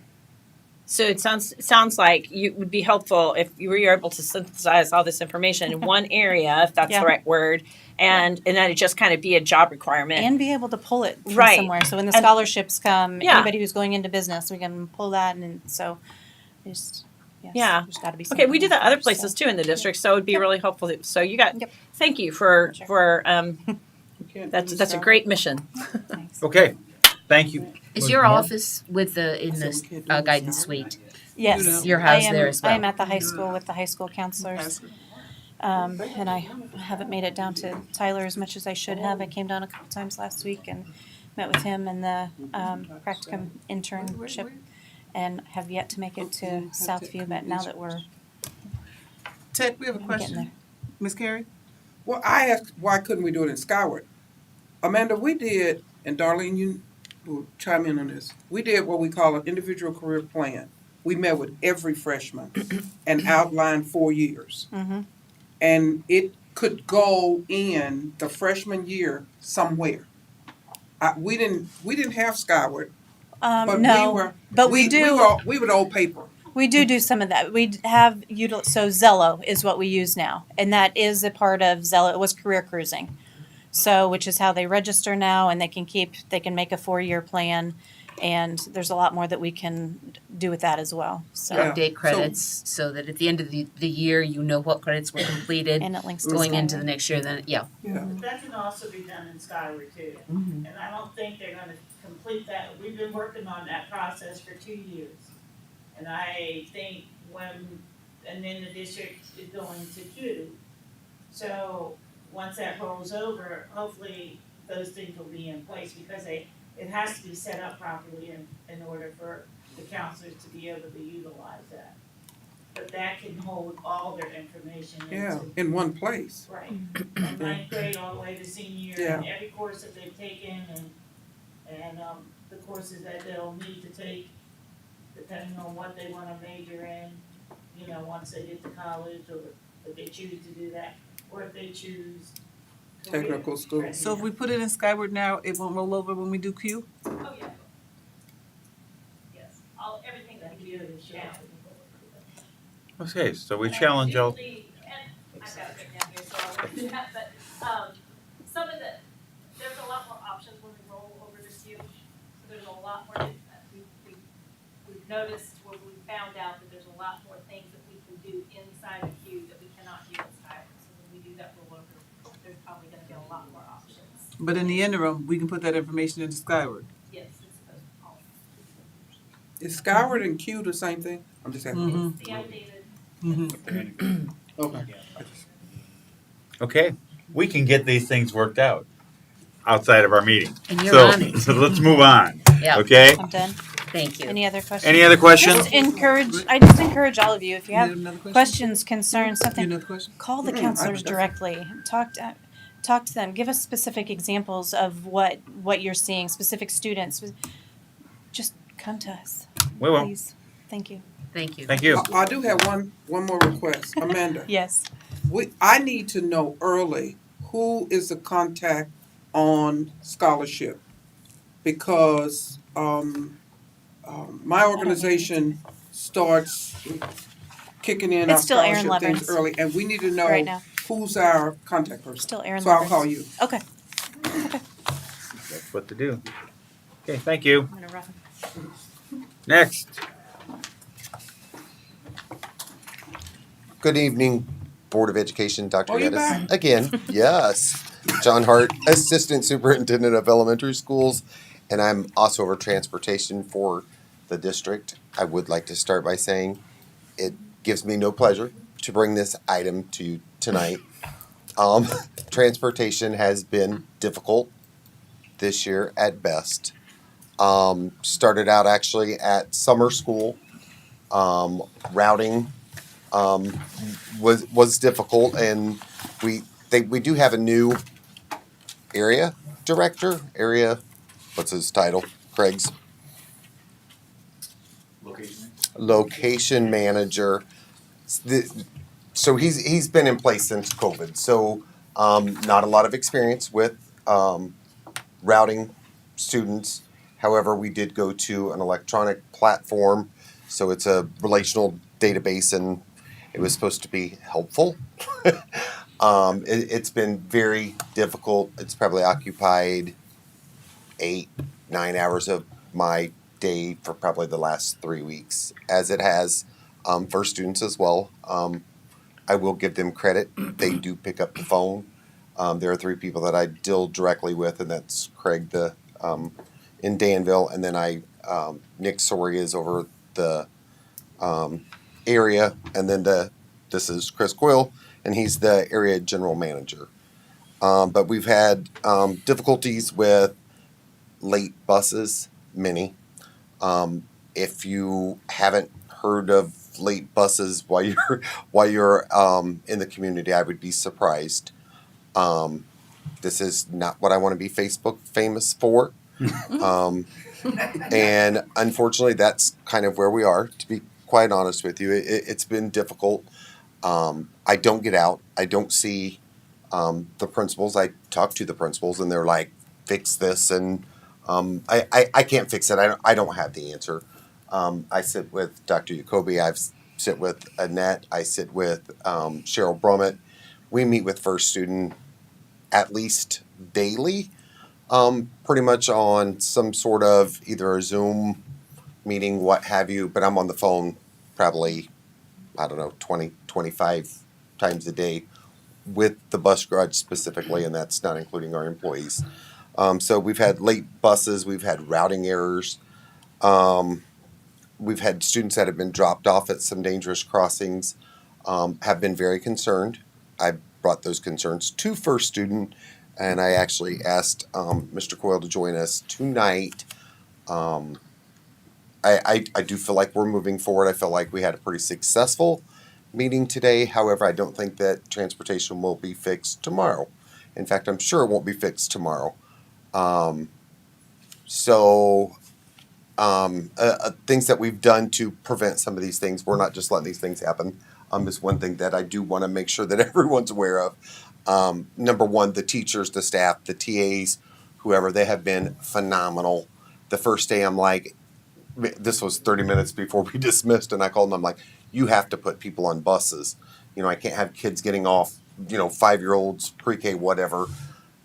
So it sounds like you would be helpful if you were able to synthesize all this information in one area, if that's Yeah. the right word, and then it just kind of be a job requirement. And be able to pull it from Right. somewhere. So when the And- scholarships come, Yeah. anybody who's going into business, we can pull that, and so just yes, Yeah. there's got to be. Okay, we do something that other there, places so. too in the district, so it'd be really helpful. So you got, thank you for that's a great mission. Okay, thank you. Is your office with in the guidance suite? Yes, Your house I am, there as well. I am at the high school with the high school counselors. And I haven't made it down to Tyler as much as I should have. I came down a couple times last week and met with him in the practicum internship, and have yet to make it to Southview, but now that we're Ted, we have a getting question. there. Ms. Carey? Well, I asked, why couldn't we do it in Skyward? Amanda, we did, and Darlene, you will chime in on this. We did what we call an individual career plan. We met with every freshman and outlined 4 years. Mm-hmm. And it could go in the freshman year somewhere. We didn't have Skyward, but No, we were. but we do. We would old paper. We do some of that. We have so Zello is what we use now, and that is a part of Zello. It was career cruising, so which is how they register now, and they can make a 4-year plan, and there's a lot more that we can do with that as well. So Update credits so that at the end of the year, you know what credits were completed. And it links to going into Skyward. the next year. Then Yeah. But that can also be done in Skyward too. Mhm. And I don't think they're gonna complete that. We've been working on that process for 2 years. And I think and then the district is going to Q. So once that rolls over, hopefully those things will be in place because it has to be set up properly in order for the counselors to be able to utilize that. But that can hold all their information Yeah, into. in one place. Right, from ninth grade all the way to senior, and every course that they've taken and the courses that they'll need to take, depending on what they wanna major in, once they get to college, or if they choose to do that, or if they choose. career. Technical school. Right. So if we put it in Skyward now, it won't roll over when we do Q? Oh, yeah. Yes, everything that we do is shown. Okay, so we challenge all. I've got it written down here, so I'll do that, but, some of there's a lot more options when we roll over this year. So there's a lot more, we've noticed, where we found out that there's a lot more things that we can do inside of Q that we cannot do in Skyward. So when we do that rollover, there's probably gonna be a lot more options. But in the interim, we can put that information into Skyward. Yes, it's supposed to all. Is Skyward and Q the same thing? I'm just asking. It's the updated. Okay. Okay, we can get these things worked out outside of our meeting. And you're on it. So let's move on. Yeah. Okay? I'm done. Thank you. Any other questions? Any other questions? I just encourage all of you, if you You have have another question? questions, concerns, something, Another question? call the counselors directly. Talk to them. Give us specific examples of what you're seeing, specific students. Just come to us. We will. Please. Thank you. Thank you. Thank you. I do have one more request, Amanda. Yes. I need to know early who is the contact on scholarship, because my organization starts kicking in our It's still Aaron scholarship things Leverns. early, and we need to Right know now. who's our contact person. Still Aaron So I'll Leverns. call you. Okay. That's what to do. Okay, thank you. I'm gonna rough it. Next. Good evening, Board of Education, Dr. Oh, you Geddes. back? Again, yes. John Hart, Assistant Superintendent of Elementary Schools, and I'm also over transportation for the district. I would like to start by saying it gives me no pleasure to bring this item to you tonight. Transportation has been difficult this year at best. Started out actually at summer school. Routing was difficult, and we do have a new area director. What's his title? Craig's location manager. So he's been in place since COVID. So not a lot of experience with routing students. However, we did go to an electronic platform So it's a relational database, and it was supposed to be helpful. It's been very difficult. It's probably occupied 8-9 hours of my day for probably the last 3 weeks, as it has for students as well. I will give them credit. They do pick up the phone. There are 3 people that I deal directly with, and that's Craig in Danville, and then Nick Soria is over the area, and then this is Chris Coyle, and he's the area general manager. But we've had difficulties with late buses, many. If you haven't heard of late buses while you're in the community, I would be surprised. This is not what I want to be Facebook famous for. And unfortunately, that's kind of where we are, to be quite honest with you. It's been difficult. I don't get out. I don't see the principals. I talk to the principals, and they're like, fix this. And I can't fix it. I don't have the answer. I sit with Dr. Jacoby. I sit with Annette. I sit with Cheryl Brummett. We meet with First Student at least daily, pretty much on some sort of either a Zoom meeting, what have you, but I'm on the phone probably, 20, 25 times a day with the bus garage specifically, and that's not including our employees. So we've had late buses, we've had routing errors, we've had students that have been dropped off at some dangerous crossings, have been very concerned. I brought those concerns to First Student, and I actually asked Mr. Coyle to join us tonight. I do feel like we're moving forward. I feel like we had a pretty successful meeting today. However, I don't think that transportation will be fixed tomorrow. In fact, I'm sure it won't be fixed tomorrow. Things that we've done to prevent some of these things, we're not just letting these things happen. Is one thing that I do want to make sure that everyone's aware of. Number one, the teachers, the staff, the TAs, whoever, they have been phenomenal. The first day, I'm like, this was 30 minutes before we dismissed, and I called them, I'm like, you have to put people on buses. I can't have kids getting off, 5-year-olds, pre-K, whatever,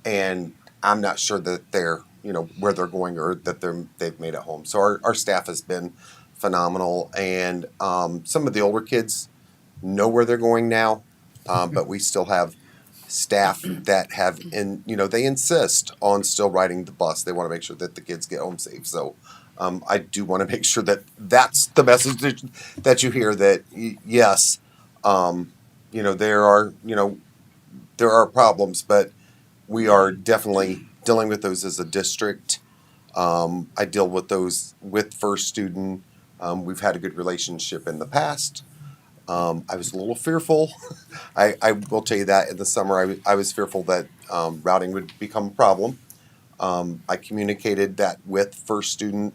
and I'm not sure that they're, where they're going or that they've made it home. So our staff has been phenomenal, and some of the older kids know where they're going now, but we still have staff that they insist on still riding the bus. They want to make sure that the kids get home safe. So I do want to make sure that that's the message that you hear, that yes, there are problems, but we are definitely dealing with those as a district. I deal with those with First Student. We've had a good relationship in the past. I was a little fearful. I will tell you that in the summer I was fearful that routing would become a problem. I communicated that with First Student,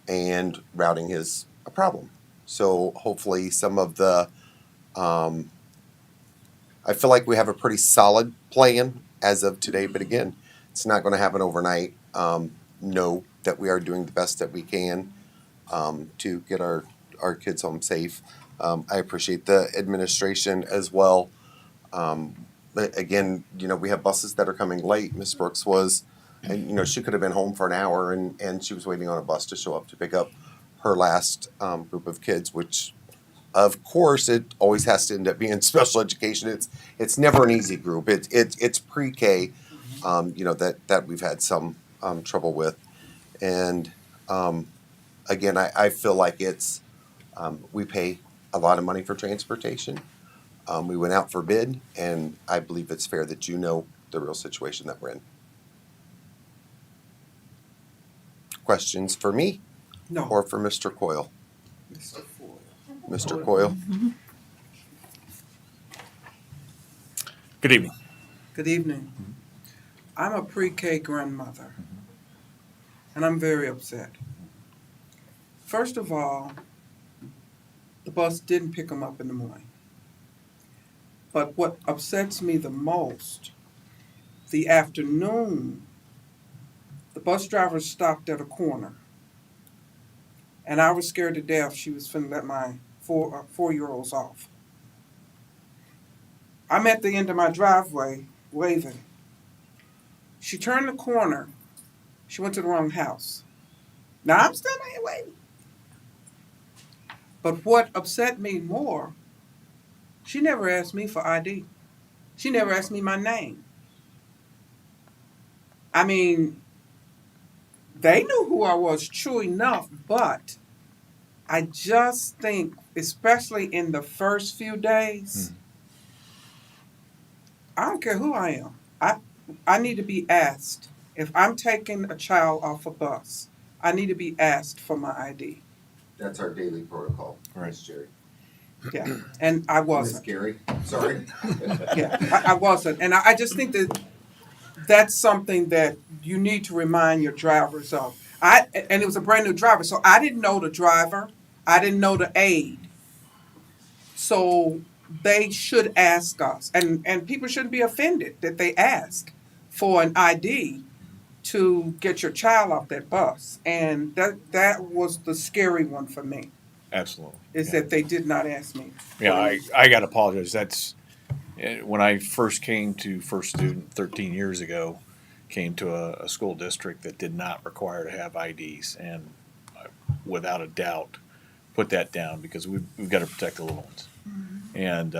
and routing is a problem. So hopefully some of the, I feel like we have a pretty solid plan as of today, but again, it's not going to happen overnight. Know that we are doing the best that we can to get our kids home safe. I appreciate the administration as well. But again, we have buses that are coming late. Miss Brooks was, and she could have been home for an hour, and she was waiting on a bus to show up to pick up her last group of kids, which of course it always has to end up being special education. It's never an easy group. It's pre-K, that we've had some trouble with. And again, I feel like it's, we pay a lot of money for transportation. We went out for bid, and I believe it's fair that the real situation that we're in. Questions for me? No. Or for Mr. Coyle? Mr. Ford. Mr. Coyle? Good evening. Good evening. I'm a pre-K grandmother, and I'm very upset. First of all, the bus didn't pick them up in the morning. But what upsets me the most, the afternoon, the bus driver stopped at a corner and I was scared to death she was finna let my 4-year-olds off. I'm at the end of my driveway waving. She turned the corner. She went to the wrong house. Now I'm standing here waiting. But what upset me more, she never asked me for ID. She never asked me my name. I mean, they knew who I was, true enough, but I just think, especially in the first few days, I don't care who I am. I need to be asked. If I'm taking a child off a bus, I need to be asked for my ID. That's our daily protocol, Miss Jerry. Yeah, and I Miss wasn't. Gary, sorry. Yeah, I wasn't. And I just think that that's something that you need to remind your drivers of. And it was a brand new driver, so I didn't know the driver. I didn't know the aide. So they should ask us, and people shouldn't be offended that they ask for an ID to get your child off that bus. And that was the scary one for me, Absolutely. is that they did not ask me. Yeah, I got to apologize. That's when I first came to First Student 13 years ago, came to a school district that did not require to have IDs, and I, without a doubt, put that down because we've got to protect the little ones. And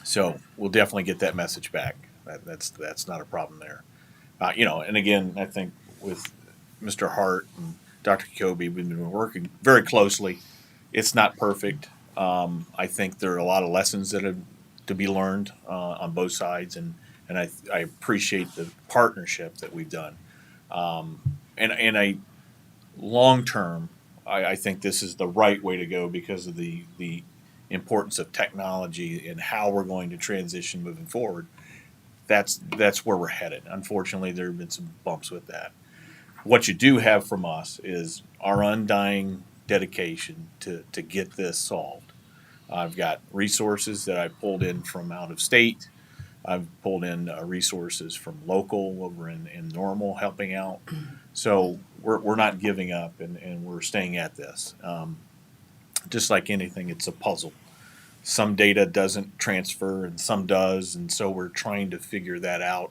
so we'll definitely get that message back. That's not a problem there. And again, I think with Mr. Hart and Dr. Kobe, we've been working very closely. It's not perfect. I think there are a lot of lessons that have to be learned on both sides, and I appreciate the partnership that we've done. And I long term, I think this is the right way to go because of the importance of technology and how we're going to transition moving forward. That's where we're headed. Unfortunately, there have been some bumps with that. What you do have from us is our undying dedication to get this solved. I've got resources that I pulled in from out of state. I've pulled in resources from local over in Normal helping out. So we're not giving up and we're staying at this. Just like anything, it's a puzzle. Some data doesn't transfer and some does, and so we're trying to figure that out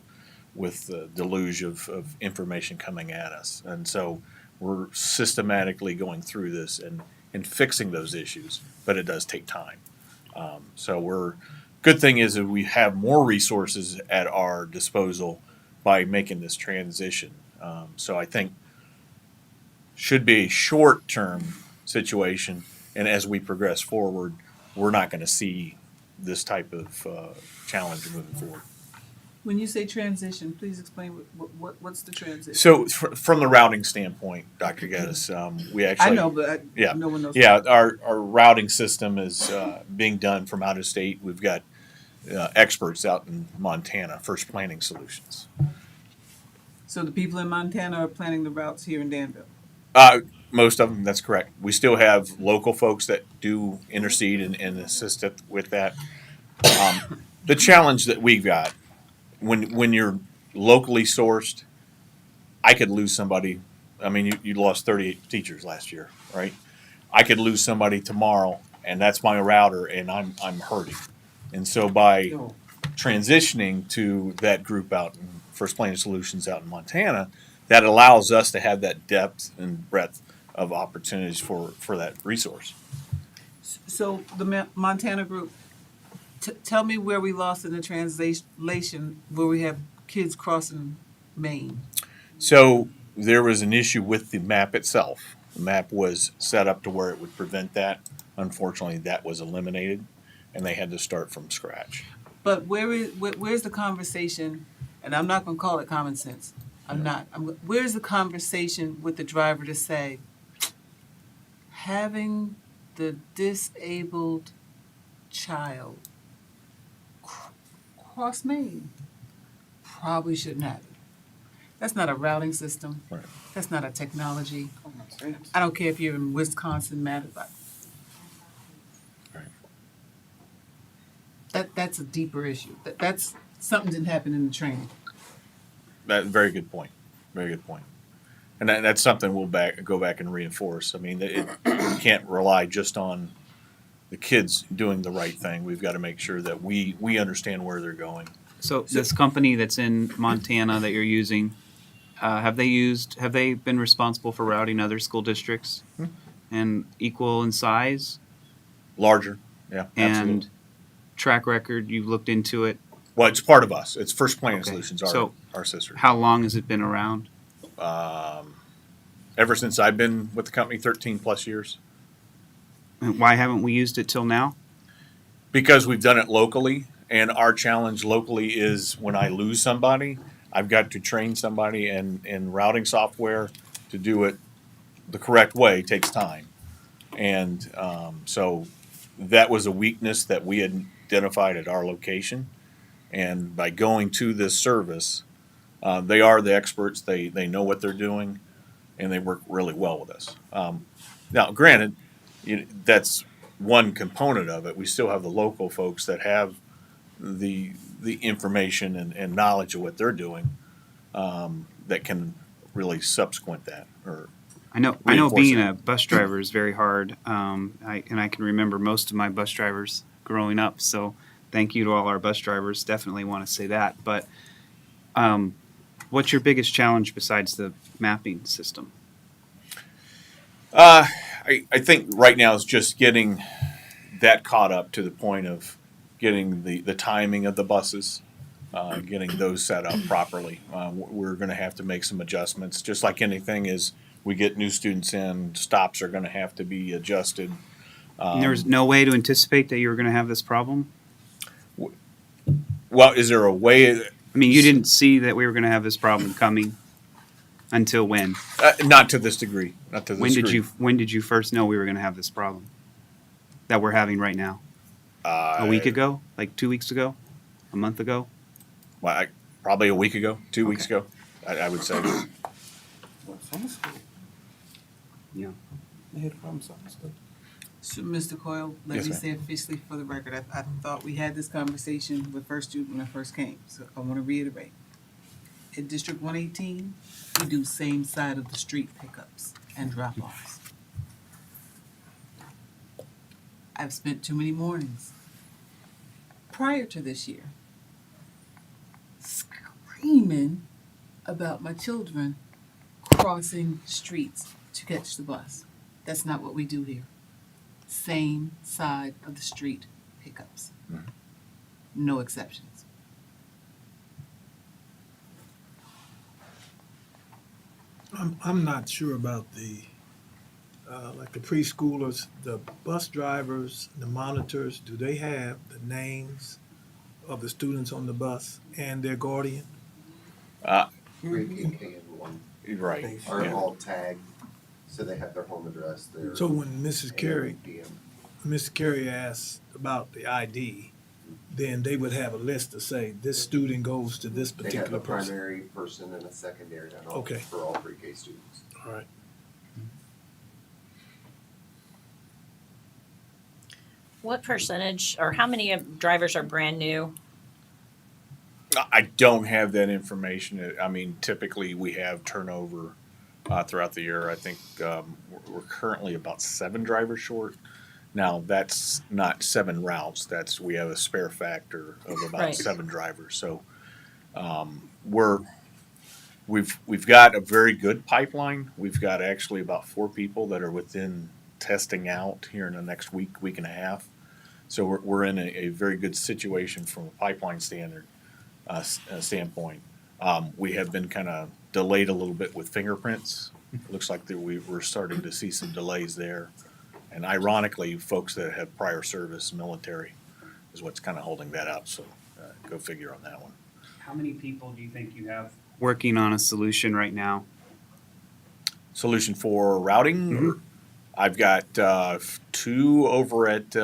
with the deluge of information coming at us. And so we're systematically going through this and fixing those issues, but it does take time. So good thing is that we have more resources at our disposal by making this transition. So I think should be a short-term situation, and as we progress forward, we're not going to see this type of challenge moving forward. When you say transition, please explain what's the transition. So from the routing standpoint, Dr. Geddes, we actually... I know, but no one knows. Yeah, our routing system is being done from out of state. We've got experts out in Montana, First Planning Solutions. So the people in Montana are planning the routes here in Danville? Most of them, that's correct. We still have local folks that do intercede and assist with that. The challenge that we've got, when you're locally sourced, I could lose somebody. I mean, you lost 38 teachers last year, right? I could lose somebody tomorrow, and that's my router, and I'm hurting. And so by transitioning to that group out in First Planning Solutions out in Montana, that allows us to have that depth and breadth of opportunities for that resource. So the Montana group, tell me where we lost in the translation where we have kids crossing Maine. So there was an issue with the map itself. The map was set up to where it would prevent that. Unfortunately, that was eliminated, and they had to start from scratch. But where's the conversation, and I'm not going to call it common sense. Where's the conversation with the driver to say, having the disabled child cross Maine probably shouldn't happen. That's not a routing system. Right. That's not a technology. I don't care if you're in Wisconsin, Madison. Right. That's a deeper issue. That's something didn't happen in the training. Very good point. Very good point. And that's something we'll go back and reinforce. I mean, you can't rely just on the kids doing the right thing. We've got to make sure that we understand where they're going. So this company that's in Montana that you're using, have they been responsible for routing other school districts and equal in size? Larger, yeah, absolutely. And track record, you've looked into it? Well, it's part of us. It's First Planning Okay. Solutions, So our sister. how long has it been around? Ever since I've been with the company, 13 plus years. And why haven't we used it till now? Because we've done it locally, and our challenge locally is when I lose somebody, I've got to train somebody, and routing software to do it the correct way takes time. And so that was a weakness that we had identified at our location. And by going to this service, they are the experts. They know what they're doing, and they work really well with us. Now, granted, that's one component of it. We still have the local folks that have the information and knowledge of what they're doing that can really subsequent that or I know reinforce being it. a bus driver is very hard. I can remember most of my bus drivers growing up. So thank you to all our bus drivers. Definitely want to say that. But what's your biggest challenge besides the mapping system? I think right now is just getting that caught up to the point of getting the timing of the buses, getting those set up properly. We're going to have to make some adjustments. Just like anything is, we get new students in, stops are going to have to be adjusted. And there was no way to anticipate that you were going to have this problem? Well, is there a way? I mean, you didn't see that we were going to have this problem coming until when? Not to this degree. Not to this degree. When did you first know we were going to have this problem that we're having right now? A week ago? Like 2 weeks ago? A month ago? Well, probably a week ago, 2 weeks ago, I would say. What, summer school? Yeah. They had from summer school. So, Mr. Coyle, let Yes, me ma'am. say officially for the record, I thought we had this conversation with First Student when I first came, so I want to reiterate. At District 118, we do same side of the street pickups and drop-offs. I've spent too many mornings prior to this year screaming about my children crossing streets to catch the bus. That's not what we do here. Same side of the street pickups. No exceptions. I'm not sure about the, like the preschoolers, the bus drivers, the monitors, do they have the names of the students on the bus and their guardian? Pre-K and one Right. are Yeah. all tagged, so they have their home address, their. So when Mrs. and Carey, their PM. Mrs. Carey asked about the ID, then they would have a list to say, this student goes to this They have particular a person. primary person and a secondary on all, Okay. for all pre-K students. All right. What percentage or how many drivers are brand new? I don't have that information. I mean, typically we have turnover throughout the year. I think we're currently about 7 drivers short. Now, that's not 7 routes. We have a spare factor of about Right. 7 drivers. So we've got a very good pipeline. We've got actually about 4 people that are within testing out here in the next week and a half. So we're in a very good situation from a pipeline standpoint. We have been kind of delayed a little bit with fingerprints. It looks like that we're starting to see some delays there. And ironically, folks that have prior service, military, is what's kind of holding that up. So go figure on that one. How many people do you think you have working on a solution right now? Solution for routing? Mhm. I've got 2 over at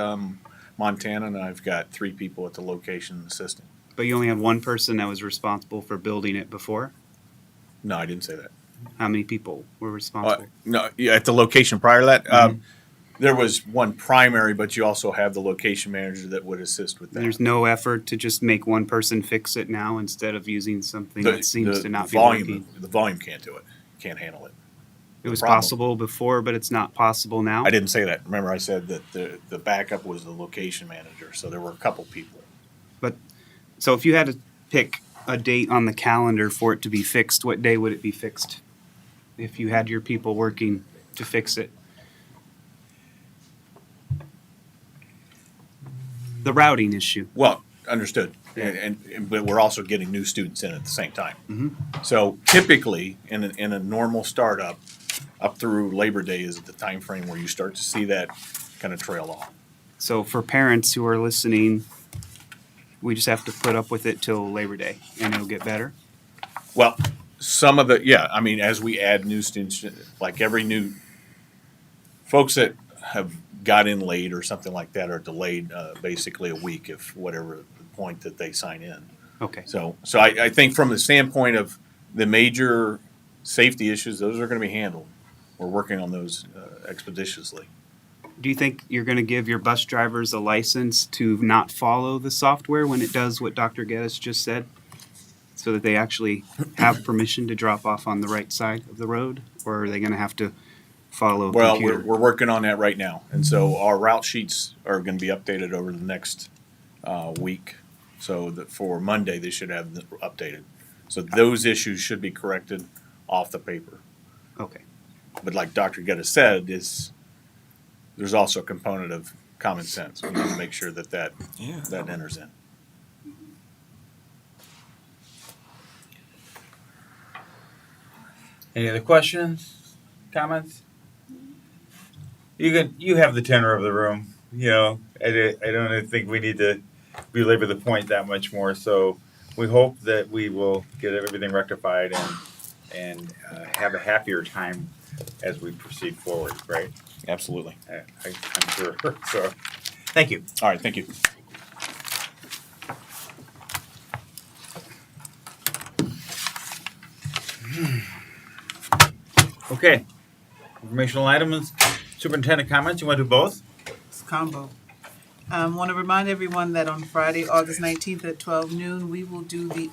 Montana, and I've got 3 people at the location assistant. But you only had one person that was responsible for building it before? No, I didn't say that. How many people were responsible? No, yeah, at the location prior to that, there was one primary, but you also have the location manager that would assist with that. There's no effort to just make one person fix it now instead of using something that seems to not be volume, working? The volume can't do it. Can't handle it. It was problem. possible before, but it's not possible now. I didn't say that. Remember, I said that the backup was the location manager, so there were a couple people. So if you had to pick a date on the calendar for it to be fixed, what day would it be fixed? If you had your people working to fix it. The routing issue. Well, understood. And but we're also getting new students in at the same time. Mm-hmm. So typically, in a normal startup, up through Labor Day is the time frame where you start to see that kind of trail off. So for parents who are listening, we just have to put up with it till Labor Day and it'll get better. Well, some of I mean, as we add new students, like every new folks that have got in late or something like that are delayed basically a week, if whatever the point that they sign in. Okay. So I think from the standpoint of the major safety issues, those are going to be handled. We're working on those expeditiously. Do you think you're going to give your bus drivers a license to not follow the software when it does what Dr. Geddes just said? So that they actually have permission to drop off on the right side of the road? Or are they going to have to follow a Well, computer? we're working on that right now. And so our route sheets are going to be updated over the next week. So that for Monday, they should have updated. So those issues should be corrected off the paper. Okay. But like Dr. Geddes said, there's also a component of common sense. We need to make sure that enters in. Any other questions, comments? You have the tenor of the room. You know, I don't think we need to belabor the point that much more. So we hope that we will get everything rectified and have a happier time as we proceed forward. Right? Absolutely. I'm sure. So, thank you. All right. Thank you. Okay. Informational items. Superintendent comments. You want to do both? It's combo. Want to remind everyone that on Friday, August 19th at 12 noon, we will do the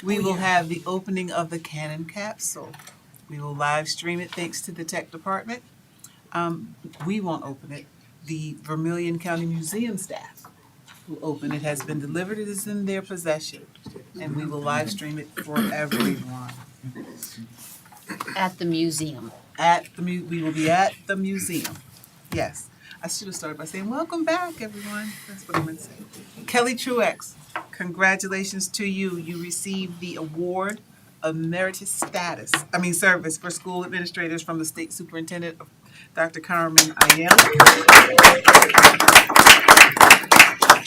we will have the opening of the Cannon capsule. We will live stream it thanks to the tech department. We won't open it. The Vermilion County Museum staff will open it. Has been delivered. It is in their possession. And we will live stream it for everyone. At the museum. We will be at the museum. Yes. I should have started by saying, welcome back, everyone. That's what I meant to say. Kelly Truex, congratulations to you. You received the award of meritorious service for school administrators from the state superintendent, Dr. Carmen Ayala.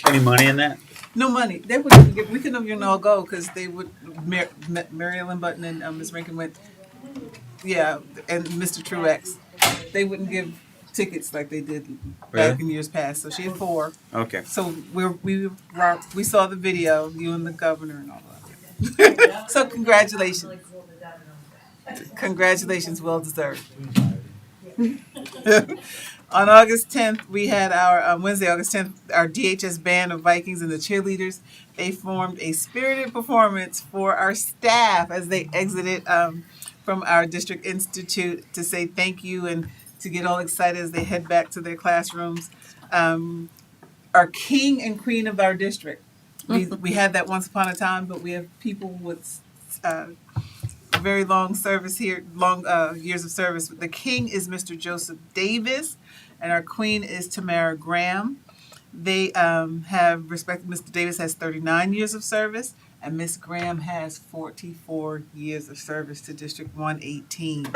Any money in that? No money. They wouldn't give, we couldn't even all go because they would, Mary Ellen Button and Ms. Rankin went, yeah, and Mr. Truex. They wouldn't give tickets like they did back in years past. So she had 4. Okay. So we saw the video, you and the governor and all that. So congratulations. Congratulations, well deserved. On August 10th, we had our, Wednesday, August 10th, our DHS band of Vikings and the cheerleaders. They formed a spirited performance for our staff as they exited from our district institute to say thank you and to get all excited as they head back to their classrooms. Our king and queen of our district. We had that once upon a time, but we have people with very long service here, years of service. The king is Mr. Joseph Davis, and our queen is Tamara Graham. They have respected. Mr. Davis has 39 years of service, and Miss Graham has 44 years of service to District 118.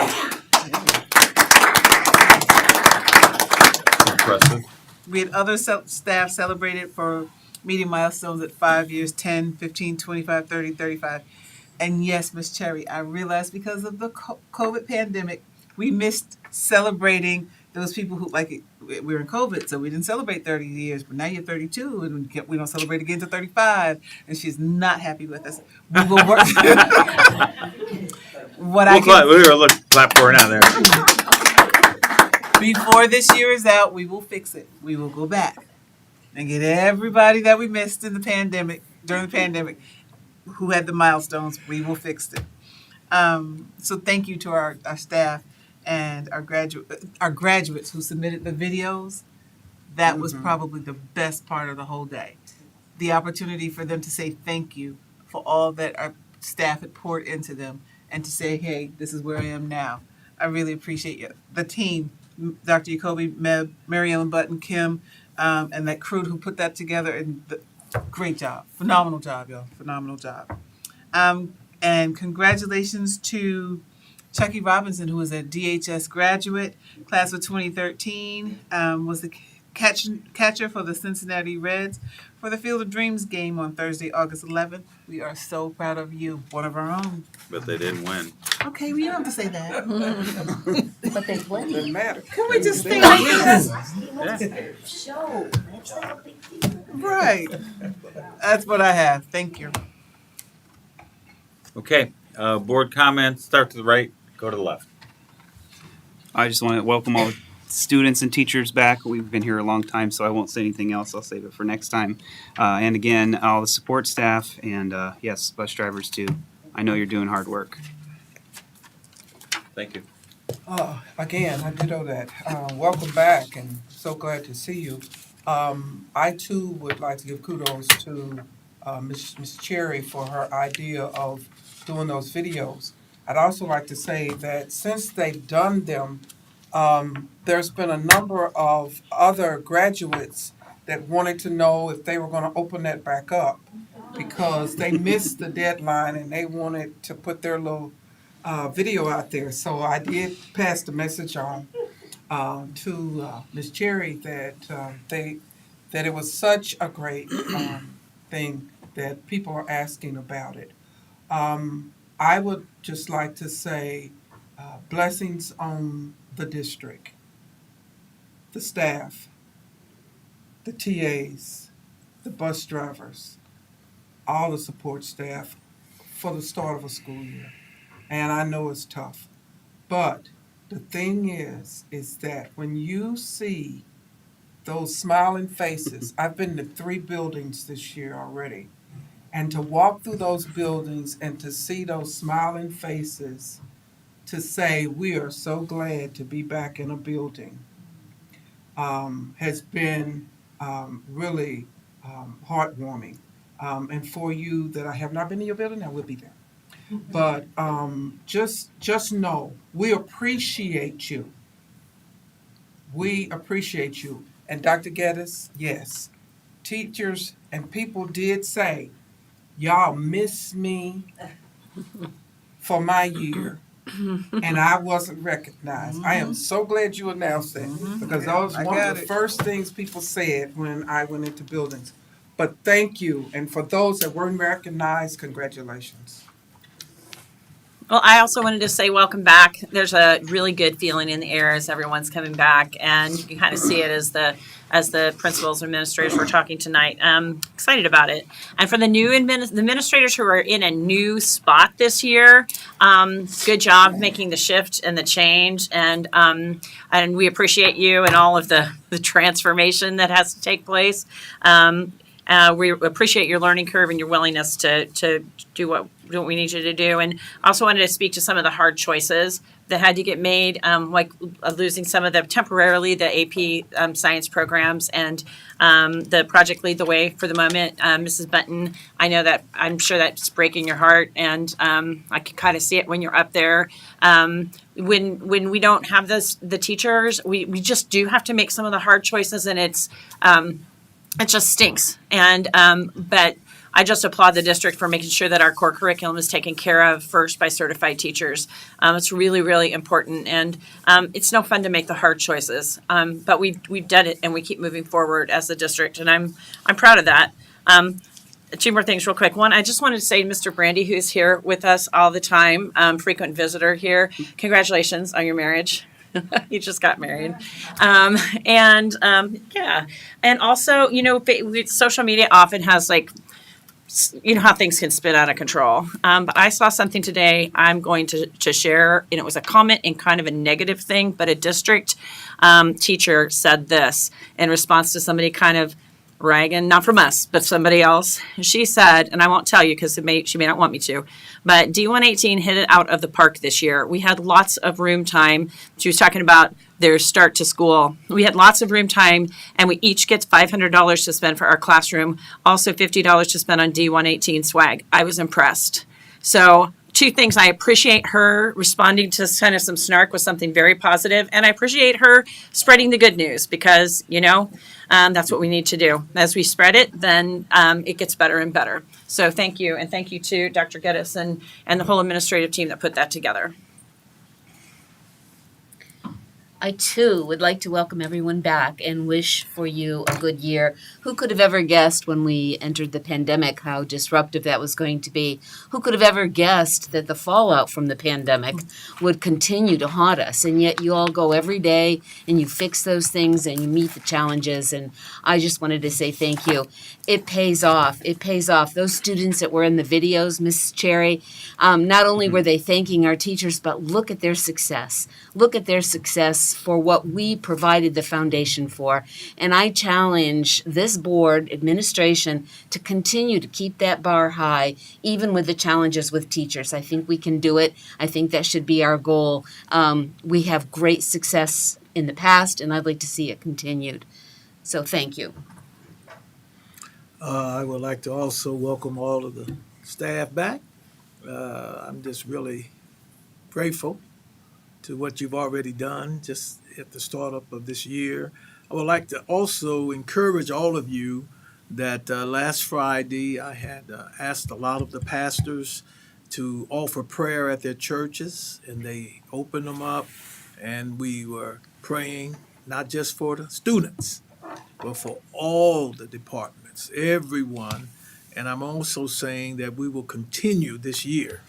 Impressive. We had other staff celebrated for meeting milestones at 5 years, 10, 15, 25, 30, 35. And yes, Miss Cherry, I realized because of the COVID pandemic, we missed celebrating those people who, we were in COVID, so we didn't celebrate 30 years, but now you're 32, and we don't celebrate again to 35, and she's not happy with us. We will work. We'll clap for her now there. Before this year is out, we will fix it. We will go back and get everybody that we missed in the pandemic, during the pandemic. who had the milestones, we will fix it. So thank you to our staff and our graduates who submitted the videos. That was probably the best part of the whole day. The opportunity for them to say thank you for all that our staff had poured into them and to say, hey, this is where I am now. I really appreciate you. The team, Dr. Jacoby, Meb, Mary Ellen Button, Kim, and that crew who put that together. And great job. Phenomenal job, y'all. Phenomenal job. And congratulations to Chucky Robinson, who was a DHS graduate, class of 2013, was the catcher for the Cincinnati Reds for the Field of Dreams game on Thursday, August 11th. We are so proud of you, one of our own. But they didn't win. Okay, we don't have to say that. But they played. Doesn't matter. Can we just stay like this? Show. That's like a big deal. Right. That's what I have. Thank you. Okay, board comments, start to the right, go to the left. I just want to welcome all the students and teachers back. We've been here a long time, so I won't say anything else. I'll save it for next time. And again, all the support staff and yes, bus drivers too. I know you're doing hard work. Thank you. Again, I ditto that. Welcome back and so glad to see you. I too would like to give kudos to Ms. Cherry for her idea of doing those videos. I'd also like to say that since they've done them, there's been a number of other graduates that wanted to know if they were going to open that back up because they missed the deadline and they wanted to put their little video out there. So I did pass the message on to Ms. Cherry that that it was such a great thing that people are asking about it. I would just like to say blessings on the district, the staff, the TAs, the bus drivers, all the support staff for the start of a school year. And I know it's tough, but the thing is that when you see those smiling faces, I've been to 3 buildings this year already, and to walk through those buildings and to see those smiling faces, to say we are so glad to be back in a building, has been really heartwarming. And for you that I have not been in your building, I will be there. But just know we appreciate you. We appreciate you. And Dr. Geddes, yes, teachers and people did say, y'all miss me for my year, and I wasn't recognized. I am so glad you announced that because that was one of the first things people said when I went into buildings. But thank you, and for those that weren't recognized, congratulations. Well, I also wanted to say welcome back. There's a really good feeling in the air as everyone's coming back, and you can kind of see it as the principals and administrators were talking tonight. Excited about it. And for the new administrators who are in a new spot this year, good job making the shift and the change, and we appreciate you and all of the transformation that has to take place. We appreciate your learning curve and your willingness to do what we need you to do. And also wanted to speak to some of the hard choices that had to get made, like losing some of the temporarily the AP science programs and the Project Lead the Way for the moment. Mrs. Button, I know that I'm sure that's breaking your heart, and I can kind of see it when you're up there. When we don't have the teachers, we just do have to make some of the hard choices, and it just stinks. And but I just applaud the district for making sure that our core curriculum is taken care of first by certified teachers. It's really, really important, and it's no fun to make the hard choices. But we've done it, and we keep moving forward as the district, and I'm proud of that. 2 more things real quick. One, I just wanted to say to Mr. Brandy, who's here with us all the time, frequent visitor here, congratulations on your marriage. You just got married. Yeah. And also, social media often has how things can spin out of control. But I saw something today I'm going to share, and it was a comment and kind of a negative thing, but a district teacher said this in response to somebody kind of Reagan, not from us, but somebody else. She said, and I won't tell you because she may not want me to, but D118 hit it out of the park this year. We had lots of room time. She was talking about their start to school. We had lots of room time, and we each get $500 to spend for our classroom, also $50 to spend on D118 swag. I was impressed. So 2 things. I appreciate her responding to kind of some snark with something very positive, and I appreciate her spreading the good news because, that's what we need to do. As we spread it, then it gets better and better. So thank you, and thank you to Dr. Geddes and the whole administrative team that put that together. I too would like to welcome everyone back and wish for you a good year. Who could have ever guessed when we entered the pandemic how disruptive that was going to be? Who could have ever guessed that the fallout from the pandemic would continue to haunt us? And yet you all go every day and you fix those things and you meet the challenges. And I just wanted to say thank you. It pays off. It pays off. Those students that were in the videos, Miss Cherry, not only were they thanking our teachers, but look at their success. Look at their success for what we provided the foundation for. And I challenge this board, administration, to continue to keep that bar high, even with the challenges with teachers. I think we can do it. I think that should be our goal. We have great success in the past, and I'd like to see it continued. So thank you. I would like to also welcome all of the staff back. I'm just really grateful to what you've already done just at the startup of this year. I would like to also encourage all of you that last Friday I had asked a lot of the pastors to offer prayer at their churches, and they opened them up, and we were praying not just for the students, but for all the departments, everyone. And I'm also saying that we will continue this year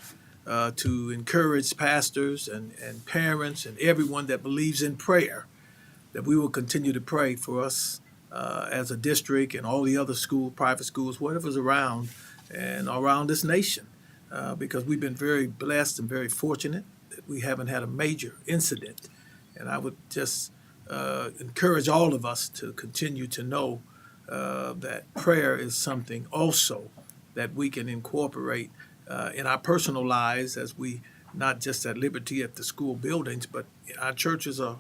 to encourage pastors and parents and everyone that believes in prayer, that we will continue to pray for us as a district and all the other private schools, whatever's around and around this nation, because we've been very blessed and very fortunate that we haven't had a major incident. And I would just encourage all of us to continue to know that prayer is something also that we can incorporate in our personal lives, as we not just at Liberty at the school buildings, but our churches are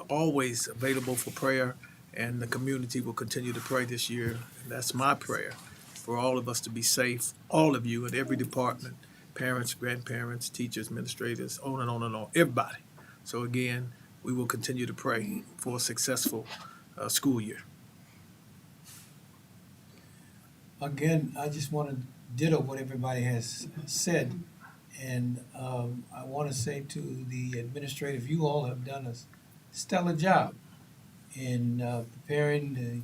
always available for prayer, and the community will continue to pray this year. And that's my prayer, for all of us to be safe, all of you in every department, parents, grandparents, teachers, administrators, on and on and on, everybody. So again, we will continue to pray for a successful school year. Again, I just want to ditto what everybody has said, and I want to say to the administrative, you all have done a stellar job in preparing to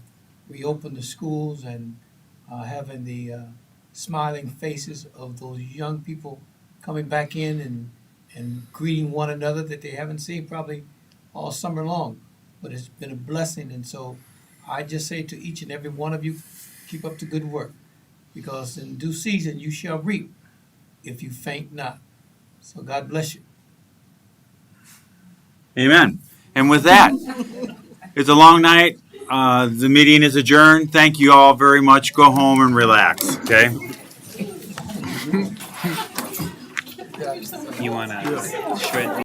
reopen the schools and having the smiling faces of those young people coming back in and greeting one another that they haven't seen probably all summer long. But it's been a blessing, and so I just say to each and every one of you, keep up the good work, because in due season you shall reap if you faint not. So God bless you. Amen. And with that, it's a long night. The meeting is adjourned. Thank you all very much. Go home and relax, okay? You want to shred